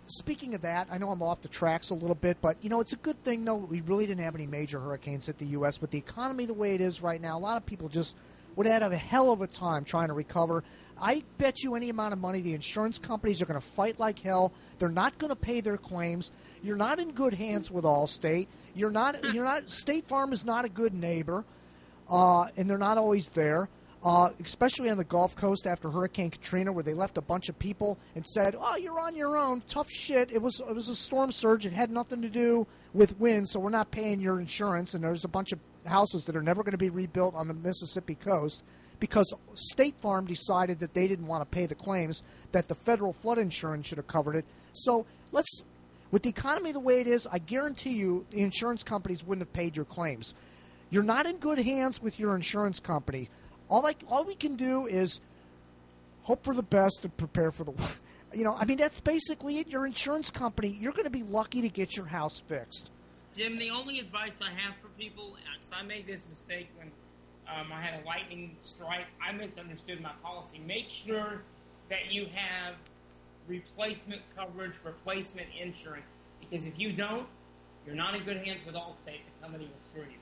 speaking of that, I know I'm off the tracks a little bit, but, you know, it's a good thing, though. We really didn't have any major hurricanes hit the U.S. With the economy the way it is right now, a lot of people just would have had a hell of a time trying to recover. I bet you any amount of money the insurance companies are going to fight like hell. They're not going to pay their claims. You're not in good hands with Allstate. You're not. State Farm is not a good neighbor, and they're not always there. Especially on the Gulf Coast after Hurricane Katrina, where they left a bunch of people and said, "Oh, you're on your own. Tough shit. It was a storm surge. It had nothing to do with wind, so we're not paying your insurance." And there's a bunch of houses that are never going to be rebuilt on the Mississippi coast because State Farm decided that they didn't want to pay the claims, that the federal flood insurance should have covered it. So With the economy the way it is, I guarantee you the insurance companies wouldn't have paid your claims. You're not in good hands with your insurance company. All we can do is hope for the best and prepare for the worst. That's basically it. Your insurance company, you're going to be lucky to get your house fixed.
Jim, the only advice I have for people, because I made this mistake when I had a lightning strike, I misunderstood my policy. Make sure that you have replacement coverage, replacement insurance, because if you don't, you're not in good hands with Allstate. The company will screw you.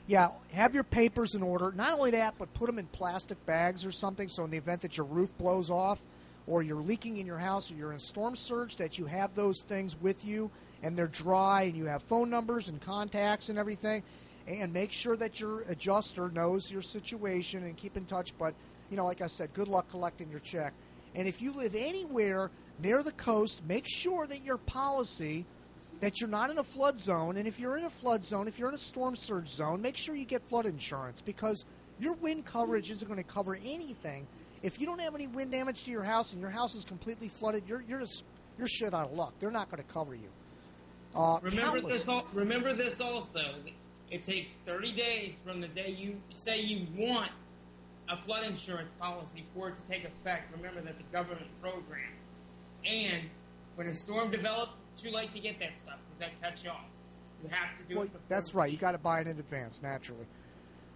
Yeah, have your papers in order. Not only that, but put them in plastic bags or something, so in the event that your roof blows off or you're leaking in your house or you're in a storm surge, that you have those things with you and they're dry and you have phone numbers and contacts and everything. And make sure that your adjuster knows your situation and keep in touch. But, like I said, good luck collecting your check. And if you live anywhere near the coast, make sure that your policy, that you're not in a flood zone. And if you're in a flood zone, if you're in a storm surge zone, make sure you get flood insurance, because your wind coverage isn't going to cover anything. If you don't have any wind damage to your house and your house is completely flooded, you're shit out of luck. They're not going to cover you.
Remember this also. It takes 30 days from the day you say you want a flood insurance policy for it to take effect. Remember that the government program. And when a storm develops, it's too late to get that stuff because that cuts you off. You have to do it before.
That's right. You got to buy it in advance, naturally.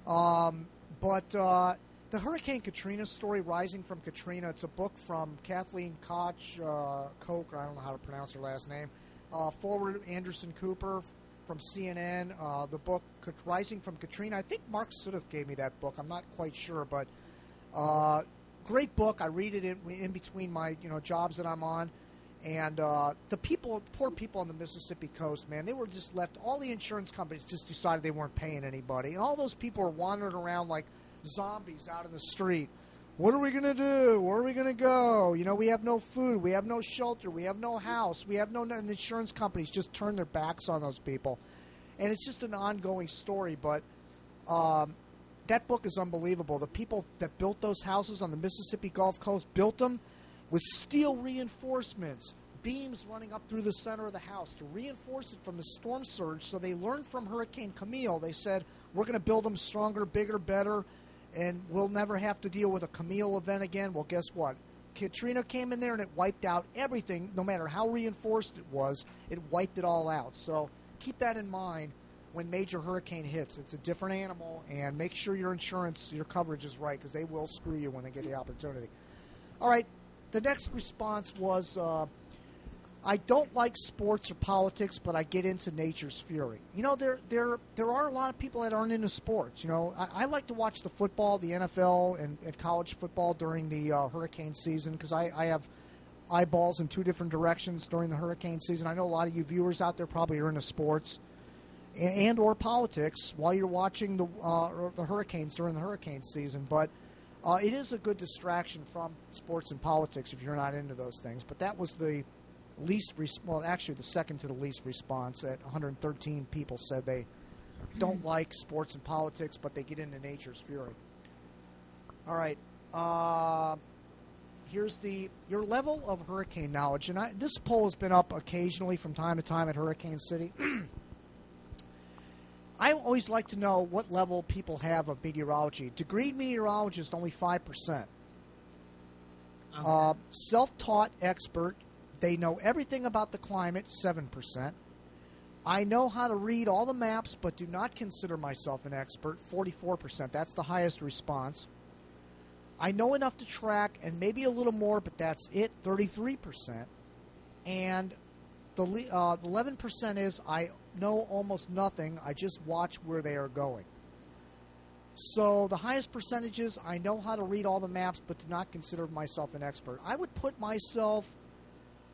But the Hurricane Katrina story, Rising from Katrina, it's a book from Kathleen Koch, Koch, I don't know how to pronounce her last name, forward Anderson Cooper from CNN, the book Rising from Katrina. I think Mark Sudduth gave me that book. I'm not quite sure, but great book. I read it in between my jobs that I'm on. And the poor people on the Mississippi coast, man, they were just left. All the insurance companies just decided they weren't paying anybody. And all those people are wandering around like zombies out in the street. What are we going to do? Where are we going to go? We have no food. We have no shelter. We have no house. We have no and the insurance companies just turn their backs on those people. And it's just an ongoing story. But that book is unbelievable. The people that built those houses on the Mississippi Gulf Coast built them with steel reinforcements, beams running up through the center of the house to reinforce it from the storm surge. So they learned from Hurricane Camille. They said, we're going to build them stronger, bigger, better, and we'll never have to deal with a Camille event again. Well, guess what? Katrina came in there and it wiped out everything. No matter how reinforced it was, it wiped it all out. So keep that in mind when major hurricane hits. It's a different animal, and make sure your insurance, your coverage is right, because they will screw you when they get the opportunity. All right, the next response was, I don't like sports or politics, but I get into nature's fury. There are a lot of people that aren't into sports. I like to watch the football, the NFL, and college football during the hurricane season, because I have eyeballs in two different directions during the hurricane season. I know a lot of you viewers out there probably are into sports and or politics while you're watching the hurricanes during the hurricane season, but it is a good distraction from sports and politics if you're not into those things. But that was the the second to the least response. At 113 people said they don't like sports and politics, but they get into nature's fury. All right. Here's your level of hurricane knowledge. And this poll has been up occasionally from time to time at Hurricane City. I always like to know what level people have of meteorology. Degreed meteorologist, only 5%. Okay. Self-taught expert, they know everything about the climate, 7%. I know how to read all the maps, but do not consider myself an expert, 44%. That's the highest response. I know enough to track, and maybe a little more, but that's it, 33%. And the 11% is I know almost nothing. I just watch where they are going. So the highest percentage is I know how to read all the maps, but do not consider myself an expert. I would put myself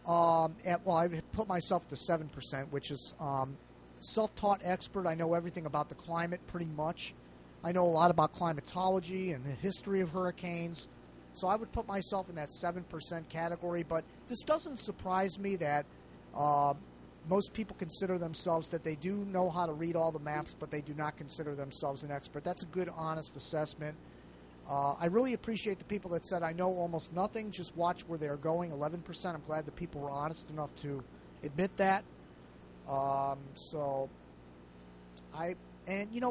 I would put myself to 7%, which is self-taught expert. I know everything about the climate pretty much. I know a lot about climatology and the history of hurricanes. So I would put myself in that 7% category. But this doesn't surprise me that most people consider themselves that they do know how to read all the maps, but they do not consider themselves an expert. That's a good, honest assessment. I really appreciate the people that said, I know almost nothing, just watch where they're going, 11%. I'm glad the people were honest enough to admit that.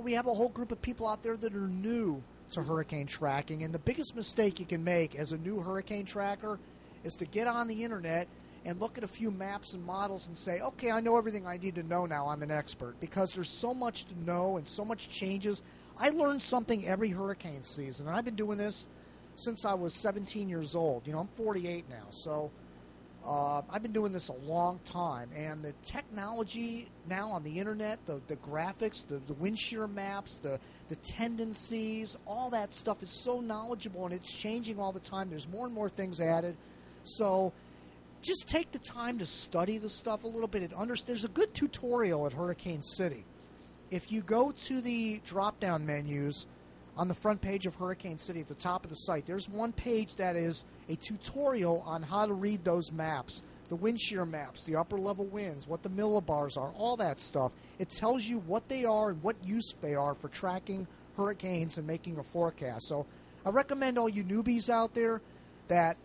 We have a whole group of people out there that are new to hurricane tracking, and the biggest mistake you can make as a new hurricane tracker is to get on the internet and look at a few maps and models and say, okay, I know everything I need to know now, I'm an expert, because there's so much to know and so much changes. I learn something every hurricane season, and I've been doing this since I was 17 years old. I'm 48 now, so I've been doing this a long time, and the technology now on the internet, the graphics, the wind shear maps, the tendencies, all that stuff is so knowledgeable, and it's changing all the time. There's more and more things added. So just take the time to study the stuff a little bit. There's a good tutorial at Hurricane City. If you go to the drop-down menus on the front page of Hurricane City at the top of the site, there's one page that is a tutorial on how to read those maps, the wind shear maps, the upper-level winds, what the millibars are, all that stuff. It tells you what they are and what use they are for tracking hurricanes and making a forecast. So I recommend all you newbies out there that,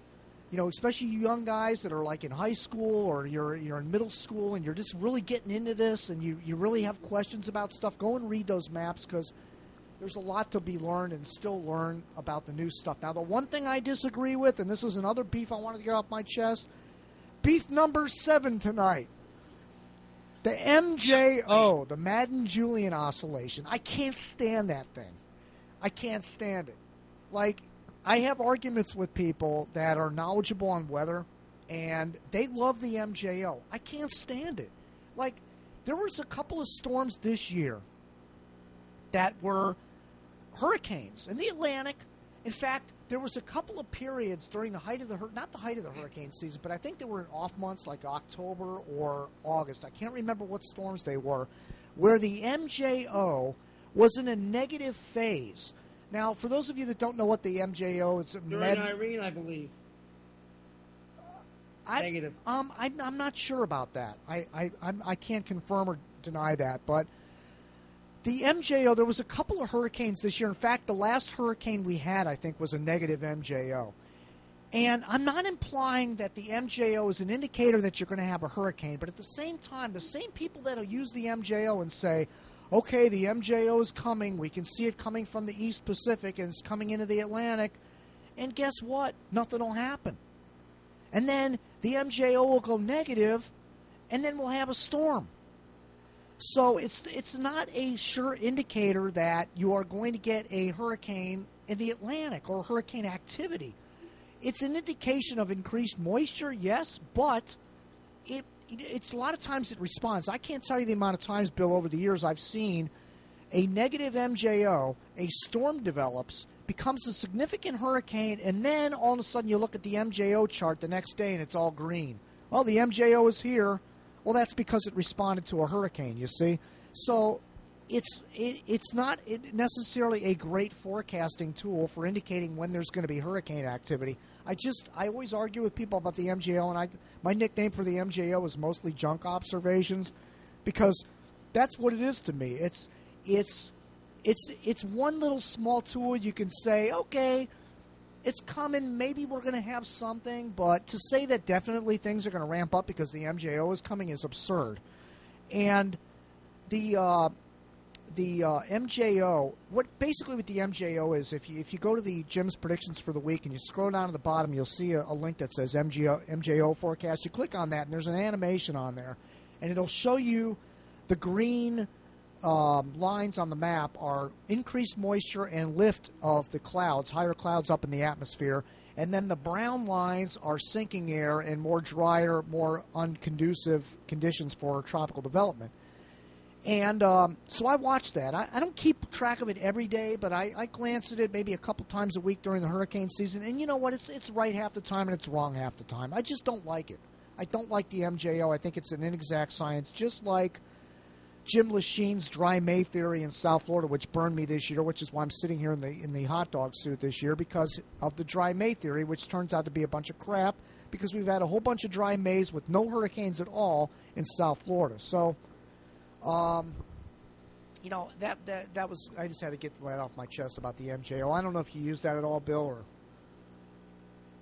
especially you young guys that are like in high school or you're in middle school and you're just really getting into this and you really have questions about stuff, go and read those maps, because there's a lot to be learned and still learn about the new stuff. Now, the one thing I disagree with, and this is another beef I wanted to get off my chest, beef number 7 tonight. The MJO, the Madden-Julian Oscillation. I can't stand that thing. I can't stand it. Like, I have arguments with people that are knowledgeable on weather, and they love the MJO. I can't stand it. Like, there was a couple of storms this year that were hurricanes in the Atlantic. In fact, there was a couple of periods during the height of not the height of the hurricane season, but I think they were in off months like October or August. I can't remember what storms they were, where the MJO was in a negative phase. Now, for those of you that don't know what the MJO is,
during Irene, I believe. Negative.
I'm not sure about that. I can't confirm or deny that, but the MJO, there was a couple of hurricanes this year. In fact, the last hurricane we had, I think, was a negative MJO. And I'm not implying that the MJO is an indicator that you're going to have a hurricane, but at the same time, the same people that will use the MJO and say, okay, the MJO is coming, we can see it coming from the East Pacific and it's coming into the Atlantic, and guess what? Nothing will happen. And then the MJO will go negative, and then we'll have a storm. So it's not a sure indicator that you are going to get a hurricane in the Atlantic or hurricane activity. It's an indication of increased moisture, yes, but it's a lot of times it responds. I can't tell you the amount of times, Bill, over the years I've seen a negative MJO, a storm develops, becomes a significant hurricane, and then all of a sudden you look at the MJO chart the next day and it's all green. Well, the MJO is here. Well, that's because it responded to a hurricane, you see. So it's not necessarily a great forecasting tool for indicating when there's going to be hurricane activity. I always argue with people about the MJO, and my nickname for the MJO is mostly junk observations, because that's what it is to me. It's one little small tool you can say, okay, it's coming, maybe we're going to have something, but to say that definitely things are going to ramp up because the MJO is coming is absurd. And the MJO, what the MJO is, if you go to the Jim's predictions for the week and you scroll down to the bottom, you'll see a link that says MJO forecast. You click on that, and there's an animation on there, and it'll show you the green lines on the map are increased moisture and lift of the clouds, higher clouds up in the atmosphere, and then the brown lines are sinking air and more drier, more unconducive conditions for tropical development. And so I watch that. I don't keep track of it every day, but I glance at it maybe a couple times a week during the hurricane season, and you know what? It's right half the time and it's wrong half the time. I just don't like it. I don't like the MJO. I think it's an inexact science, just like Jim Lachine's dry May theory in South Florida, which burned me this year, which is why I'm sitting here in the hot dog suit this year, because of the dry May theory, which turns out to be a bunch of crap, because we've had a whole bunch of dry Mays with no hurricanes at all in South Florida. So, that was, I just had to get that off my chest about the MJO. I don't know if you use that at all, Bill, or...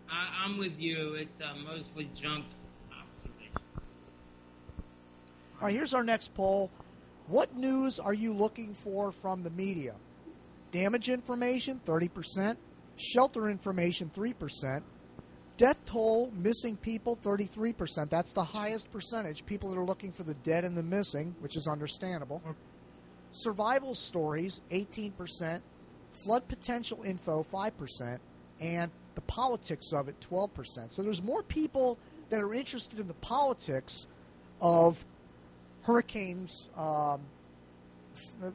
I'm with you. It's mostly junk observations.
All right, here's our next poll. What news are you looking for from the media? Damage information, 30%. Shelter information, 3%. Death toll, missing people, 33%. That's the highest percentage. People that are looking for the dead and the missing, which is understandable. Survival stories, 18%. Flood potential info, 5%. And the politics of it, 12%. So there's more people that are interested in the politics of hurricanes,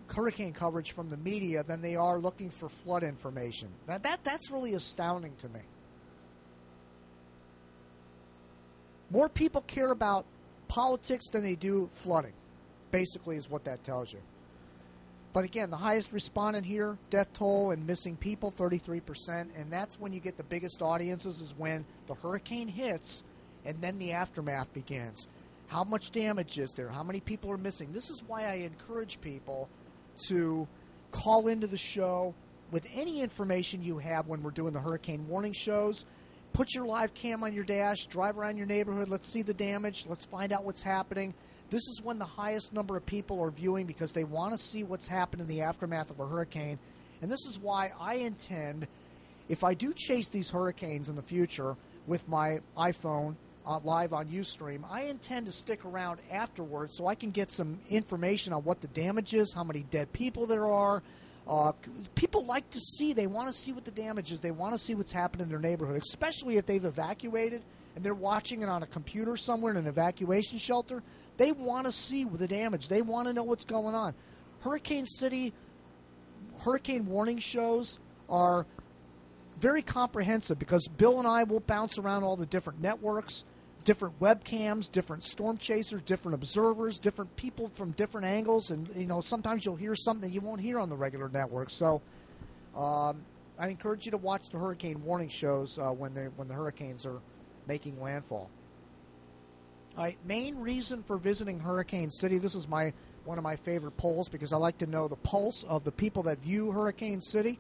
hurricane coverage from the media than they are looking for flood information. That's really astounding to me. More people care about politics than they do flooding, basically is what that tells you. But again, the highest respondent here, death toll and missing people, 33%, and that's when you get the biggest audiences is when the hurricane hits and then the aftermath begins. How much damage is there? How many people are missing? This is why I encourage people to call into the show with any information you have when we're doing the hurricane warning shows. Put your live cam on your dash, drive around your neighborhood, let's see the damage, let's find out what's happening. This is when the highest number of people are viewing because they want to see what's happened in the aftermath of a hurricane. And this is why I intend, if I do chase these hurricanes in the future with my iPhone live on Ustream, I intend to stick around afterwards so I can get some information on what the damage is, how many dead people there are. People like to see, they want to see what the damage is. They want to see what's happened in their neighborhood, especially if they've evacuated and they're watching it on a computer somewhere in an evacuation shelter. They want to see the damage. They want to know what's going on. Hurricane City, hurricane warning shows are very comprehensive because Bill and I will bounce around all the different networks, different webcams, different storm chasers, different observers, different people from different angles, and sometimes you'll hear something you won't hear on the regular network. So I encourage you to watch the hurricane warning shows when the hurricanes are making landfall. All right, main reason for visiting Hurricane City. This is one of my favorite polls because I like to know the pulse of the people that view Hurricane City.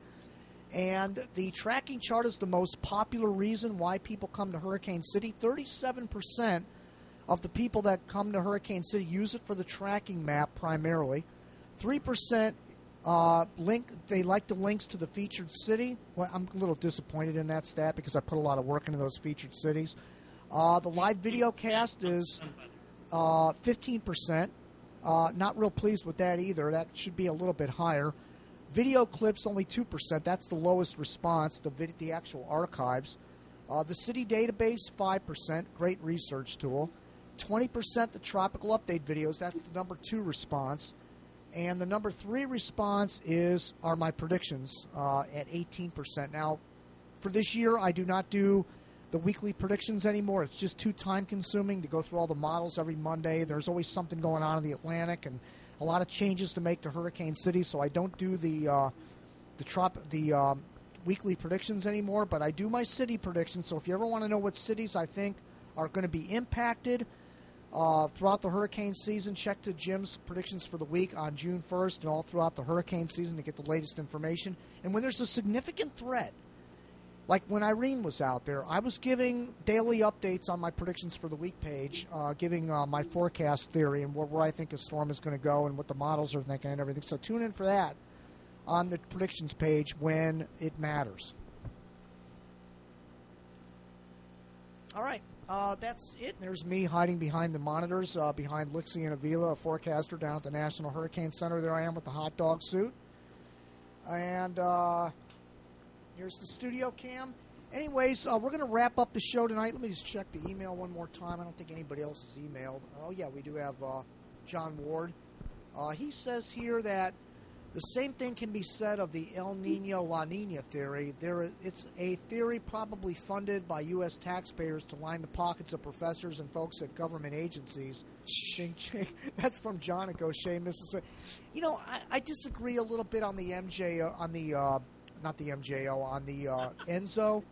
And the tracking chart is the most popular reason why people come to Hurricane City. 37% of the people that come to Hurricane City use it for the tracking map primarily. 3% they like the links to the featured city. Well, I'm a little disappointed in that stat because I put a lot of work into those featured cities. The live video cast is 15%. Not real pleased with that either. That should be a little bit higher. Video clips, only 2%. That's the lowest response, the actual archives. The city database, 5%. Great research tool. 20% the tropical update videos. That's the number 2 response. And the number 3 response are my predictions at 18%. Now, for this year, I do not do the weekly predictions anymore. It's just too time-consuming to go through all the models every Monday. There's always something going on in the Atlantic and a lot of changes to make to Hurricane City, so I don't do the weekly predictions anymore, but I do my city predictions. So if you ever want to know what cities I think are going to be impacted throughout the hurricane season, check to Jim's predictions for the week on June 1st and all throughout the hurricane season to get the latest information. And when there's a significant threat, like when Irene was out there, I was giving daily updates on my predictions for the week page, giving my forecast theory and where I think a storm is going to go and what the models are thinking and everything. So tune in for that on the predictions page when it matters. All right, that's it. There's me hiding behind the monitors, behind Lixie and Avila, a forecaster down at the National Hurricane Center. There I am with the hot dog suit. And here's the studio cam. Anyways, we're going to wrap up the show tonight. Let me just check the email one more time. I don't think anybody else has emailed. Oh, yeah, we do have John Ward. He says here that the same thing can be said of the El Nino-La Nina theory. It's a theory probably funded by U.S. taxpayers to line the pockets of professors and folks at government agencies. That's from John at Gaucher, Mississippi. I disagree a little bit on the MJO, on the not the MJO, on the Enzo.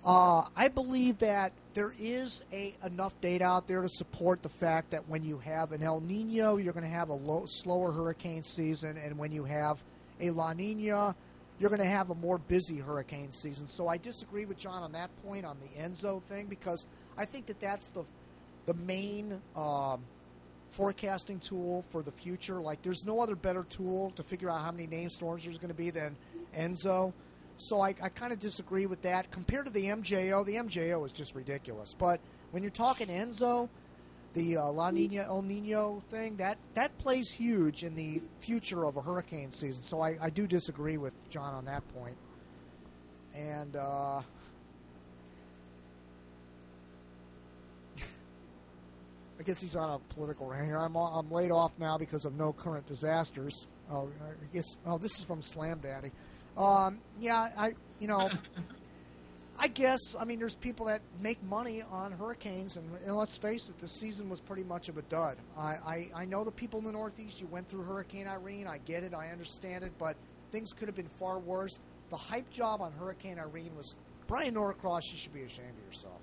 I believe that there is enough data out there to support the fact that when you have an El Nino, you're going to have a slower hurricane season, and when you have a La Nina, you're going to have a more busy hurricane season. So I disagree with John on that point on the Enzo thing because I think that that's the main forecasting tool for the future. Like, there's no other better tool to figure out how many named storms there's going to be than ENSO. So I kind of disagree with that. Compared to the MJO is just ridiculous. But when you're talking ENSO, the La Nina, El Nino thing, that plays huge in the future of a hurricane season. So I do disagree with John on that point. And I guess he's on a political rant here. I'm laid off now because of no current disasters. This is from Slam Daddy. I guess, there's people that make money on hurricanes, and let's face it, this season was pretty much of a dud. I know the people in the Northeast, you went through Hurricane Irene, I get it, I understand it, but things could have been far worse. The hype job on Hurricane Irene was, Brian Norcross, you should be ashamed of yourself.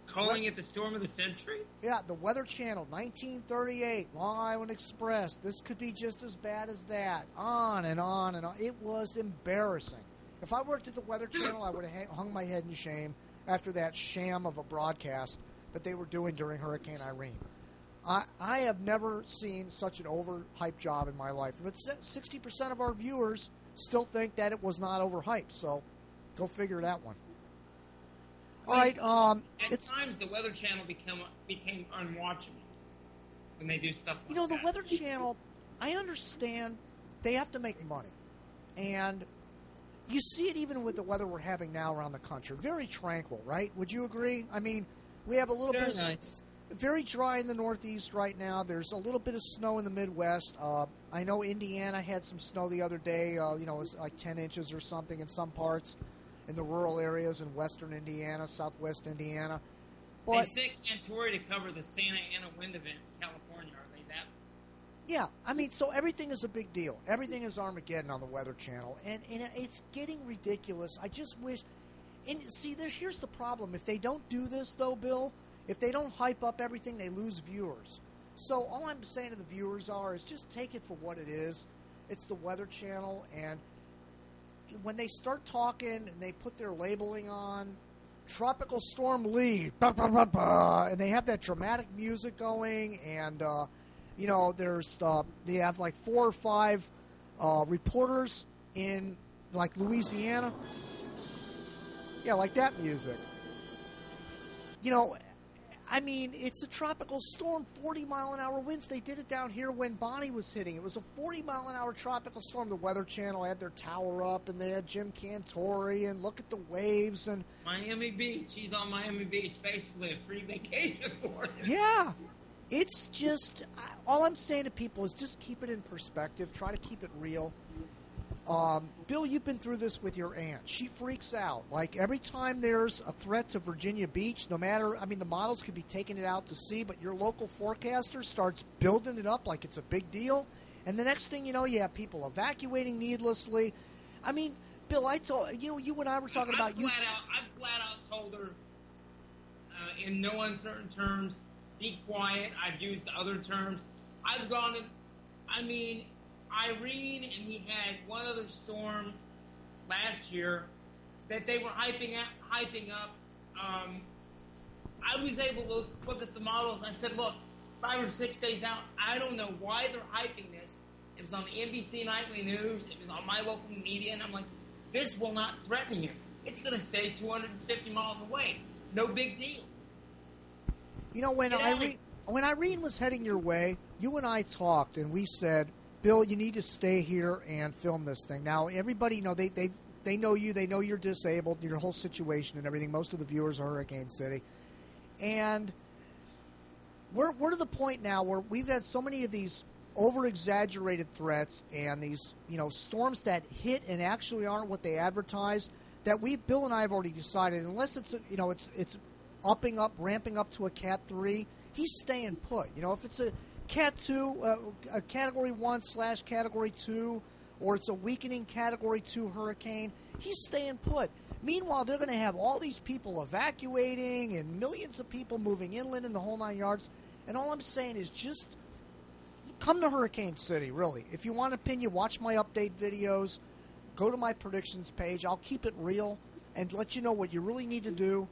Calling it the storm of the century?
Yeah, the Weather Channel, 1938, Long Island Express. This could be just as bad as that. On and on and on. It was embarrassing. If I worked at the Weather Channel, I would have hung my head in shame after that sham of a broadcast that they were doing during Hurricane Irene. I have never seen such an overhyped job in my life. But 60% of our viewers still think that it was not overhyped, so go figure that one. All right.
At times, the Weather Channel became unwatchable when they do stuff like that.
The Weather Channel, I understand they have to make money. And you see it even with the weather we're having now around the country. Very tranquil, right? Would you agree? We have a little bit of
nice.
Very dry in the Northeast right now. There's a little bit of snow in the Midwest. I know Indiana had some snow the other day. It was like 10 inches or something in some parts. In the rural areas in western Indiana, southwest Indiana. But,
they sent Cantori to cover the Santa Ana wind event in California. Are they that?
Yeah, so everything is a big deal. Everything is Armageddon on the Weather Channel. And it's getting ridiculous. I just wish... And see, here's the problem. If they don't do this, though, Bill, if they don't hype up everything, they lose viewers. So all I'm saying to the viewers is just take it for what it is. It's the Weather Channel, and when they start talking and they put their labeling on, Tropical Storm Lee, bah, bah, bah, bah, and they have that dramatic music going, and they have like 4 or 5 reporters in like Louisiana, like that music. It's a tropical storm, 40-mile-an-hour winds. They did it down here when Bonnie was hitting. It was a 40-mile-an-hour tropical storm. The Weather Channel had their tower up, and they had Jim Cantori, and look at the waves. And
Miami Beach. He's on Miami Beach, basically a free vacation for him.
Yeah. It's just, all I'm saying to people is just keep it in perspective. Try to keep it real. Bill, you've been through this with your aunt. She freaks out. Like, every time there's a threat to Virginia Beach, no matter, the models could be taking it out to sea, but your local forecaster starts building it up like it's a big deal. And the next thing you know, you have people evacuating needlessly. Bill, I told you and I were talking about
I flat out told her, in no uncertain terms, be quiet. I've used other terms. I've gone in, Irene, and we had one other storm last year that they were hyping up. I was able to look at the models. I said, look, 5 or 6 days out, I don't know why they're hyping this. It was on the NBC Nightly News. It was on my local media. And I'm like, this will not threaten you. It's going to stay 250 miles away. No big deal.
When Irene was heading your way, you and I talked, and we said, Bill, you need to stay here and film this thing. Now, everybody, they know you. They know you're disabled, your whole situation and everything. Most of the viewers are Hurricane City. And we're to the point now where we've had so many of these over-exaggerated threats and these, storms that hit and actually aren't what they advertised, that Bill and I have already decided, unless it's, it's ramping up to a Cat 3, he's staying put. If it's a Cat 2, a Category 1/Category 2, or it's a weakening Category 2 hurricane, he's staying put. Meanwhile, they're going to have all these people evacuating and millions of people moving inland in the whole 9 yards. And all I'm saying is just come to Hurricane City, really. If you want an opinion, watch my update videos. Go to my predictions page. I'll keep it real and let you know what you really need to do.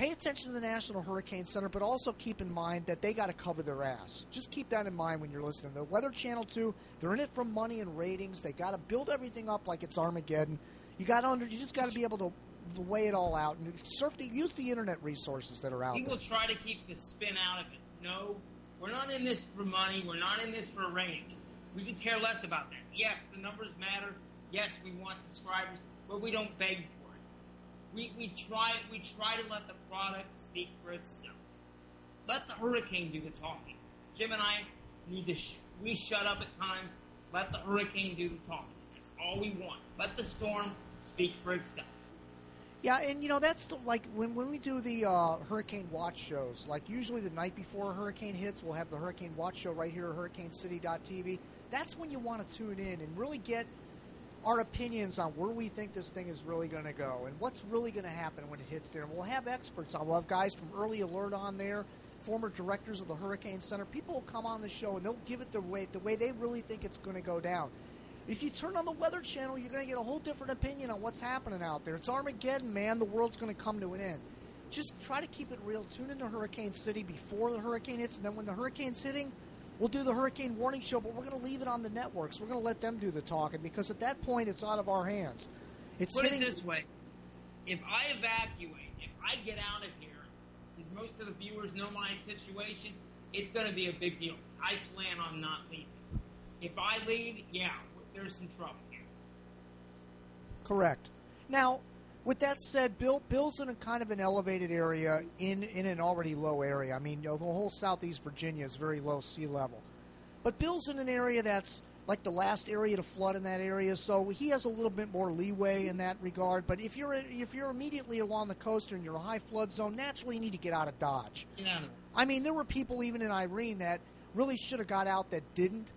pay attention to the National Hurricane Center, but also keep in mind that they got to cover their ass. Just keep that in mind when you're listening. The Weather Channel, too, they're in it for money and ratings. They got to build everything up like it's Armageddon. You just got to be able to weigh it all out and use the internet resources that are out there.
People try to keep the spin out of it. No, we're not in this for money. We're not in this for ratings. We could care less about that. Yes, the numbers matter. Yes, we want subscribers, but we don't beg for it. We try to let the product speak for itself. Let the hurricane do the talking. Jim and I need to we shut up at times. Let the hurricane do the talking. That's all we want. Let the storm speak for itself.
Yeah, and that's like when we do the hurricane watch shows. Like usually the night before a hurricane hits, we'll have the hurricane watch show right here at HurricaneCity.tv. That's when you want to tune in and really get our opinions on where we think this thing is really going to go and what's really going to happen when it hits there. And we'll have experts on. We'll have guys from Early Alert on there, former directors of the Hurricane Center. People will come on the show and they'll give it the way they really think it's going to go down. If you turn on the Weather Channel, you're going to get a whole different opinion on what's happening out there. It's Armageddon, man. The world's going to come to an end. Just try to keep it real. Tune into Hurricane City before the hurricane hits, and then when the hurricane's hitting, we'll do the hurricane warning show, but we're going to leave it on the networks. We're going to let them do the talking because at that point, it's out of our hands.
Put it this way. If I evacuate, if I get out of here, because most of the viewers know my situation, it's going to be a big deal. I plan on not leaving. If I leave, yeah, there's some trouble here.
Correct. Now, with that said, Bill's in a kind of an elevated area in an already low area. I mean, the whole southeast Virginia is very low sea level. But Bill's in an area that's like the last area to flood in that area, so he has a little bit more leeway in that regard. But if you're immediately along the coast and you're a high flood zone, naturally you need to get out of Dodge.
Yeah.
I mean, there were people even in Irene that really should have got out that didn't.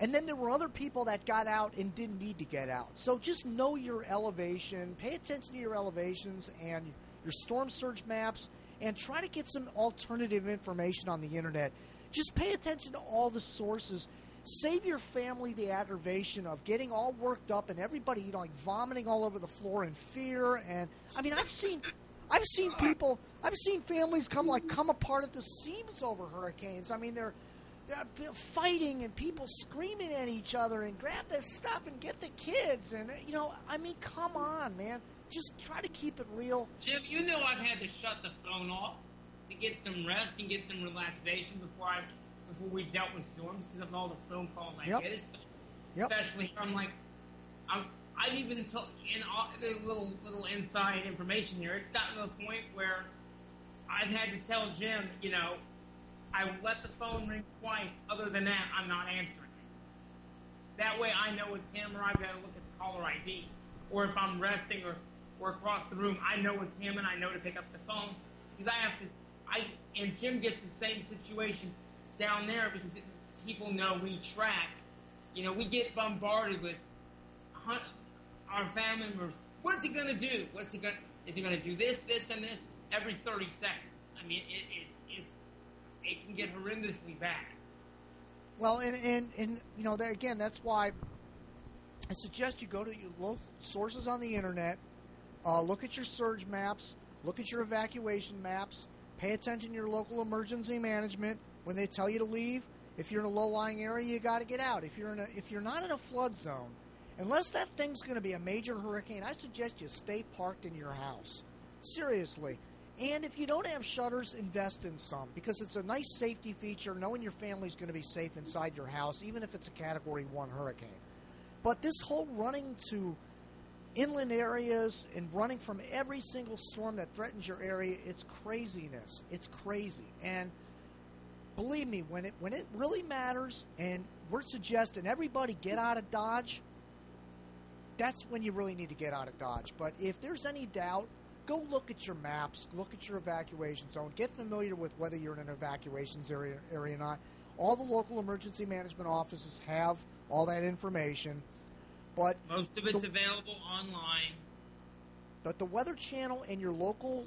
And then there were other people that got out and didn't need to get out. So just know your elevation, pay attention to your elevations and your storm surge maps, and try to get some alternative information on the internet. Just pay attention to all the sources. Save your family the aggravation of getting all worked up and everybody, like vomiting all over the floor in fear. And I mean, I've seen families come apart at the seams over hurricanes. I mean, they're fighting and people screaming at each other and grab this stuff and get the kids. And, I mean, come on, man. Just try to keep it real.
Jim, I've had to shut the phone off to get some rest and get some relaxation before we dealt with storms because of all the phone calls I get. Especially from, I've even told, in all the little inside information here, it's gotten to the point where I've had to tell Jim, I will let the phone ring twice. Other than that, I'm not answering it. That way I know it's him, or I've got to look at the caller ID. Or if I'm resting or across the room, I know it's him and I know to pick up the phone. Because and Jim gets the same situation down there because people know we track. We get bombarded with our family members. What's he going to do? Is he going to do this, this, and this every 30 seconds? I mean, it can get horrendously bad.
Well, and again, that's why I suggest you go to your local sources on the internet, look at your surge maps, look at your evacuation maps, pay attention to your local emergency management when they tell you to leave. If you're in a low-lying area, you got to get out. If you're not in a flood zone, unless that thing's going to be a major hurricane, I suggest you stay parked in your house. Seriously. And if you don't have shutters, invest in some, because it's a nice safety feature, knowing your family's going to be safe inside your house, even if it's a Category 1 hurricane. But this whole running to inland areas and running from every single storm that threatens your area, it's craziness. It's crazy. And believe me, when it really matters, and we're suggesting everybody get out of Dodge, that's when you really need to get out of Dodge. But if there's any doubt, go look at your maps, look at your evacuation zone, get familiar with whether you're in an evacuations area or not. All the local emergency management offices have all that information, but
most of it's available online.
But the Weather Channel and your local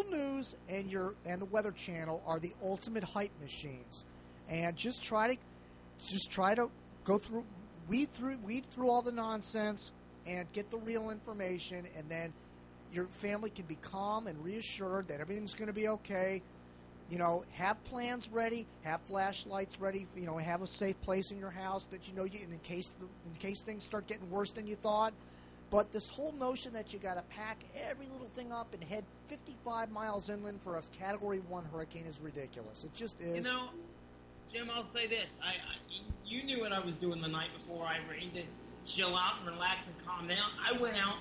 news and the Weather Channel are the ultimate hype machines. And just try to weed through all the nonsense and get the real information, and then your family can be calm and reassured that everything's going to be okay. You know, have plans ready, have flashlights ready. You know, have a safe place in your house that you know you in case things start getting worse than you thought. But this whole notion that you got to pack every little thing up and head 55 miles inland for a Category 1 hurricane is ridiculous. It just is.
You know, Jim, I'll say this: you knew what I was doing the night before Irene to chill out and relax and calm down. I went out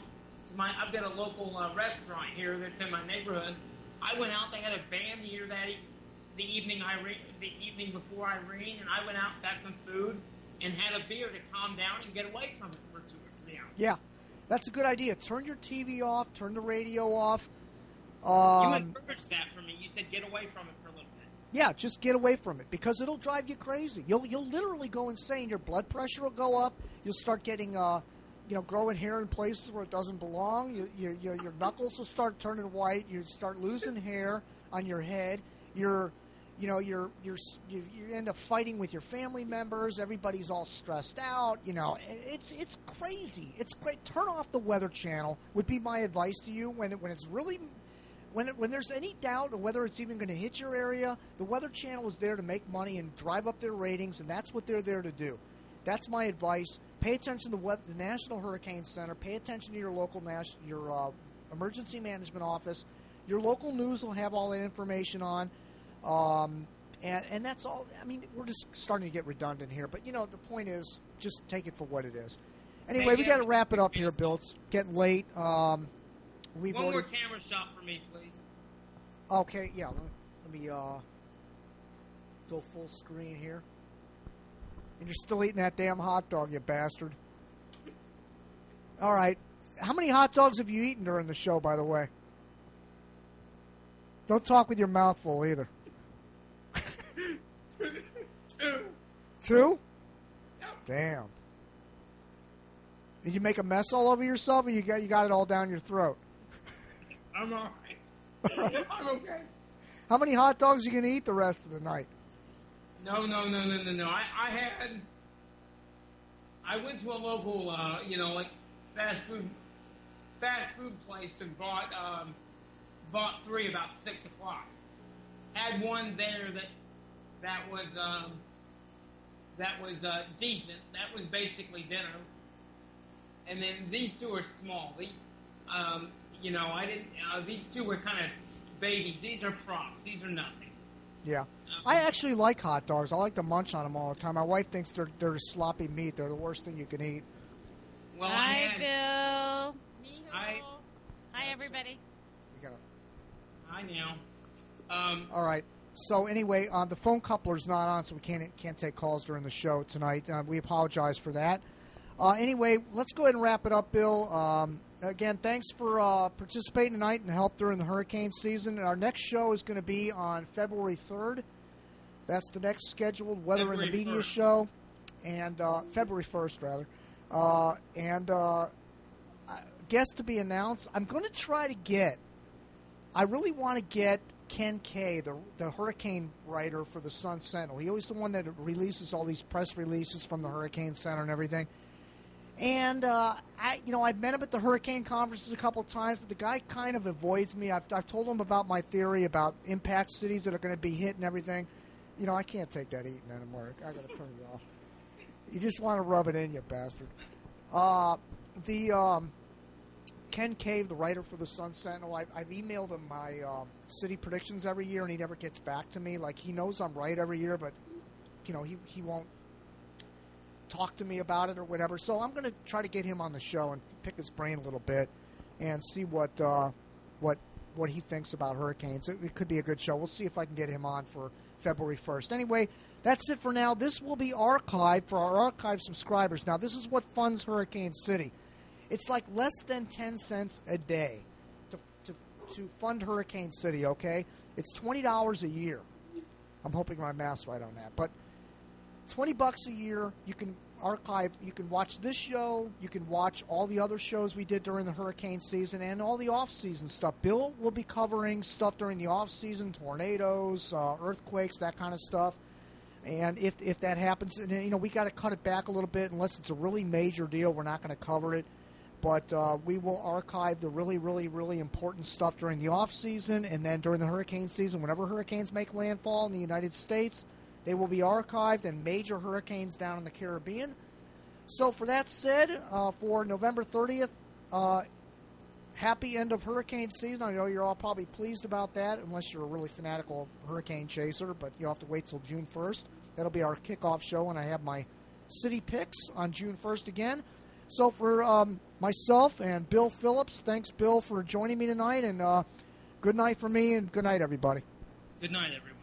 to I've got a local restaurant here that's in my neighborhood. I went out. They had a band here the evening before Irene, and I went out, got some food, and had a beer to calm down and get away from it for 2 or 3 hours.
Yeah, that's a good idea. Turn your TV off. Turn the radio off.
You encouraged that for me. You said get away from it for a little bit.
Yeah, just get away from it because it'll drive you crazy. You'll literally go insane. Your blood pressure will go up. You'll start getting growing hair in places where it doesn't belong. Your knuckles will start turning white. You start losing hair on your head. You end up fighting with your family members. Everybody's all stressed out. You know, it's crazy. It's great. Turn off the Weather Channel would be my advice to you when it's really when there's any doubt of whether it's even going to hit your area. The Weather Channel is there to make money and drive up their ratings, and that's what they're there to do. That's my advice. Pay attention to the National Hurricane Center. Pay attention to your local emergency management office. Your local news will have all that information on. And that's all. I mean, we're just starting to get redundant here. But, you know, the point is just take it for what it is. Anyway, we got to wrap it up here, Bill. It's getting late.
One more camera shot for me, please.
Okay, yeah. Let me go full screen here. And you're still eating that damn hot dog, you bastard. All right. How many hot dogs have you eaten during the show, by the way? Don't talk with your mouth full either. 2?
Yep.
Damn. Did you make a mess all over yourself, or you got it all down your throat?
I'm all right. I'm okay.
How many hot dogs are you going to eat the rest of the night?
No. I went to a local, fast food place and bought 3 about 6 o'clock. Had one there that was decent. That was basically dinner. And then these 2 are small. These 2 were kind of babies. These are props. These are nothing.
Yeah. I actually like hot dogs. I like to munch on them all the time. My wife thinks they're sloppy meat. They're the worst thing you can eat.
Well,
Hi, Bill. Hi, everybody.
Hi, now.
All right. So anyway, the phone coupler's not on, so we can't take calls during the show tonight. We apologize for that. Anyway, let's go ahead and wrap it up, Bill. Again, thanks for participating tonight and help during the hurricane season. Our next show is going to be on February 3rd. That's the next scheduled Weather in the Media show, and February 1st, rather. Guest to be announced. I'm going to try to get. I really want to get Ken Kay, the hurricane writer for the Sun Sentinel. He always the one that releases all these press releases from the Hurricane Center and everything. And I've met him at the hurricane conferences a couple of times, but the guy kind of avoids me. I've told him about my theory about impact cities that are going to be hit and everything. You know, I can't take that eating anymore. I got to turn it off. You just want to rub it in, you bastard. Ken Cave, the writer for the Sun Sentinel, I've emailed him my city predictions every year, and he never gets back to me. Like, he knows I'm right every year, but, you know, he won't talk to me about it or whatever. So I'm going to try to get him on the show and pick his brain a little bit and see what he thinks about hurricanes. It could be a good show. We'll see if I can get him on for February 1st. Anyway, that's it for now. This will be archived for our archive subscribers. Now, this is what funds Hurricane City. It's like less than 10 cents a day to fund Hurricane City, okay? It's $20 a year. I'm hoping my math's right on that. But $20 a year, you can archive, you can watch this show, you can watch all the other shows we did during the hurricane season and all the off-season stuff. Bill will be covering stuff during the off-season, tornadoes, earthquakes, that kind of stuff. And if that happens, and, you know, we got to cut it back a little bit unless it's a really major deal. We're not going to cover it. But we will archive the really, really, really important stuff during the off season, and then during the hurricane season, whenever hurricanes make landfall in the United States, they will be archived, and major hurricanes down in the Caribbean. So for that said, for November 30th, happy end of hurricane season. I know you're all probably pleased about that, unless you're a really fanatical hurricane chaser, but you'll have to wait till June 1st. That'll be our kickoff show, and I have my city picks on June 1st again. So for myself and Bill Phillips, thanks, Bill, for joining me tonight, and good night for me, and good night, everybody.
Good night, everyone.